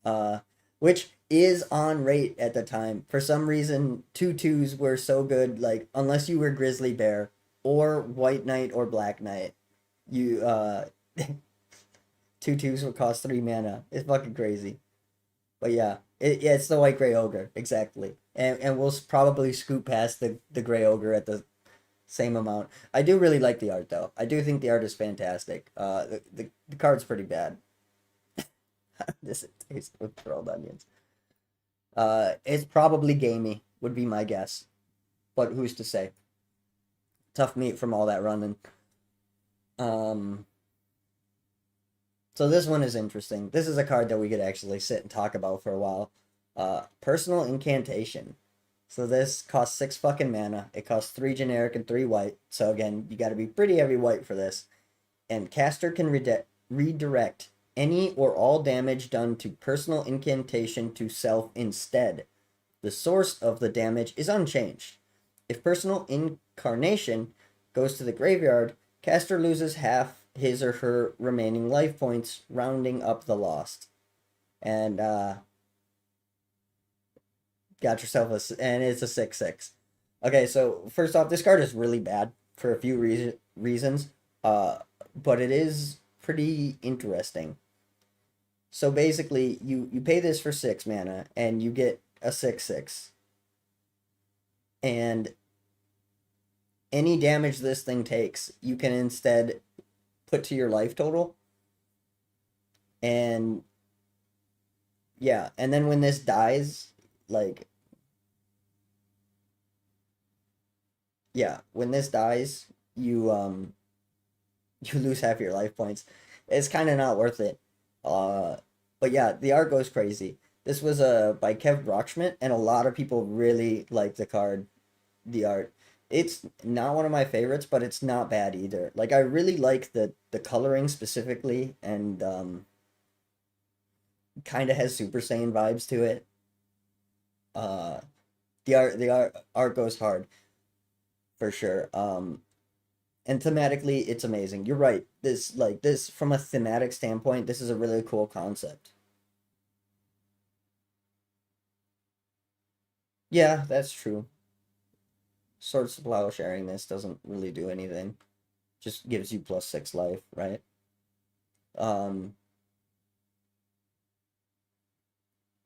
Uh, which is on rate at the time. For some reason, tutus were so good. Like unless you were Grizzly Bear or White Knight or Black Knight, you tutus would cost 3 mana. It's fucking crazy. But yeah, yeah, it's the White Gray Ogre exactly, and we'll probably scoot past the Gray Ogre at the same amount. I do really like the art though. I do think the art is fantastic. The card's pretty bad. This tastes with grilled onions. It's probably gamey, would be my guess. But who's to say? Tough meat from all that running. Um, so this one is interesting. This is a card that we could actually sit and talk about for a while. Personal Incantation. So this costs 6 fucking mana. It costs 3 generic and 3 white. So again, you got to be pretty heavy white for this. And caster can redirect any or all damage done to personal incantation to self instead. The source of the damage is unchanged. If personal incarnation goes to the graveyard, caster loses half his or her remaining life points, rounding up the lost. And got yourself and it's a 6/6. Okay, so first off, this card is really bad for a few reasons. But it is pretty interesting. So basically, you pay this for 6 mana, and you get a 6/6. And any damage this thing takes, you can instead put to your life total. And yeah, and then when this dies, like, yeah, when this dies, you lose half your life points. It's kind of not worth it. Uh, but yeah, the art goes crazy. This was by Kev Brockschmidt, and a lot of people really like the card, the art. It's not one of my favorites, but it's not bad either. Like I really like the coloring specifically, and kind of has Super Saiyan vibes to it. Uh, the art goes hard for sure. And thematically, it's amazing. You're right. This from a thematic standpoint, this is a really cool concept. Yeah, that's true. Swords to Plowsharing this doesn't really do anything. Just gives you +6 life, right? Um,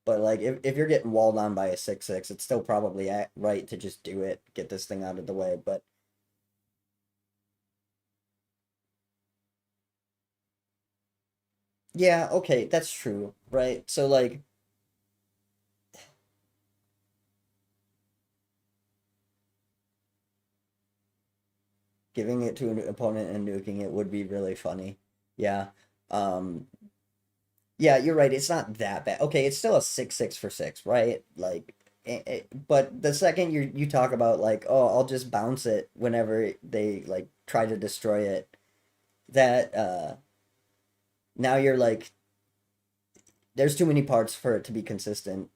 but like if you're getting walled on by a 6/6, it's still probably right to just do it, get this thing out of the way. But yeah, okay, that's true, right? So like giving it to an opponent and nuking it would be really funny. Yeah. Um, yeah, you're right. It's not that bad. Okay, it's still a 6/6 for 6, right? Like, but the second you talk about like, oh, I'll just bounce it whenever they like try to destroy it, that now you're like, there's too many parts for it to be consistent.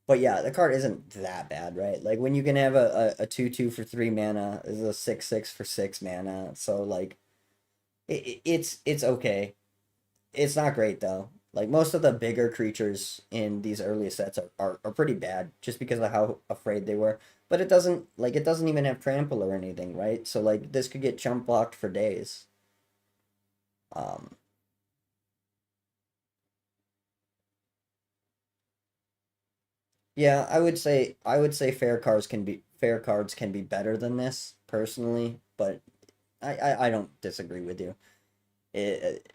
But yeah, the card isn't that bad, right? Like when you can have a 2/2 for 3 mana, is a 6/6 for 6 mana. So like, it's okay. It's not great though. Like most of the bigger creatures in these early sets are pretty bad just because of how afraid they were. But it doesn't even have trample or anything, right? So like this could get chump blocked for days. Um yeah, I would say fair cards can be better than this personally, but I don't disagree with you. It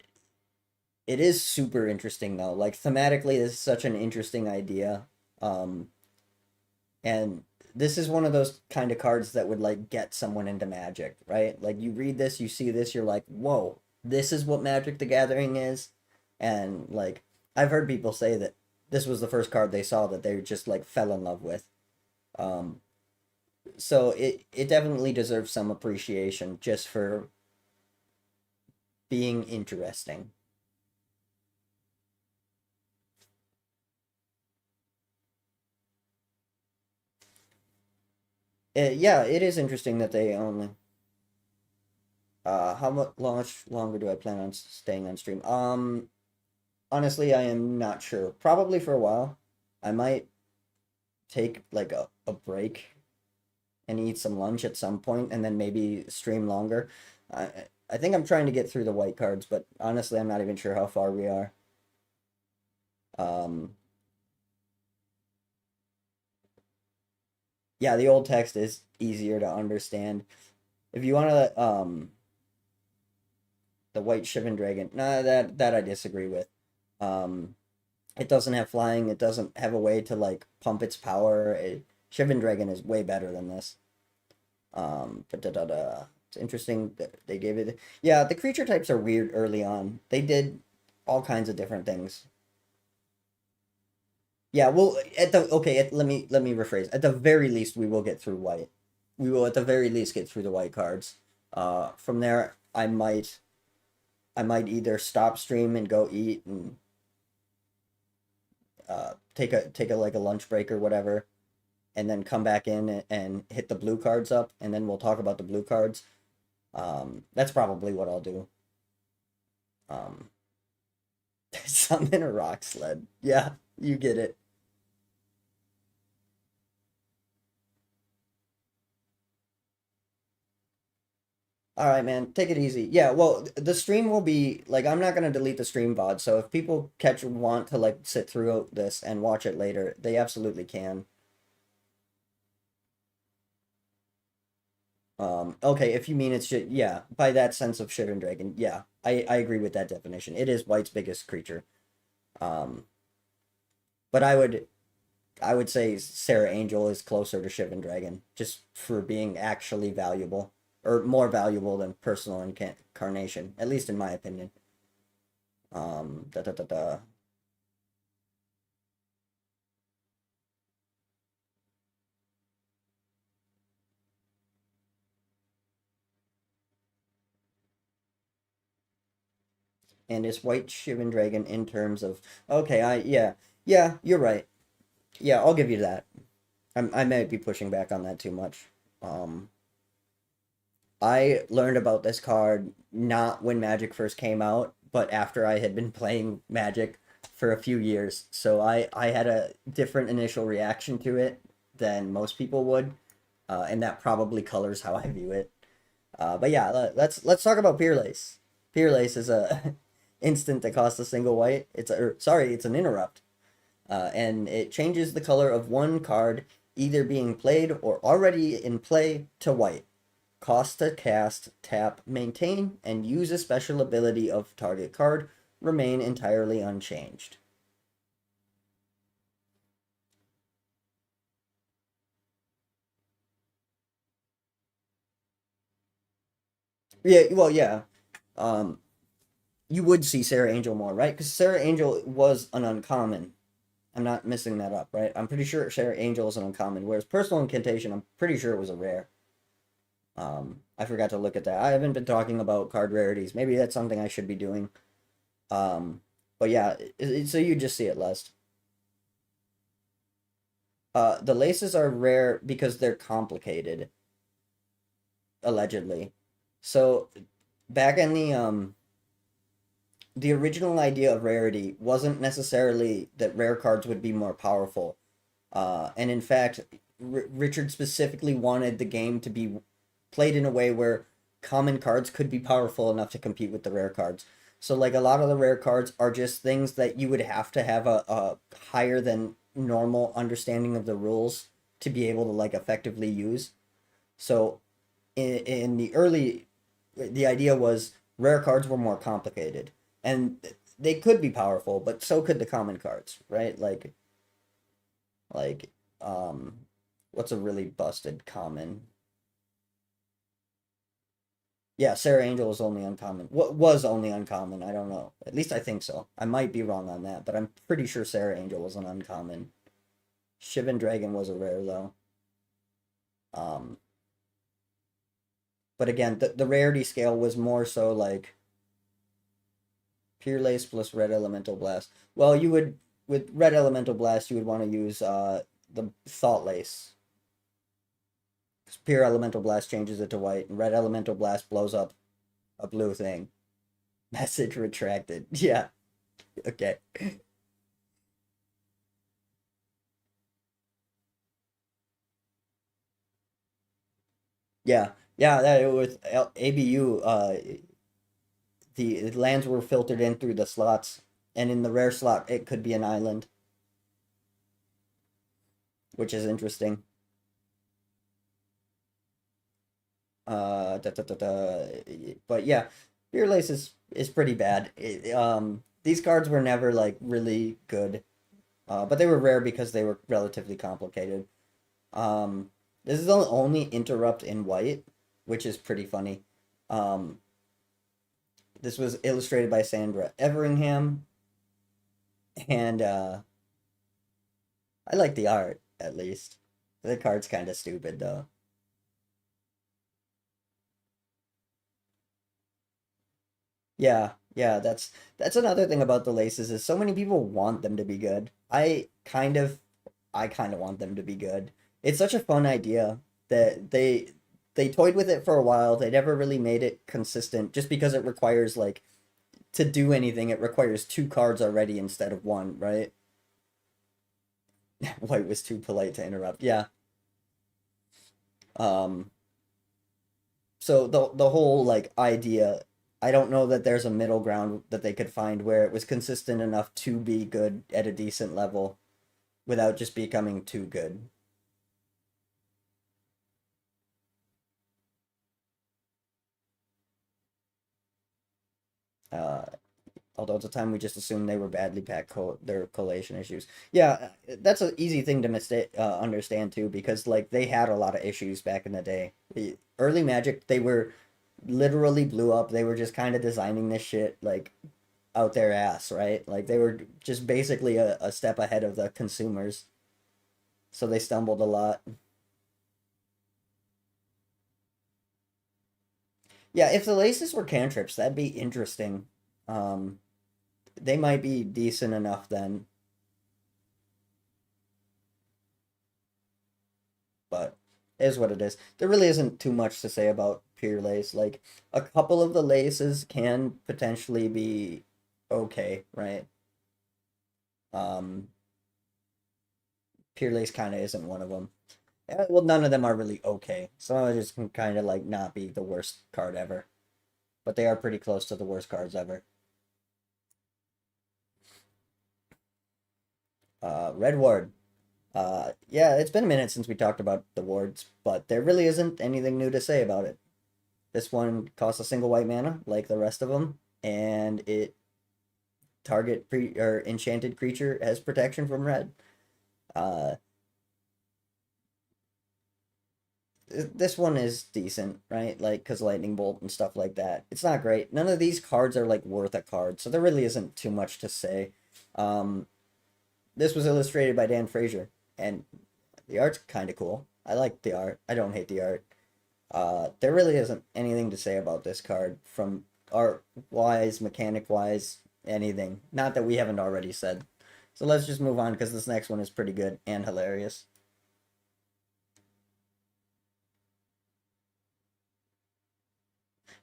it is super interesting though. Like thematically this is such an interesting idea. Um And this is one of those kind of cards that would like get someone into Magic, right? Like you read this, you see this, you're like, whoa, this is what Magic the Gathering is. And like I've heard people say that this was the first card they saw that they just like fell in love with. Um, so it definitely deserves some appreciation just for being interesting. Yeah, it is interesting that they only. How much longer do I plan on staying on stream? Honestly, I am not sure. Probably for a while. I might take like a break and eat some lunch at some point and then maybe stream longer. I think I'm trying to get through the white cards, but honestly, I'm not even sure how far we are. Um, yeah, the old text is easier to understand. If you want to, the white Shivan Dragon, nah, that I disagree with. Um, it doesn't have flying. It doesn't have a way to like pump its power. Shivan Dragon is way better than this. Da. It's interesting that they gave it. Yeah, the creature types are weird early on. They did all kinds of different things. Yeah, well, at the okay, let me rephrase. At the very least, we will get through white. We will at the very least get through the white cards. From there, I might either stop stream and go eat and take a like a lunch break or whatever, and then come back in and hit the blue cards up, and then we'll talk about the blue cards. That's probably what I'll do. Um, summon a rock sled. Yeah, you get it. All right, man. Take it easy. Yeah, well, the stream will be like I'm not gonna delete the stream VOD, so if people catch want to like sit through this and watch it later, they absolutely can. Okay, if you mean it's shit, yeah, by that sense of Shivan Dragon, yeah, I agree with that definition. It is White's biggest creature. Um, but I would say Sarah Angel is closer to Shivan Dragon, just for being actually valuable, or more valuable than Personal Incarnation, at least in my opinion. Da da da da. And is White Shivan Dragon in terms of okay, yeah, you're right. Yeah, I'll give you that. I might be pushing back on that too much. Um, I learned about this card not when Magic first came out, but after I had been playing Magic for a few years. So I had a different initial reaction to it than most people would, and that probably colors how I view it. But yeah, let's talk about Peerlace. Peerlace is a instant that costs a single white. Sorry, it's an interrupt, and it changes the color of one card either being played or already in play to white. Cost to cast, tap, maintain, and use a special ability of target card remain entirely unchanged. Yeah, well, yeah. Um, you would see Sarah Angel more, right? Because Sarah Angel was an uncommon. I'm not missing that up, right? I'm pretty sure Sarah Angel is an uncommon, whereas Personal Incantation, I'm pretty sure it was a rare. I forgot to look at that. I haven't been talking about card rarities. Maybe that's something I should be doing. Um, but yeah, so you just see it less. The laces are rare because they're complicated, allegedly. So back in the original idea of rarity wasn't necessarily that rare cards would be more powerful. And in fact, Richard specifically wanted the game to be played in a way where common cards could be powerful enough to compete with the rare cards. So like a lot of the rare cards are just things that you would have to have a higher than normal understanding of the rules to be able to like effectively use. So in the early, the idea was rare cards were more complicated and they could be powerful, but so could the common cards, right? Like um what's a really busted common? Yeah, Sarah Angel is only uncommon. What was only uncommon? I don't know. At least I think so. I might be wrong on that, but I'm pretty sure Sarah Angel was an uncommon. Shivan Dragon was a rare though. Um, but again, the rarity scale was more so like Pure Lace plus Red Elemental Blast. Well, you would with Red Elemental Blast, you would want to use the Thought Lace. 'Cause Pure Elemental Blast changes it to white, and Red Elemental Blast blows up a blue thing. Message retracted. Yeah. Okay. Yeah. Yeah, that with ABU, the lands were filtered in through the slots, and in the rare slot, it could be an island, which is interesting. But yeah, Beer Lace is pretty bad. These cards were never like really good, but they were rare because they were relatively complicated. This is the only interrupt in white, which is pretty funny. Um, this was illustrated by Sandra Everingham, and I like the art at least. The card's kind of stupid though. Yeah, yeah, that's another thing about the laces is so many people want them to be good. I kind of want them to be good. It's such a fun idea that they toyed with it for a while. They never really made it consistent just because it requires like to do anything, it requires two cards already instead of one, right? White was too polite to interrupt. Yeah. Um, so the whole like idea, I don't know that there's a middle ground that they could find where it was consistent enough to be good at a decent level without just becoming too good. Uh, Although at the time we just assumed they were badly packed their collation issues. Yeah, that's an easy thing to understand too because like they had a lot of issues back in the day. The early Magic, they were literally blew up. They were just kind of designing this shit like out their ass, right? Like they were just basically a step ahead of the consumers. So they stumbled a lot. Yeah, if the laces were cantrips, that'd be interesting. Um, they might be decent enough then, but it is what it is. There really isn't too much to say about pure lace. Like a couple of the laces can potentially be okay, right? Um, pure lace kind of isn't one of them. Well, none of them are really okay. Some of them just can kind of like not be the worst card ever, but they are pretty close to the worst cards ever. Red Ward. Yeah, it's been a minute since we talked about the wards, but there really isn't anything new to say about it. This one costs a single white mana, like the rest of them, and it target or enchanted creature has protection from red. Uh, this one is decent, right? Like, because lightning bolt and stuff like that. It's not great. None of these cards are like worth a card, so there really isn't too much to say. Um, this was illustrated by Dan Frazier, and the art's kind of cool. I like the art. I don't hate the art. There really isn't anything to say about this card from art wise, mechanic wise, anything. Not that we haven't already said. So let's just move on because this next one is pretty good and hilarious.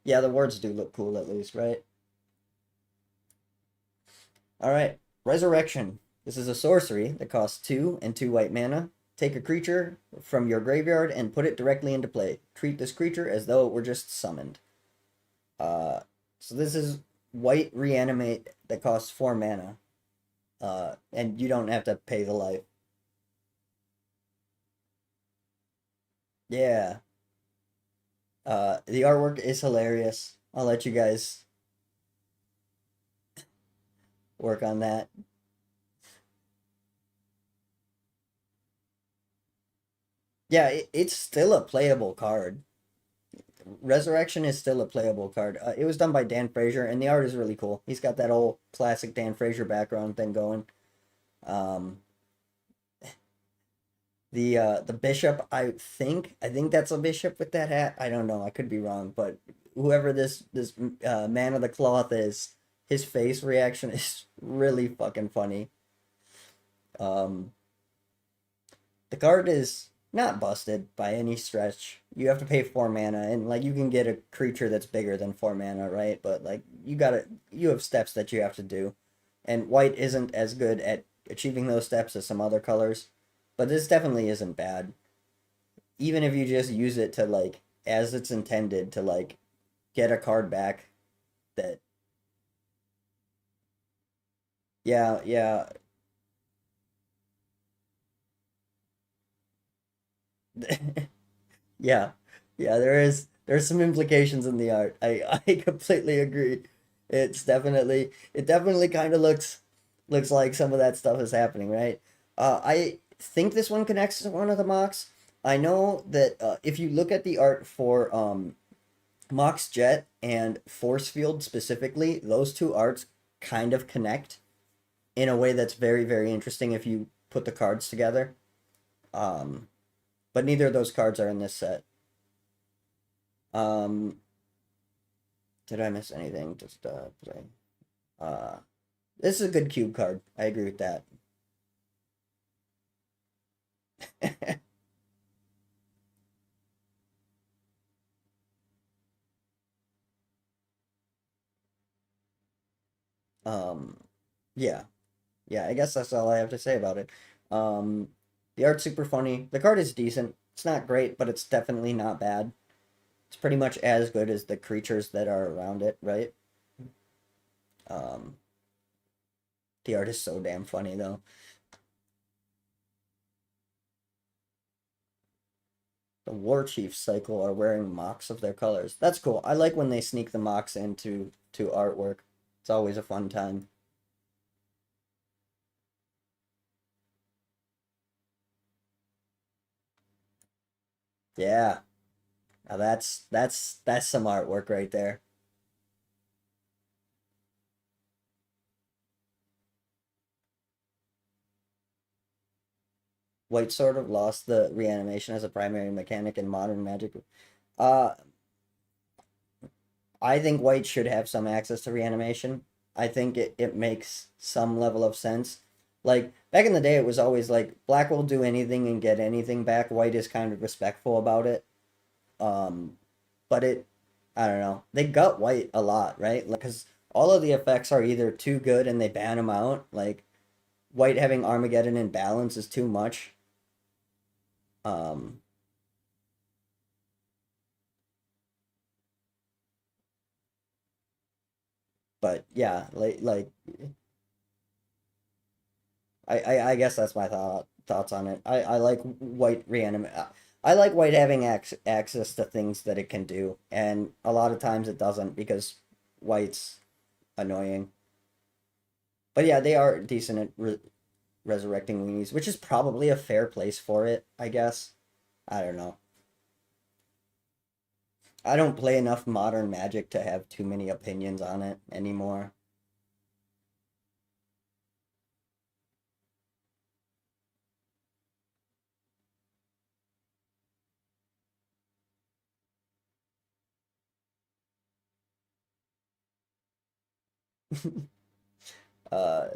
Yeah, the words do look cool at least, right? All right, Resurrection. This is a sorcery that costs 2 and 2 white mana. Take a creature from your graveyard and put it directly into play. Treat this creature as though it were just summoned. Uh, so this is white reanimate that costs 4 mana. And you don't have to pay the life. Yeah. The artwork is hilarious. I'll let you guys work on that. Yeah, it's still a playable card. Resurrection is still a playable card. It was done by Dan Frazier, and the art is really cool. He's got that old classic Dan Frazier background thing going. Um, the bishop, I think that's a bishop with that hat. I don't know. I could be wrong, but whoever this man of the cloth is, his face reaction is really fucking funny. Um, the card is not busted by any stretch. You have to pay 4 mana, and like you can get a creature that's bigger than 4 mana, right? But like you have steps that you have to do, and white isn't as good at achieving those steps as some other colors, but this definitely isn't bad. Even if you just use it to like as it's intended to like get a card back that yeah, yeah. Yeah. Yeah, there's some implications in the art. I completely agree. It definitely kind of looks like some of that stuff is happening, right? I think this one connects to one of the mocks. I know that if you look at the art for Mox Jet and Force Field specifically, those two arts kind of connect in a way that's very, very interesting if you put the cards together. Um, but neither of those cards are in this set. Um, did I miss anything? Just play. Uh, this is a good cube card. I agree with that. um, yeah, yeah. I guess that's all I have to say about it. Um, the art's super funny. The card is decent. It's not great, but it's definitely not bad. It's pretty much as good as the creatures that are around it, right? Um, the art is so damn funny though. The War Chiefs cycle are wearing mocks of their colors. That's cool. I like when they sneak the mocks into to artwork. It's always a fun time. Yeah. Now that's some artwork right there. White sort of lost the reanimation as a primary mechanic in modern Magic. Uh, I think White should have some access to reanimation. I think it makes some level of sense. Like back in the day, it was always like Black will do anything and get anything back. White is kind of respectful about it. Um, but I don't know. They gut White a lot, right? Like, because all of the effects are either too good and they ban them out. Like White having Armageddon in balance is too much. Um, but yeah, I guess that's my thoughts on it. I like White reanimate. I like White having access to things that it can do, and a lot of times it doesn't because White's annoying. But yeah, they are decent at resurrecting weenies, which is probably a fair place for it, I guess. I don't know. I don't play enough modern Magic to have too many opinions on it anymore. uh,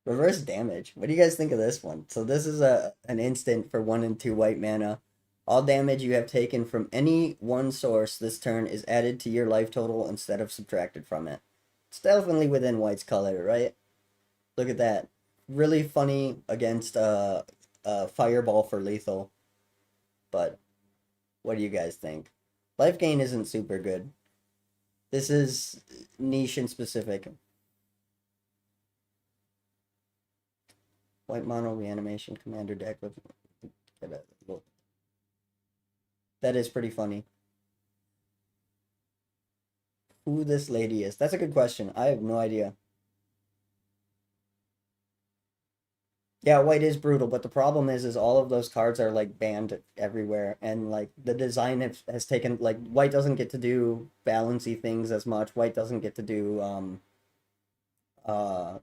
Reverse damage. What do you guys think of this one? So this is a an instant for 1 and 2 white mana. All damage you have taken from any one source this turn is added to your life total instead of subtracted from it. It's definitely within white's color, right? Look at that. Really funny against fireball for lethal. But what do you guys think? Life gain isn't super good. This is niche and specific. White mono reanimation commander deck with that is pretty funny. Who this lady is? That's a good question. I have no idea. Yeah, white is brutal, but the problem is all of those cards are like banned everywhere, and like the design has taken like white doesn't get to do balancy things as much. White doesn't get to do uh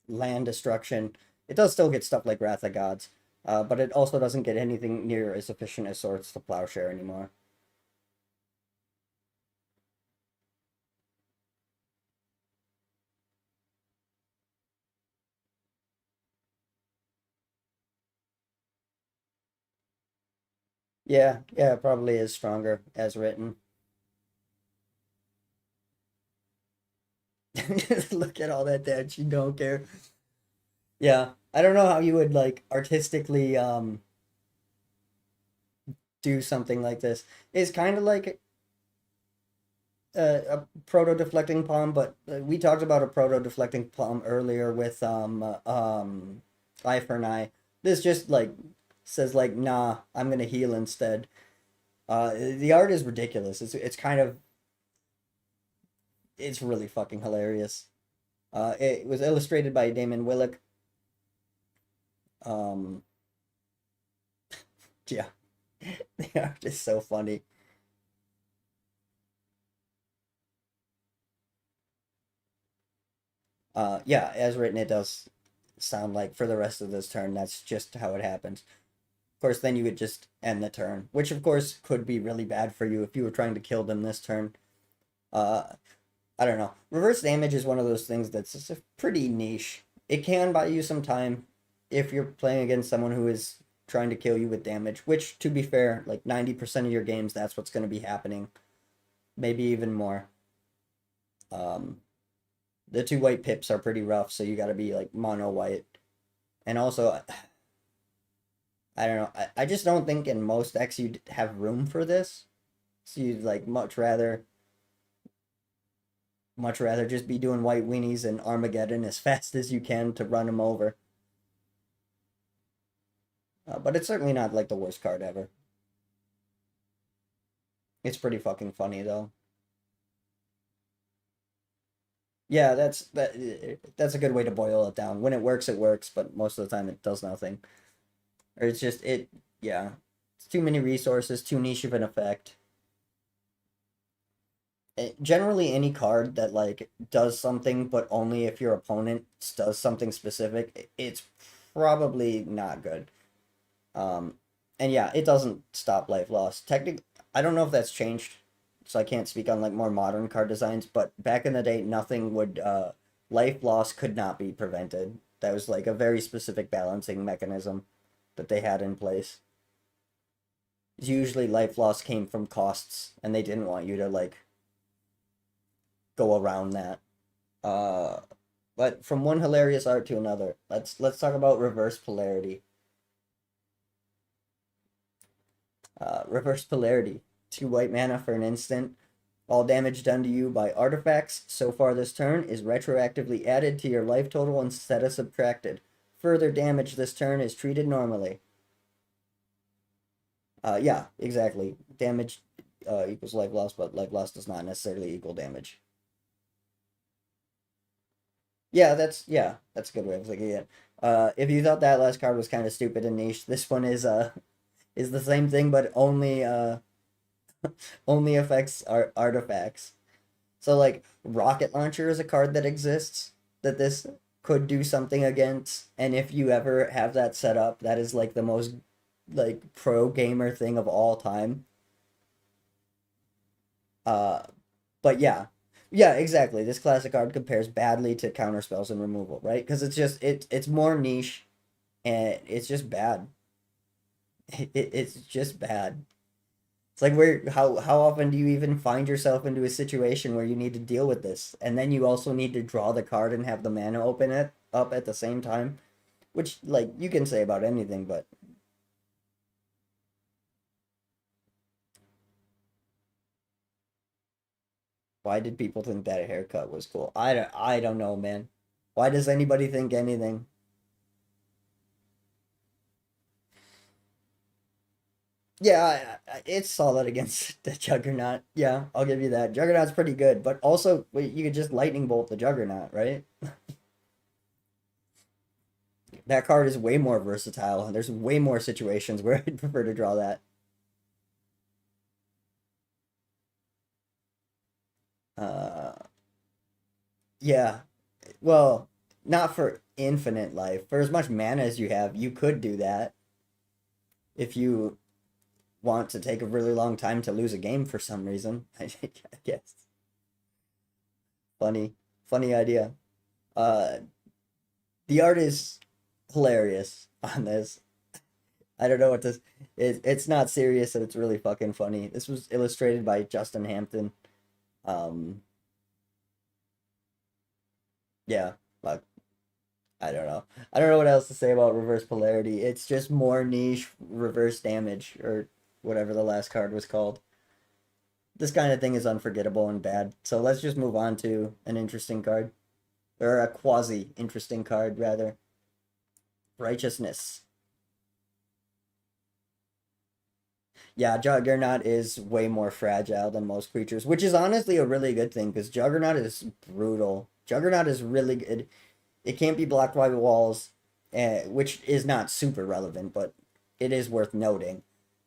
land destruction. It does still get stuff like Wrath of Gods, but it also doesn't get anything near as efficient as Swords to Plowshare anymore. Yeah, yeah, it probably is stronger as written. Look at all that damage. You don't care. Yeah, I don't know how you would like artistically do something like this. It's kind of like a proto deflecting palm, but we talked about a proto deflecting palm earlier with Eye for an Eye. This just like says like nah, I'm gonna heal instead. The art is ridiculous. It's kind of it's really fucking hilarious. It was illustrated by Damon Willock. Um, yeah, the art is so funny. Yeah, as written, it does sound like for the rest of this turn, that's just how it happens. Of course, then you would just end the turn, which of course could be really bad for you if you were trying to kill them this turn. Uh, I don't know. Reverse damage is one of those things that's just a pretty niche. It can buy you some time if you're playing against someone who is trying to kill you with damage, which, to be fair, like 90% of your games, that's what's going to be happening. Maybe even more. Um, the two white pips are pretty rough, so you got to be like mono white. And also, I don't know. I just don't think in most decks you'd have room for this. So you'd like much rather just be doing white weenies and Armageddon as fast as you can to run them over. But it's certainly not like the worst card ever. It's pretty fucking funny though. Yeah, that's a good way to boil it down. When it works, but most of the time it does nothing. Or it's just it yeah. It's too many resources, too niche of an effect. Generally any card that like does something but only if your opponent does something specific, it's probably not good. Um and yeah, it doesn't stop life loss. Technically, I don't know if that's changed, so I can't speak on like more modern card designs, but back in the day nothing would life loss could not be prevented. That was like a very specific balancing mechanism that they had in place. Usually life loss came from costs and they didn't want you to like go around that. Uh, but from one hilarious art to another, let's talk about reverse polarity. Reverse polarity. 2 white mana for an instant. All damage done to you by artifacts so far this turn is retroactively added to your life total instead of subtracted. Further damage this turn is treated normally. Yeah, exactly. Damage equals life loss, but life loss does not necessarily equal damage. Yeah, that's a good way of thinking it. If you thought that last card was kind of stupid and niche, this one is the same thing, but only affects artifacts. So like rocket launcher is a card that exists that this could do something against, and if you ever have that set up, that is like the most like pro gamer thing of all time. Uh, but yeah, yeah, exactly. This classic card compares badly to counter spells and removal, right? Because it's more niche and it's just bad. It's just bad. It's like where how often do you even find yourself into a situation where you need to deal with this, and then you also need to draw the card and have the mana open it up at the same time, which like you can say about anything, but why did people think that a haircut was cool? I don't know, man. Why does anybody think anything? Yeah, it's solid against the Juggernaut. Yeah, I'll give you that. Juggernaut's pretty good, but also wait, you could just lightning bolt the Juggernaut, right? That card is way more versatile. There's way more situations where I'd prefer to draw that. Uh, yeah. Well, not for infinite life. For as much mana as you have, you could do that if you want to take a really long time to lose a game for some reason. I guess. Funny, funny idea. Uh, the art is hilarious on this. I don't know what this. It's not serious and it's really fucking funny. This was illustrated by Justin Hampton. Um, Yeah, like I don't know. I don't know what else to say about reverse polarity. It's just more niche reverse damage or whatever the last card was called. This kind of thing is unforgettable and bad. So let's just move on to an interesting card. Or a quasi interesting card, rather. Righteousness. Yeah, Juggernaut is way more fragile than most creatures, which is honestly a really good thing because Juggernaut is brutal. Juggernaut is really good. It can't be blocked by walls, which is not super relevant, but it is worth noting.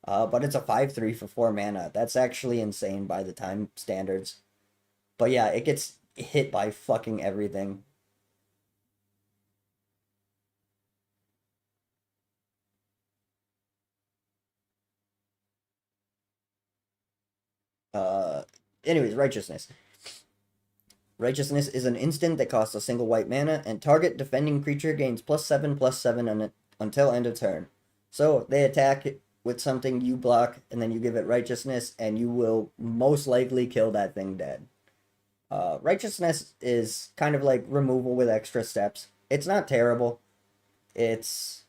But it's a 5/3 for 4 mana. That's actually insane by the time standards. But yeah, it gets hit by fucking everything. Uh, anyways, Righteousness. Righteousness is an instant that costs a single white mana, and target defending creature gains +7/+7 on it until end of turn. So they attack with something you block, and then you give it Righteousness, and you will most likely kill that thing dead. Righteousness is kind of like removal with extra steps. It's not terrible. It's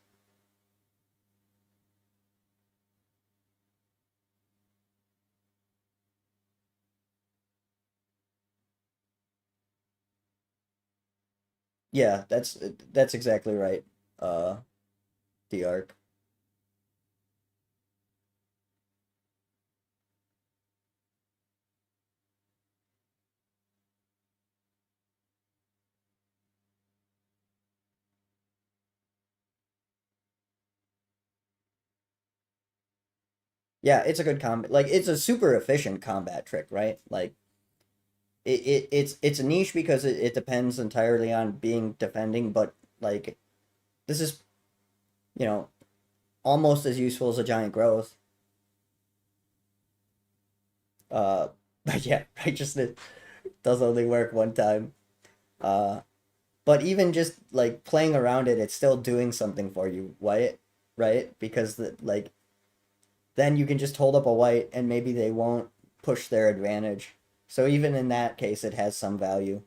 yeah, that's exactly right. Uh, the arc. Yeah, it's a good combat. Like it's a super efficient combat trick, right? Like it's a niche because it depends entirely on being defending, but like this is you know almost as useful as a giant growth. Uh, but yeah, righteousness does only work one time. Uh, but even just like playing around it, it's still doing something for you, right? Because like then you can just hold up a white and maybe they won't push their advantage. So even in that case, it has some value.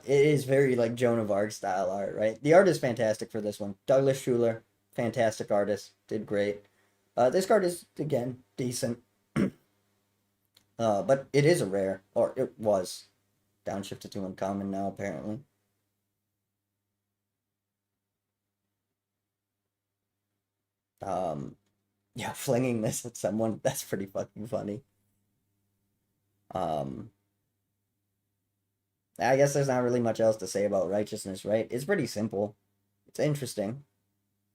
It is very like Joan of Arc style art, right? The art is fantastic for this one. Douglas Schuler, fantastic artist, did great. This card is again decent, but it is a rare, or it was downshifted to uncommon now apparently. Um, yeah, flinging this at someone that's pretty fucking funny. Um, I guess there's not really much else to say about righteousness, right? It's pretty simple. It's interesting,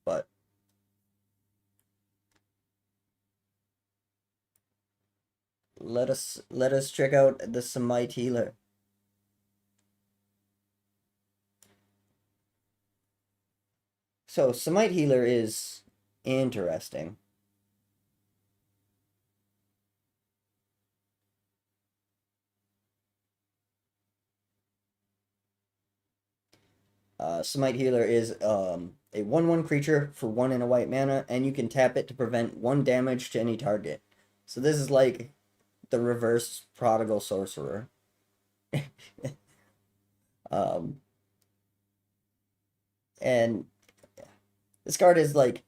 but let us check out the Samite Healer. So Samite Healer is interesting. Smite Healer is a 1/1 creature for 1 and a white mana, and you can tap it to prevent 1 damage to any target. So this is like the reverse Prodigal Sorcerer. um, and this card is like,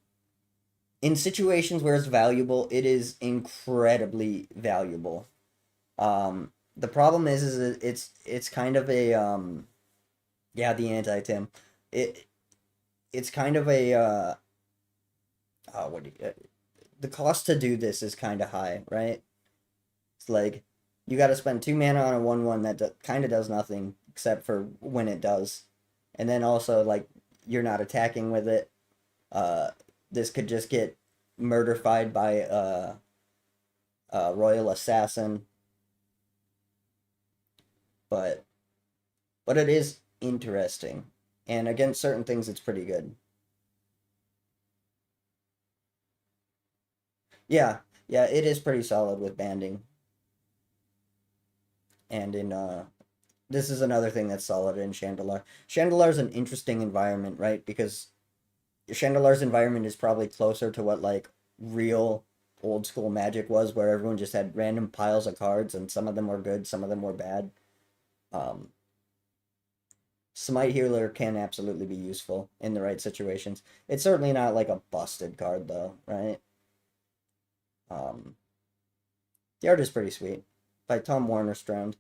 in situations where it's valuable, it is incredibly valuable. The problem is it's kind of a yeah, the anti-Tim. It it's kind of a what do you, the cost to do this is kind of high, right? It's like you got to spend 2 mana on a 1/1 that kind of does nothing except for when it does, and then also like you're not attacking with it. Uh, this could just get murderfied by a royal assassin, but it is interesting, and against certain things, it's pretty good. Yeah, yeah, it is pretty solid with banding, and in this is another thing that's solid in Chandalar. Chandalar is an interesting environment, right? Because Chandalar's environment is probably closer to what like real old school Magic was, where everyone just had random piles of cards, and some of them were good, some of them were bad. Um, Smite Healer can absolutely be useful in the right situations. It's certainly not like a busted card though, right? Um, the art is pretty sweet by Tom Warner-Strand.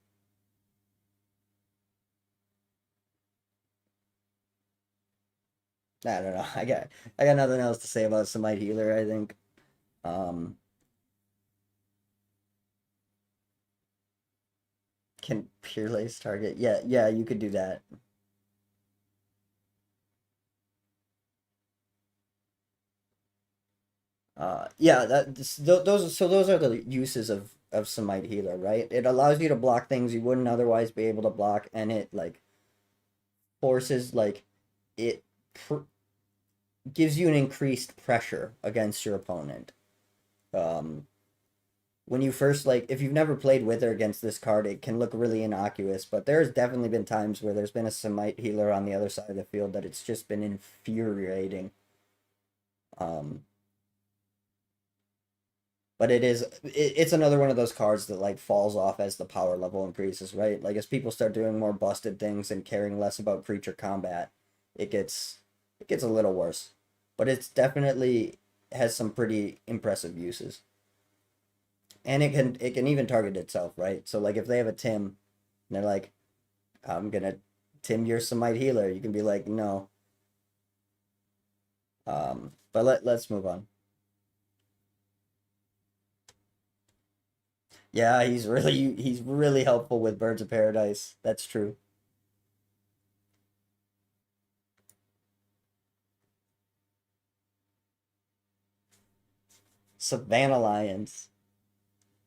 I don't know. I got nothing else to say about Smite Healer. I think. Um, can Purelace target? Yeah, yeah, you could do that. Yeah, those are the uses of Smite Healer, right? It allows you to block things you wouldn't otherwise be able to block, and it like forces like it pr gives you an increased pressure against your opponent. Um, when you first like, if you've never played with or against this card, it can look really innocuous, but there's definitely been times where there's been a Smite Healer on the other side of the field that it's just been infuriating. Um, but it's another one of those cards that like falls off as the power level increases, right? Like as people start doing more busted things and caring less about creature combat, it gets it gets a little worse. But it's definitely has some pretty impressive uses. And it can even target itself, right? So like if they have a Tim and they're like, I'm gonna Tim your Smite Healer, you can be like, no. But let's move on. Yeah, he's really helpful with Birds of Paradise. That's true. Savannah Lions.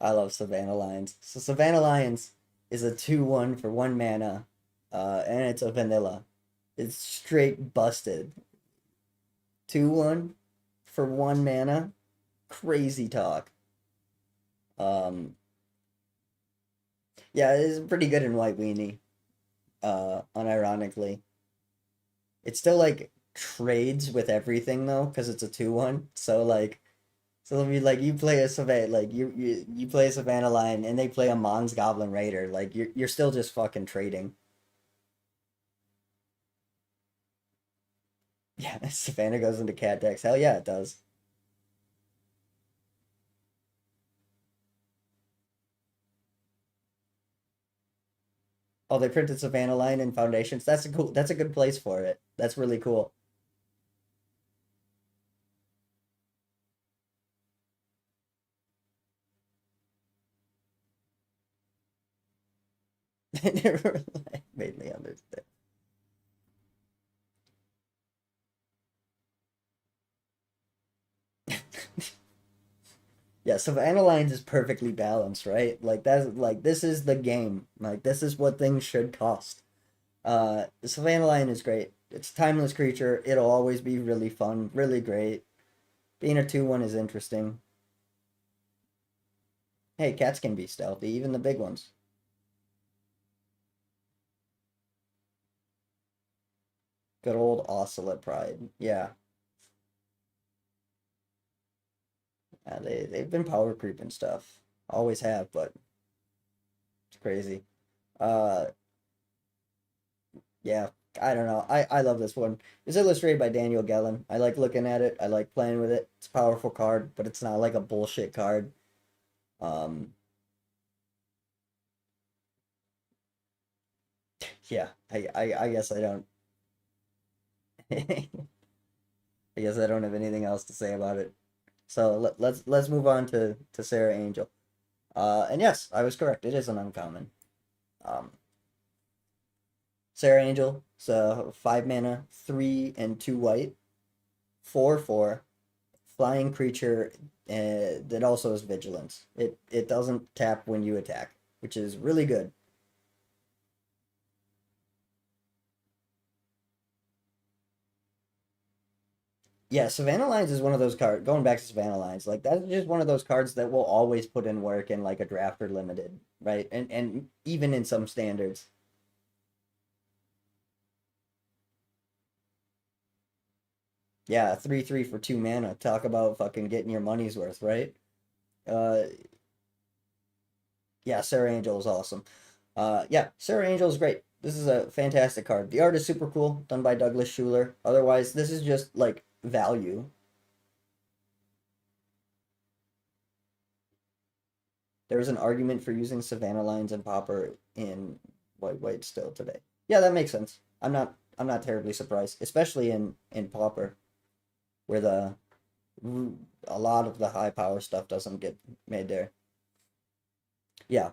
I love Savannah Lions. So Savannah Lions is a 2/1 for 1 mana, and it's a vanilla. It's straight busted. 2/1 for 1 mana. Crazy talk. Um, yeah, it's pretty good in White Weenie. Unironically, it still like trades with everything though, because it's a 2/1. So like, so it'll be like you play a Savannah, like you play a Savannah Lion, and they play a Mons Goblin Raider. Like you're still just fucking trading. Yeah, Savannah goes into cat decks. Hell yeah, it does. Oh, they printed Savannah Line in Foundations. That's a cool. That's a good place for it. That's really cool. They never like, made me understand. Yeah, Savannah Lines is perfectly balanced, right? Like that's like this is the game. Like this is what things should cost. The Savannah Lion is great. It's a timeless creature. It'll always be really fun, really great. Being a 2/1 is interesting. Hey, cats can be stealthy, even the big ones. Good old Ocelot Pride. Yeah. They've been power creeping stuff. Always have, but it's crazy. Uh yeah, I don't know. I love this one. It's illustrated by Daniel Gellin. I like looking at it. I like playing with it. It's a powerful card, but it's not like a bullshit card. Um yeah, I guess I don't I guess I don't have anything else to say about it. So let's move on to Sarah Angel. And yes, I was correct. It is an uncommon. Um Sarah Angel, so 5 mana, 3 and 2 white, 4/4, flying creature that also has vigilance. It doesn't tap when you attack, which is really good. Yeah, Savannah Lines is one of those cards. Going back to Savannah Lines, like that's just one of those cards that will always put in work in like a draft or limited, right? And even in some standards. Yeah, 3/3 for 2 mana. Talk about fucking getting your money's worth, right? Uh, yeah, Sarah Angel is awesome. Yeah, Sarah Angel is great. This is a fantastic card. The art is super cool, done by Douglas Schuler. Otherwise, this is just like value. There's an argument for using Savannah Lines and Popper in White still today. Yeah, that makes sense. I'm not terribly surprised, especially in Popper, where the a lot of the high power stuff doesn't get made there. Yeah,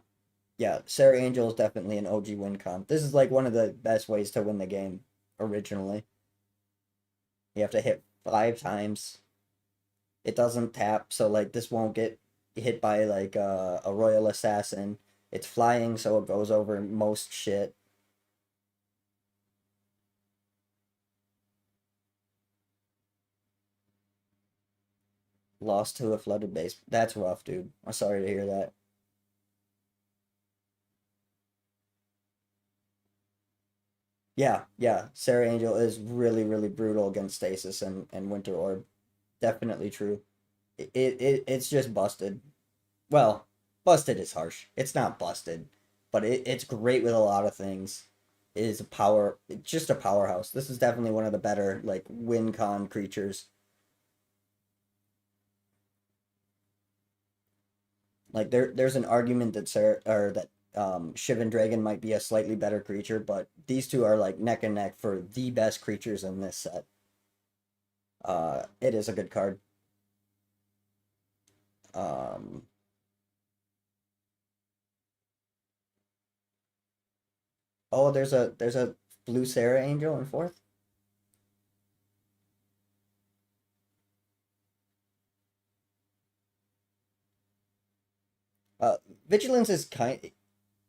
yeah. Sarah Angel is definitely an OG win con. This is like one of the best ways to win the game originally. You have to hit 5 times. It doesn't tap, so like this won't get hit by like a royal assassin. It's flying, so it goes over most shit. Lost to a flooded base. That's rough, dude. I'm sorry to hear that. Yeah, yeah. Sarah Angel is really, really brutal against Stasis and Winter Orb. Definitely true. It's just busted. Well, busted is harsh. It's not busted, but it's great with a lot of things. It is a power, just a powerhouse. This is definitely one of the better like win con creatures. Like there's an argument that Sarah or that Shivan Dragon might be a slightly better creature, but these two are like neck and neck for the best creatures in this set. It is a good card. Um, oh, there's a blue Sarah Angel in fourth. Uh, Vigilance is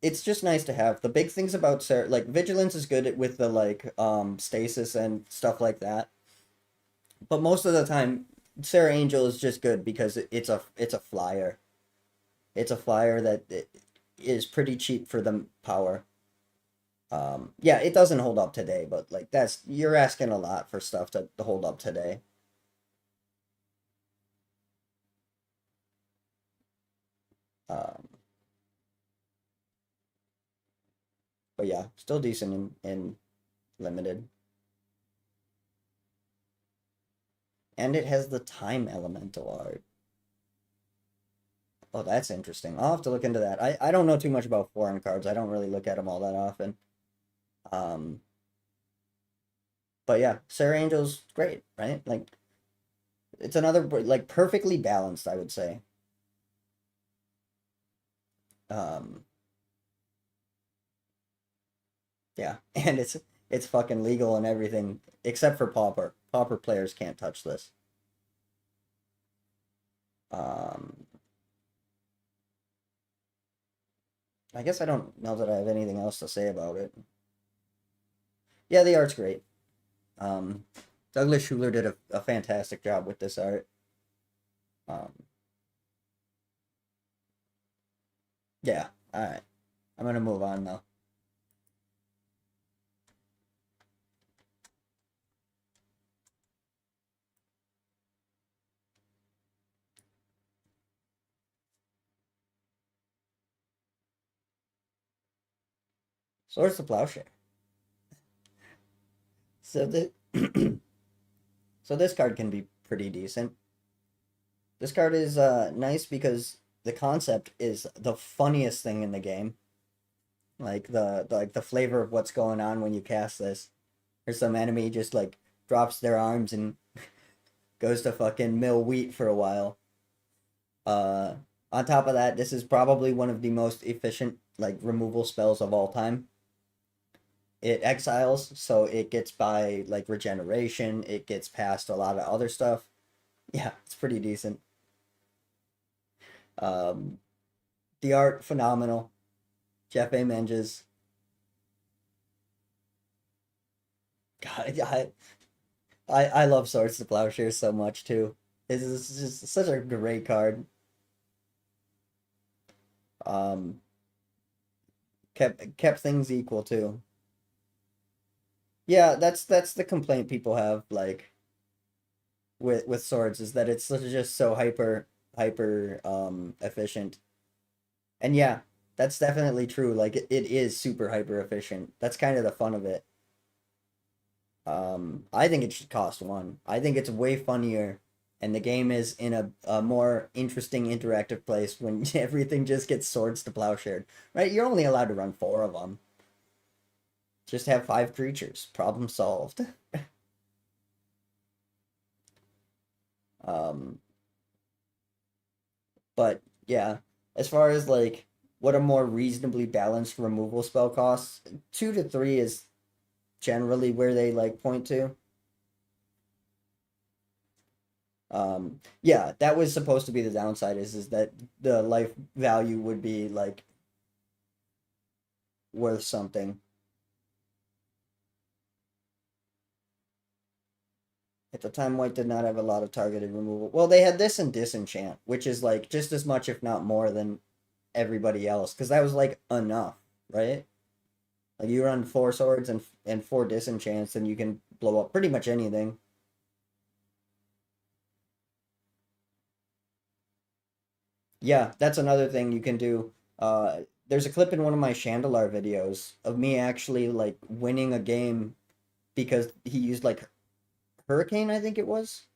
it's just nice to have. The big things about Sarah, like Vigilance is good with the like stasis and stuff like that. But most of the time, Sarah Angel is just good because it's a flyer. It's a flyer that is pretty cheap for the power. Yeah, it doesn't hold up today, but like that's you're asking a lot for stuff to hold up today. Um, but yeah, still decent in limited, and it has the time elemental art. Oh, that's interesting. I'll have to look into that. I don't know too much about foreign cards. I don't really look at them all that often. Um, but yeah, Sarah Angel's great, right? Like it's another like perfectly balanced, I would say. Um, yeah, and it's fucking legal and everything except for Pauper. Pauper players can't touch this. Um, I guess I don't know that I have anything else to say about it. Yeah, the art's great. Um, Douglas Schuler did a fantastic job with this art. Um, yeah, all right. I'm gonna move on though. Swords to Plowshare. So the so this card can be pretty decent. This card is nice because the concept is the funniest thing in the game. Like the flavor of what's going on when you cast this. Or some enemy just like drops their arms and goes to fucking mill wheat for a while. Uh, on top of that, this is probably one of the most efficient like removal spells of all time. It exiles, so it gets by like regeneration. It gets past a lot of other stuff. Yeah, it's pretty decent. Um, the art phenomenal. Jeff A. Menges. God, I love Swords to Plowshares so much too. It's just such a great card. Um, kept things equal too. Yeah, that's the complaint people have like with swords is that it's just so hyper efficient. And yeah, That's definitely true. Like it is super hyper efficient. That's kind of the fun of it. I think it should cost one. I think it's way funnier, and the game is in a more interesting interactive place when everything just gets swords to plowshare. Right? You're only allowed to run four of them. Just have five creatures. Problem solved. Um, but yeah, as far as like what a more reasonably balanced removal spell costs, 2 to 3 is generally where they like point to. Yeah, that was supposed to be the downside is that the life value would be like worth something. At the time, White did not have a lot of targeted removal. Well, they had this and Disenchant, which is like just as much, if not more, than everybody else, because that was like enough, right? Like you run four swords and four disenchants, and you can blow up pretty much anything. Yeah, that's another thing you can do. There's a clip in one of my Chandelar videos of me actually like winning a game because he used like Hurricane, I think it was.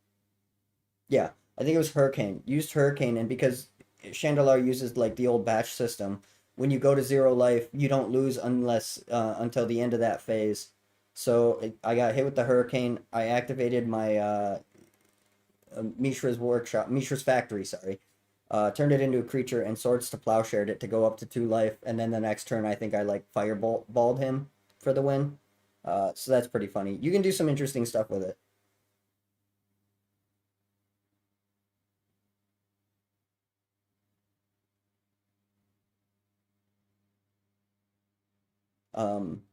Yeah, I think it was Hurricane. Used Hurricane, and because Chandelar uses like the old batch system, when you go to zero life, you don't lose unless until the end of that phase. So I got hit with the Hurricane. I activated my Mishra's workshop, Mishra's factory, sorry. Turned it into a creature and swords to plowshared it to go up to 2 life, and then the next turn I think I like fireballed him for the win. So that's pretty funny. You can do some interesting stuff with it. Um,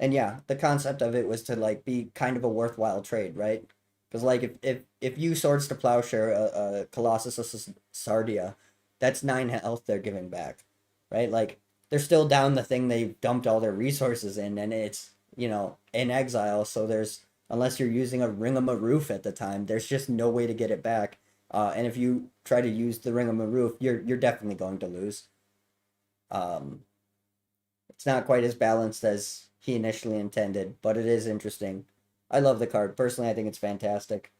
and yeah, the concept of it was to like be kind of a worthwhile trade, right? Because like if you swords to plowshare a Colossus of Sardia, that's 9 health they're giving back, right? Like they're still down the thing they dumped all their resources in, and it's in exile. So there's unless you're using a Ring-a-Maroof at the time, there's just no way to get it back. And if you try to use the Ring-a-Maroof, you're definitely going to lose. Um, it's not quite as balanced as he initially intended, but it is interesting. I love the card. Personally, I think it's fantastic.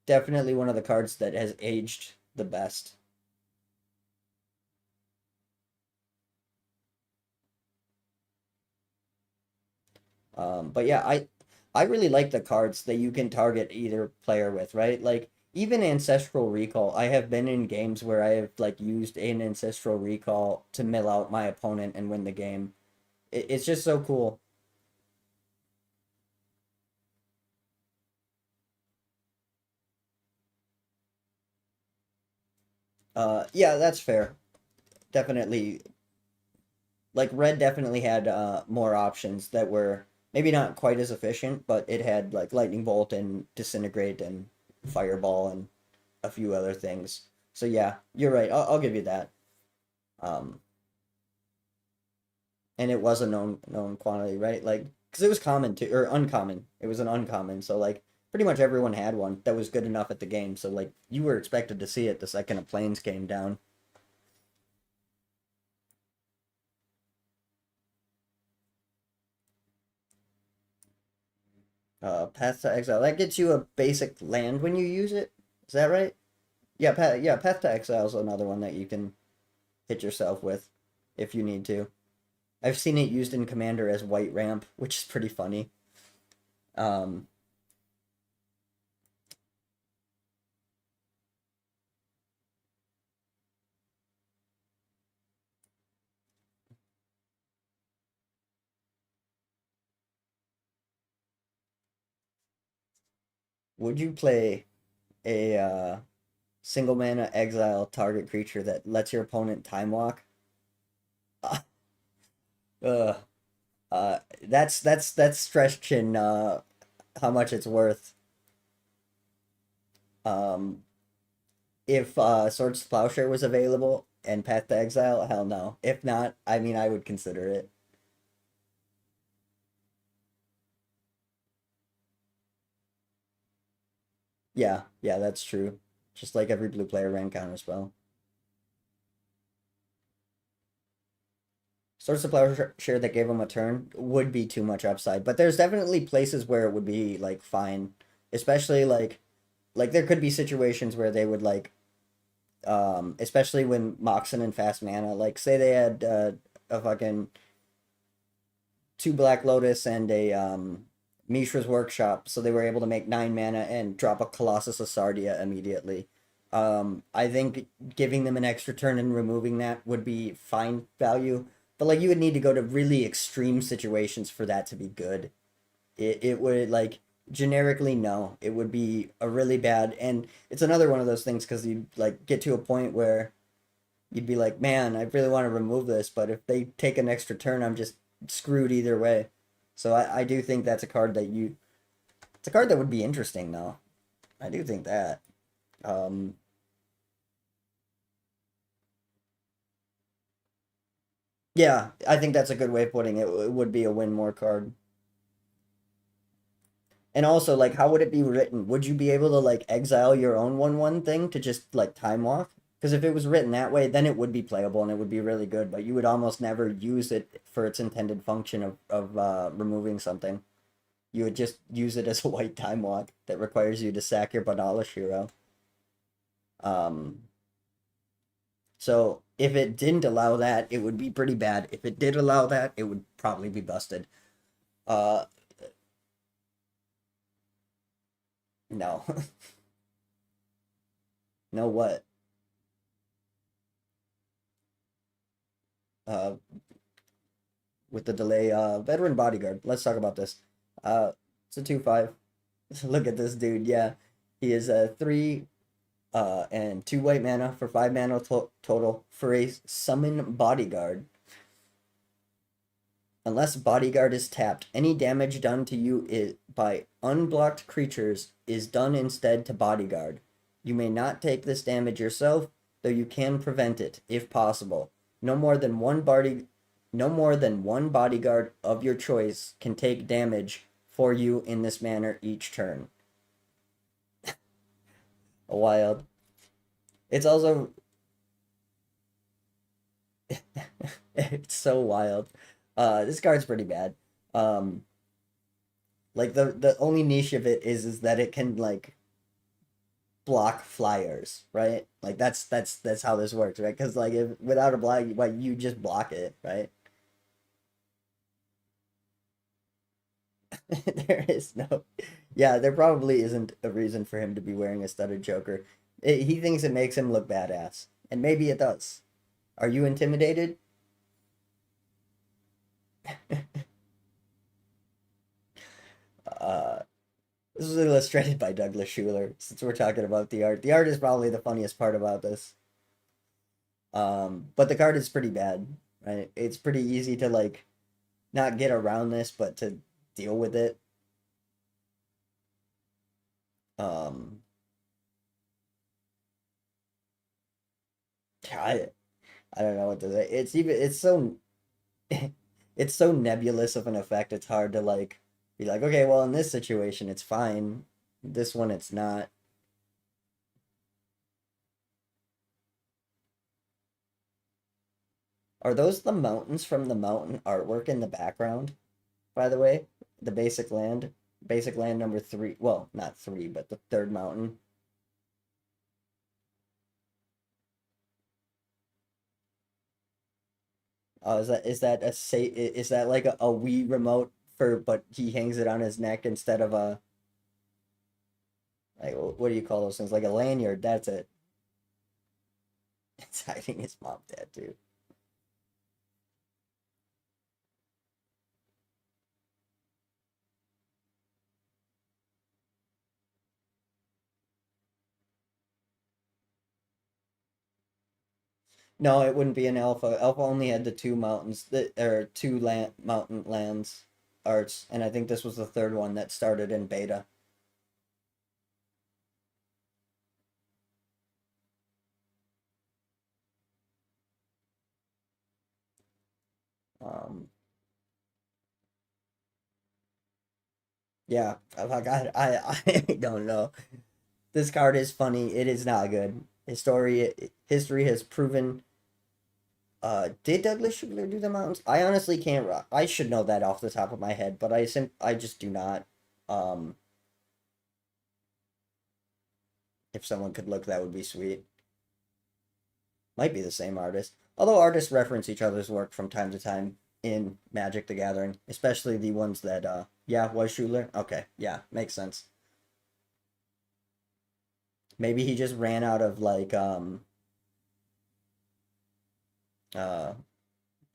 Definitely one of the cards that has aged the best. But yeah, I really like the cards that you can target either player with, right? Like even Ancestral Recall, I have been in games where I have like used an Ancestral Recall to mill out my opponent and win the game. It's just so cool. Yeah, that's fair. Definitely like red definitely had more options that were maybe not quite as efficient, but it had like lightning bolt and disintegrate and fireball and a few other things. So yeah, you're right. I'll give you that. Um, and it was a known quantity, right? Like because it was common to or uncommon. It was an uncommon, so like pretty much everyone had one that was good enough at the game. So like you were expected to see it the second a planes came down. Path to Exile that gets you a basic land when you use it. Is that right? Yeah, Path to Exile is another one that you can hit yourself with if you need to. I've seen it used in Commander as white ramp, which is pretty funny. Um, would you play a single mana exile target creature that lets your opponent time walk? Uh, that's stretching how much it's worth. Um, if Swords to Plowshare was available and Path to Exile, hell no. If not, I mean I would consider it. Yeah, yeah, that's true. Just like every blue player ran counter spell. Source of Plowshare that gave him a turn would be too much upside, but there's definitely places where it would be like fine, especially like there could be situations where they would like especially when Moxen and Fast Mana, like say they had a fucking two Black Lotus and a Mishra's Workshop, so they were able to make 9 mana and drop a Colossus of Sardia immediately. I think giving them an extra turn and removing that would be fine value, but like you would need to go to really extreme situations for that to be good. It would like generically no, it would be a really bad, and it's another one of those things because you like get to a point where you'd be like, man, I really want to remove this, but if they take an extra turn, I'm just screwed either way. So I do think that's a card that you it's a card that would be interesting though. I do think that. Um yeah, I think that's a good way of putting it. It would be a win more card. And also, like, how would it be written? Would you be able to like exile your own 1/1 thing to just like time walk? Because if it was written that way, then it would be playable and it would be really good. But you would almost never use it for its intended function of removing something. You would just use it as a white time walk that requires you to sack your Banalish hero. Um, so if it didn't allow that, it would be pretty bad. If it did allow that, it would probably be busted. Uh, no, no what? Uh, with the delay. Veteran bodyguard. Let's talk about this. It's a 2/5. Look at this dude. Yeah, he is a 3 and 2 white mana for 5 mana total for a summon bodyguard. Unless bodyguard is tapped, any damage done to you by unblocked creatures is done instead to bodyguard. You may not take this damage yourself, though you can prevent it if possible. No more than one body no more than one bodyguard of your choice can take damage for you in this manner each turn. Wild. It's also it's so wild. This card's pretty bad. Um, like the only niche of it is that it can like block flyers, right? Like that's how this works, right? Because like if without a block, like you just block it, right? There is no, yeah, there probably isn't a reason for him to be wearing a studded choker. He thinks it makes him look badass, and maybe it does. Are you intimidated? Uh, this was illustrated by Douglas Schuler. Since we're talking about the art is probably the funniest part about this. But the card is pretty bad, right? It's pretty easy to like not get around this, but to deal with it. Um, I I don't know what to say. It's so it's so nebulous of an effect. It's hard to like be like, okay, well, in this situation, it's fine. This one, it's not. Are those the mountains from the mountain artwork in the background? By the way, the basic land number three. Well, not three, but the third mountain. Is that a say? Is that like a Wii remote for? But he hangs it on his neck instead of a like what do you call those things? Like a lanyard. That's it. It's hiding his mom tattoo. No, it wouldn't be an alpha. Alpha only had the two mountains that or two mountain lands arts, and I think this was the third one that started in beta. Um, yeah, like I don't know. This card is funny. It is not good. History has proven Did Douglas Schuyler do the mountains? I honestly can't. I should know that off the top of my head, but I just do not. Um, if someone could look, that would be sweet. Might be the same artist. Although artists reference each other's work from time to time in Magic the Gathering, especially the ones that yeah, was Schuler. Okay, yeah, makes sense. Maybe he just ran out of like uh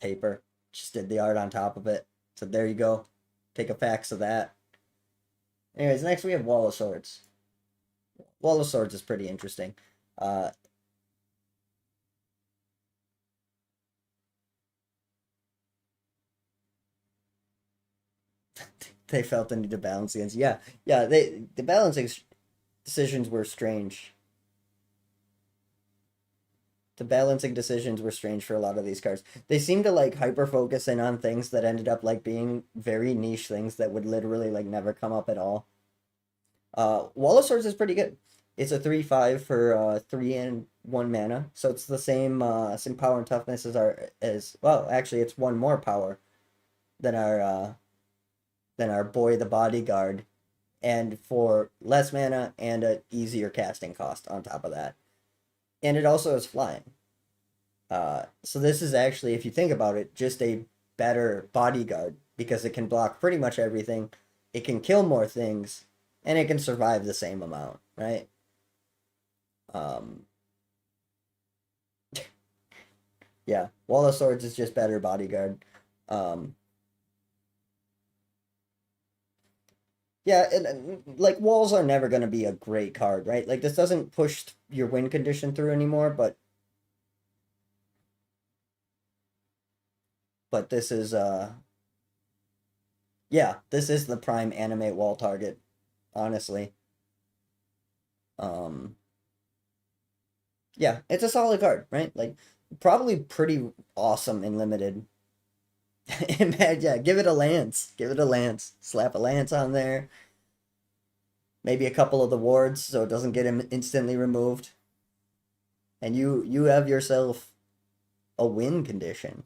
paper, just did the art on top of it. So there you go. Take a fax of that. Anyways, next we have Wall of Swords. Wall of Swords is pretty interesting. Uh they felt the need to balance against. Yeah, yeah. The balancing decisions were strange. The balancing decisions were strange for a lot of these cards. They seem to like hyper focus in on things that ended up like being very niche things that would literally like never come up at all. Wall of Swords is pretty good. It's a 3/5 for 3 and 1 mana, so it's the same power and toughness as well. Actually, it's one more power than our boy the bodyguard, and for less mana and a easier casting cost on top of that. And it also has flying. So this is actually, if you think about it, just a better bodyguard because it can block pretty much everything. It can kill more things, and it can survive the same amount, right? Um, yeah, Wall of Swords is just better bodyguard. Um, yeah, and like walls are never going to be a great card, right? Like this doesn't push your win condition through anymore, but this is yeah, this is the prime animate wall target, honestly. Um, yeah, it's a solid card, right? Like probably pretty awesome in limited. Yeah, give it a lance. Give it a lance. Slap a lance on there. Maybe a couple of the wards so it doesn't get him instantly removed. And you have yourself a win condition.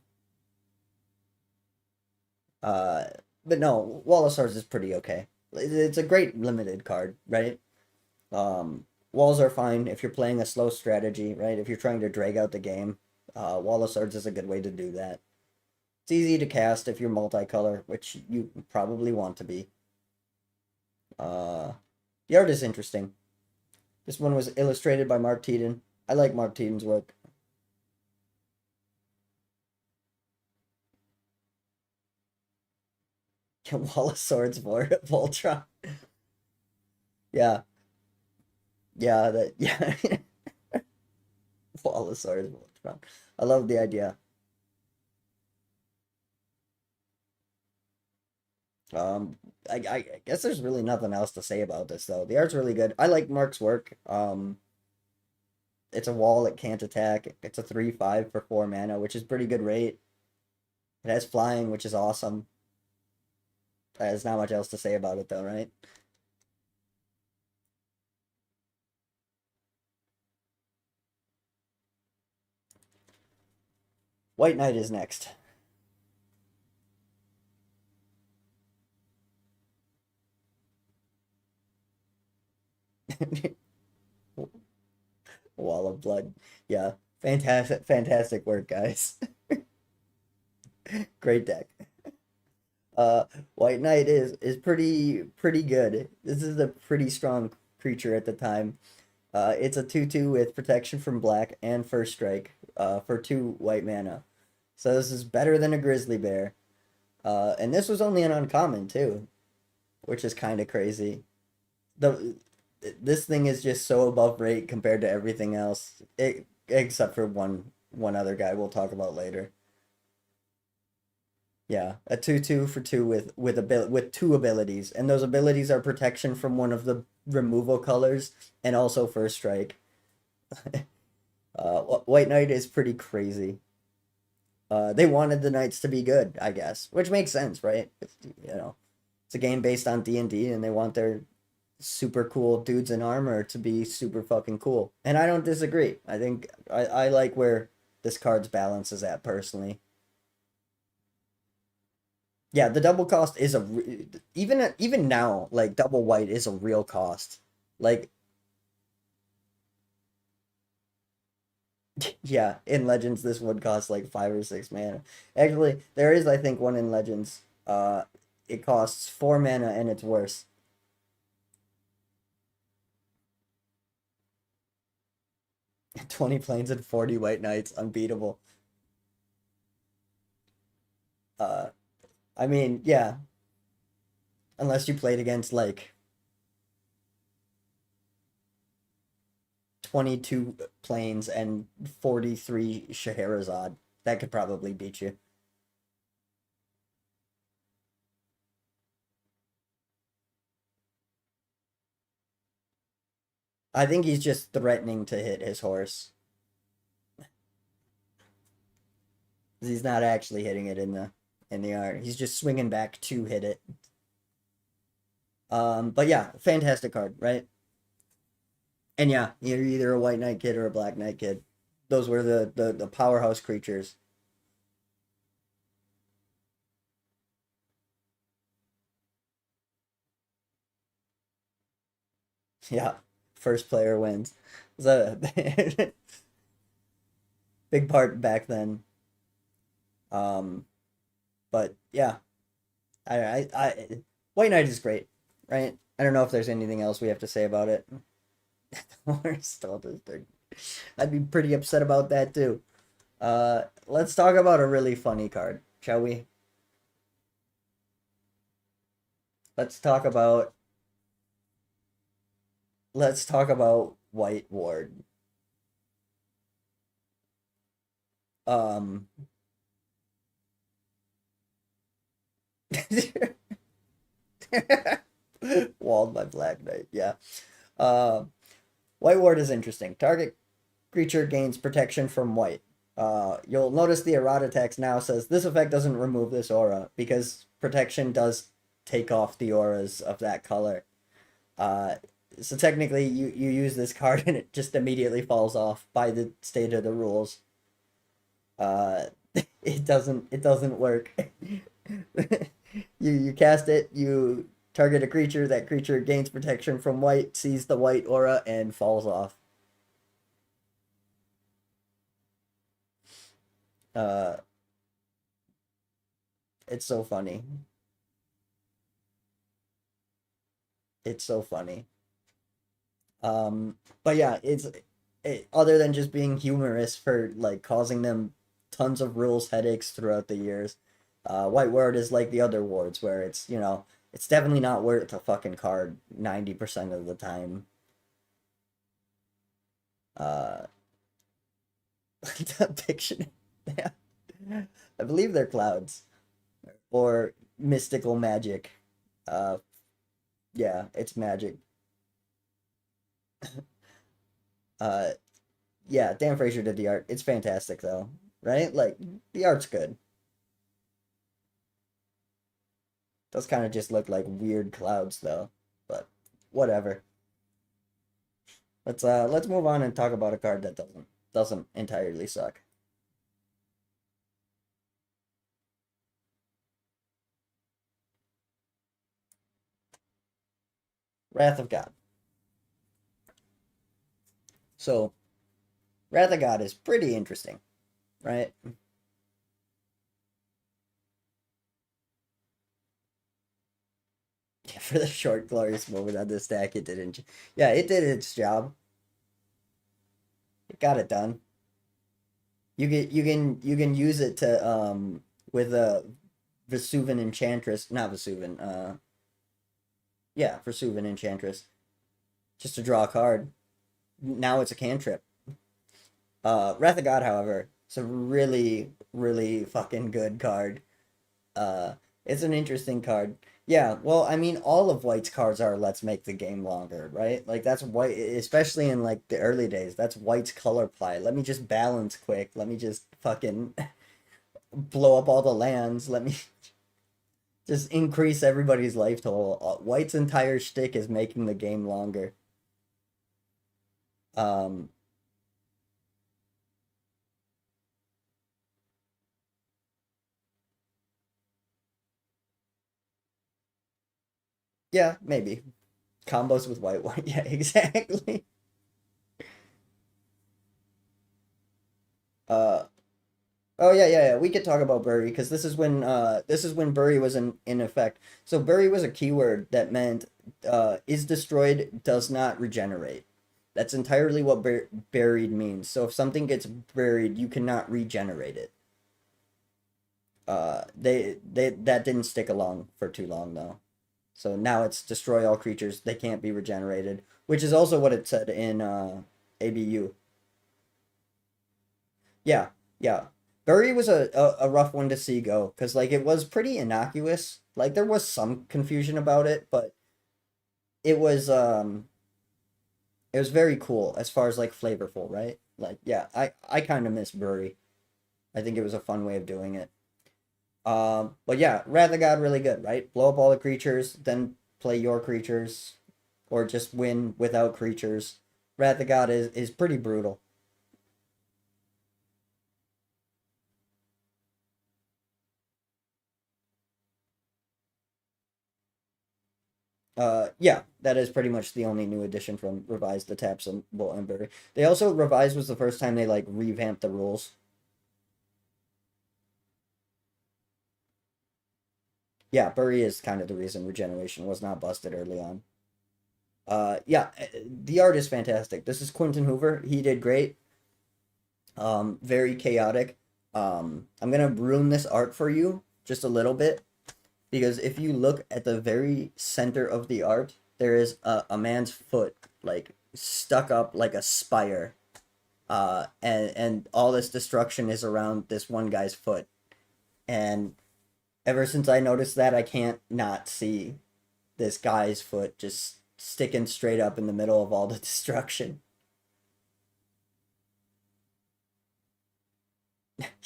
Uh, but no, Wall of Swords is pretty okay. It's a great limited card, right? Walls are fine if you're playing a slow strategy, right? If you're trying to drag out the game, Wall of Swords is a good way to do that. It's easy to cast if you're multicolor, which you probably want to be. Uh, the art is interesting. This one was illustrated by Mark Teeden. I like Mark Teeden's work. Wall of Swords for Voltron. Yeah, yeah, that yeah. Wall of Swords Voltron. I love the idea. Um, I guess there's really nothing else to say about this though. The art's really good. I like Mark's work. It's a wall it can't attack. It's a 3/5 for 4 mana, which is pretty good rate. It has flying, which is awesome. There's not much else to say about it though, right? White Knight is next. Wall of Blood. Yeah. Fantastic work, guys. Great deck. Uh White Knight is pretty good. This is a pretty strong creature at the time. It's a 2/2 with protection from black and first strike for 2 white mana. So this is better than a grizzly bear. And this was only an uncommon too, which is kind of crazy. The This thing is just so above rate compared to everything else, except for one other guy we'll talk about later. Yeah, a 2/2 for two with two abilities, and those abilities are protection from one of the removal colors and also first strike. White Knight is pretty crazy. They wanted the knights to be good, I guess, which makes sense, right? You know, it's a game based on D&D, and they want their super cool dudes in armor to be super fucking cool. And I don't disagree. I think I like where this card's balance is at personally. Yeah, the double cost is even now, like double white is a real cost. Like yeah, in Legends this would cost like 5 or 6 mana. Actually, there is I think one in Legends. It costs 4 mana and it's worse. 20 planes and 40 white knights, unbeatable. Uh, I mean, yeah, unless you played against like 22 planes and 43 Scheherazade, that could probably beat you. I think he's just threatening to hit his horse. He's not actually hitting it in the art. He's just swinging back to hit it. But yeah, fantastic card, right? And yeah, you're either a white knight kid or a black knight kid. Those were the powerhouse creatures. Yeah, first player wins. It was a big part back then. Um, but yeah, White Knight is great, right? I don't know if there's anything else we have to say about it. Or still just I'd be pretty upset about that too. Let's talk about a really funny card, shall we? Let's talk about let's talk about White Ward. Um, Walled by Black Knight. Yeah. Uh, White Ward is interesting. Target creature gains protection from white. You'll notice the errata text now says this effect doesn't remove this aura because protection does take off the auras of that color. Uh, so technically, you use this card and it just immediately falls off by the state of the rules. Uh, it doesn't work. You cast it, you target a creature, that creature gains protection from white, sees the white aura, and falls off. Uh, it's so funny. It's so funny. But yeah, other than just being humorous for like causing them tons of rules headaches throughout the years. White Ward is like the other wards where it's definitely not worth a fucking card 90% of the time. Uh, Depiction. Yeah. I believe they're clouds or mystical magic. Uh, yeah, it's magic. Uh, yeah, Dan Frazier did the art. It's fantastic though, right? Like the art's good. Those kind of just look like weird clouds though, but whatever. Let's move on and talk about a card that doesn't entirely suck. Wrath of God. So, Wrath of God is pretty interesting, right? Yeah, for the short glorious moment on this stack, it didn't. Yeah, it did its job. It got it done. You can use it to with a Vesuvan Enchantress, not Vesuvan. Yeah, Vesuvan Enchantress, just to draw a card. Now it's a cantrip. Wrath of God, however, it's a really, really fucking good card. Uh, it's an interesting card. Yeah, well, I mean, all of White's cards are let's make the game longer, right? Like that's White, especially in like the early days. That's White's color play. Let me just balance quick. Let me just fucking blow up all the lands. Let me just increase everybody's life total. White's entire shtick is making the game longer. Um, Yeah, maybe. Combos with white one. Yeah, exactly. Uh oh yeah. We could talk about Bury because this is when Bury was in effect. So Bury was a keyword that meant is destroyed, does not regenerate. That's entirely what buried means. So if something gets buried, you cannot regenerate it. They that didn't stick along for too long though. So now it's destroy all creatures. They can't be regenerated, which is also what it said in ABU. Yeah, yeah. Bury was a rough one to see go because like it was pretty innocuous. Like there was some confusion about it, but it was um it was very cool as far as like flavorful, right? Like yeah, I kind of miss Bury. I think it was a fun way of doing it. But yeah, Wrath of God really good, right? Blow up all the creatures, then play your creatures, or just win without creatures. Wrath of God is pretty brutal. Yeah, that is pretty much the only new addition from Revised, the Tap Symbol and Bury. They also Revised was the first time they like revamped the rules. Yeah, Bury is kind of the reason Regeneration was not busted early on. Yeah, the art is fantastic. This is Quentin Hoover. He did great. Very chaotic. I'm gonna ruin this art for you just a little bit because if you look at the very center of the art, there is a man's foot like stuck up like a spire. And all this destruction is around this one guy's foot. And ever since I noticed that, I can't not see this guy's foot just sticking straight up in the middle of all the destruction.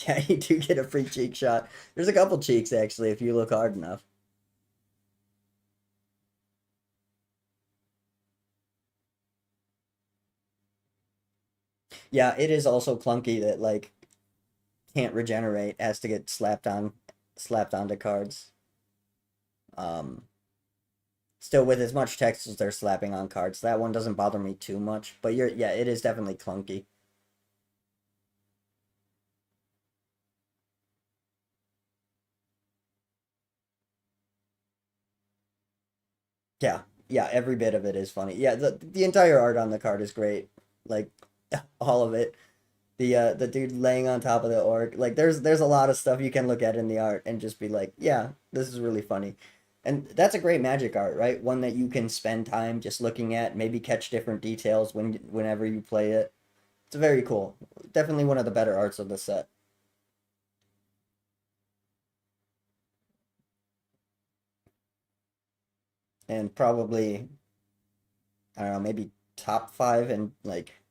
Yeah, you do get a free cheek shot. There's a couple cheeks actually if you look hard enough. Yeah, it is also clunky that like can't regenerate, has to get slapped onto cards. Um, Still with as much text as they're slapping on cards. That one doesn't bother me too much, but you're yeah, it is definitely clunky. Yeah, yeah, every bit of it is funny. Yeah, the entire art on the card is great. Like all of it. The dude laying on top of the orc. Like there's a lot of stuff you can look at in the art and just be like, yeah, this is really funny. And that's a great magic art, right? One that you can spend time just looking at, maybe catch different details whenever you play it. It's very cool. Definitely one of the better arts of the set. And probably, I don't know, maybe top five and like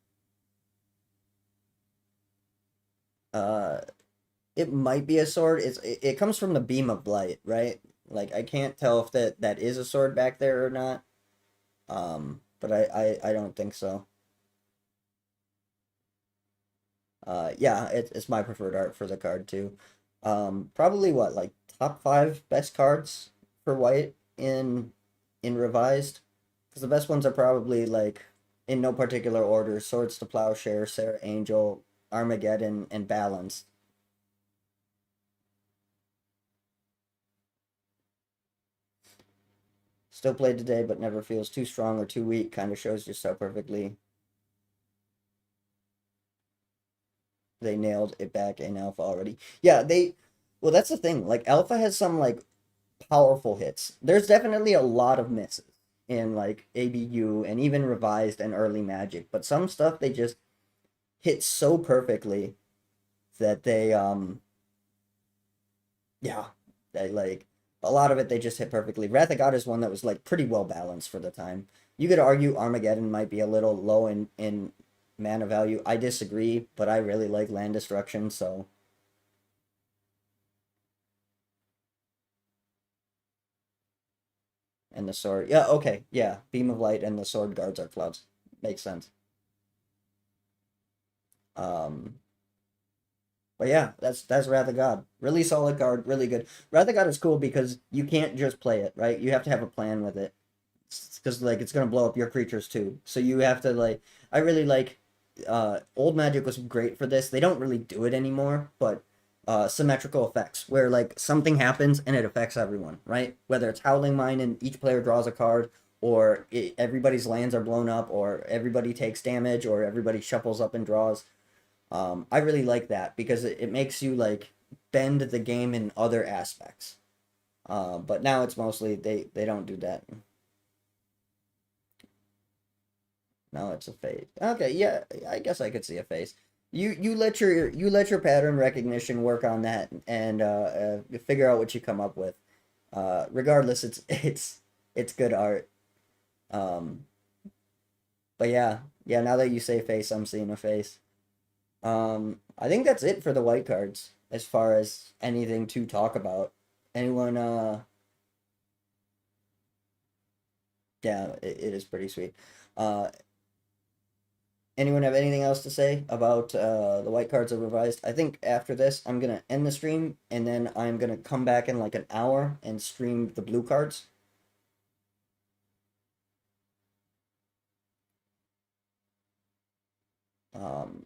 uh it might be a sword. It comes from the beam of light, right? Like I can't tell if that is a sword back there or not. But I don't think so. Yeah, it's my preferred art for the card too. Probably what like top five best cards for white in revised, because the best ones are probably like in no particular order: Swords to Plowshare, Sarah Angel, Armageddon, and Balance. Still played today, but never feels too strong or too weak. Kind of shows just how perfectly they nailed it back in Alpha already. Yeah, they. Well, that's the thing. Like Alpha has some like powerful hits. There's definitely a lot of misses in like ABU and even revised and early Magic, but some stuff they just hit so perfectly that yeah, they like a lot of it they just hit perfectly. Wrath of God is one that was like pretty well balanced for the time. You could argue Armageddon might be a little low in mana value. I disagree, but I really like land destruction, so and the sword. Yeah, okay. Yeah, Beam of Light and the sword guards are clouds. Makes sense. Um but yeah, that's Wrath of God. Really solid card, really good. Wrath of God is cool because you can't just play it, right? You have to have a plan with it. because like it's gonna blow up your creatures too. So you have to like. I really like. Old Magic was great for this. They don't really do it anymore, but symmetrical effects where like something happens and it affects everyone, right? Whether it's Howling Mine and each player draws a card, or everybody's lands are blown up, or everybody takes damage, or everybody shuffles up and draws. I really like that because it makes you like bend the game in other aspects. But now it's mostly they don't do that. Now it's a face. Okay, yeah, I guess I could see a face. You let your pattern recognition work on that and figure out what you come up with. Regardless, it's good art. Um, but yeah, yeah. Now that you say face, I'm seeing a face. I think that's it for the white cards as far as anything to talk about. Anyone? Yeah, it is pretty sweet. Uh, Anyone have anything else to say about the white cards are revised? I think after this, I'm gonna end the stream and then I'm gonna come back in like an hour and stream the blue cards. Um,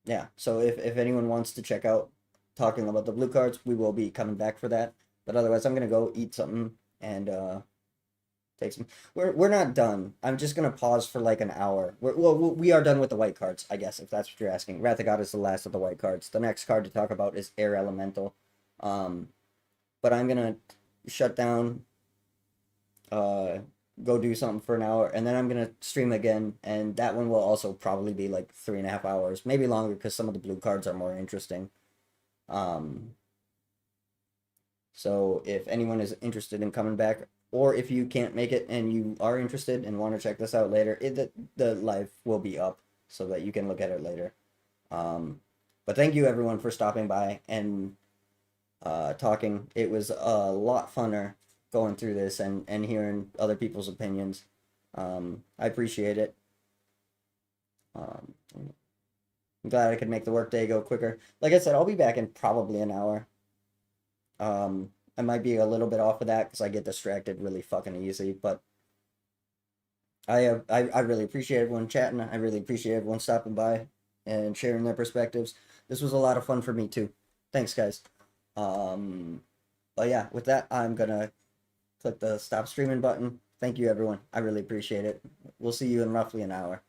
yeah, so if anyone wants to check out talking about the blue cards, we will be coming back for that. But otherwise, I'm gonna go eat something and take some. We're not done. I'm just gonna pause for like an hour. We are done with the white cards, I guess, if that's what you're asking. Wrath of God is the last of the white cards. The next card to talk about is Air Elemental. Um, but I'm gonna shut down, uh, go do something for an hour, and then I'm gonna stream again, and that one will also probably be like 3.5 hours, maybe longer, because some of the blue cards are more interesting. Um, so if anyone is interested in coming back, or if you can't make it and you are interested and want to check this out later, the live will be up so that you can look at it later. But thank you everyone for stopping by and talking. It was a lot funner going through this and hearing other people's opinions. I appreciate it. Um, I'm glad I could make the workday go quicker. Like I said, I'll be back in probably an hour. I might be a little bit off of that because I get distracted really fucking easy, but I really appreciate everyone chatting. I really appreciate everyone stopping by and sharing their perspectives. This was a lot of fun for me too. Thanks, guys. Um, but yeah, with that, I'm gonna click the stop streaming button. Thank you, everyone. I really appreciate it. We'll see you in roughly an hour.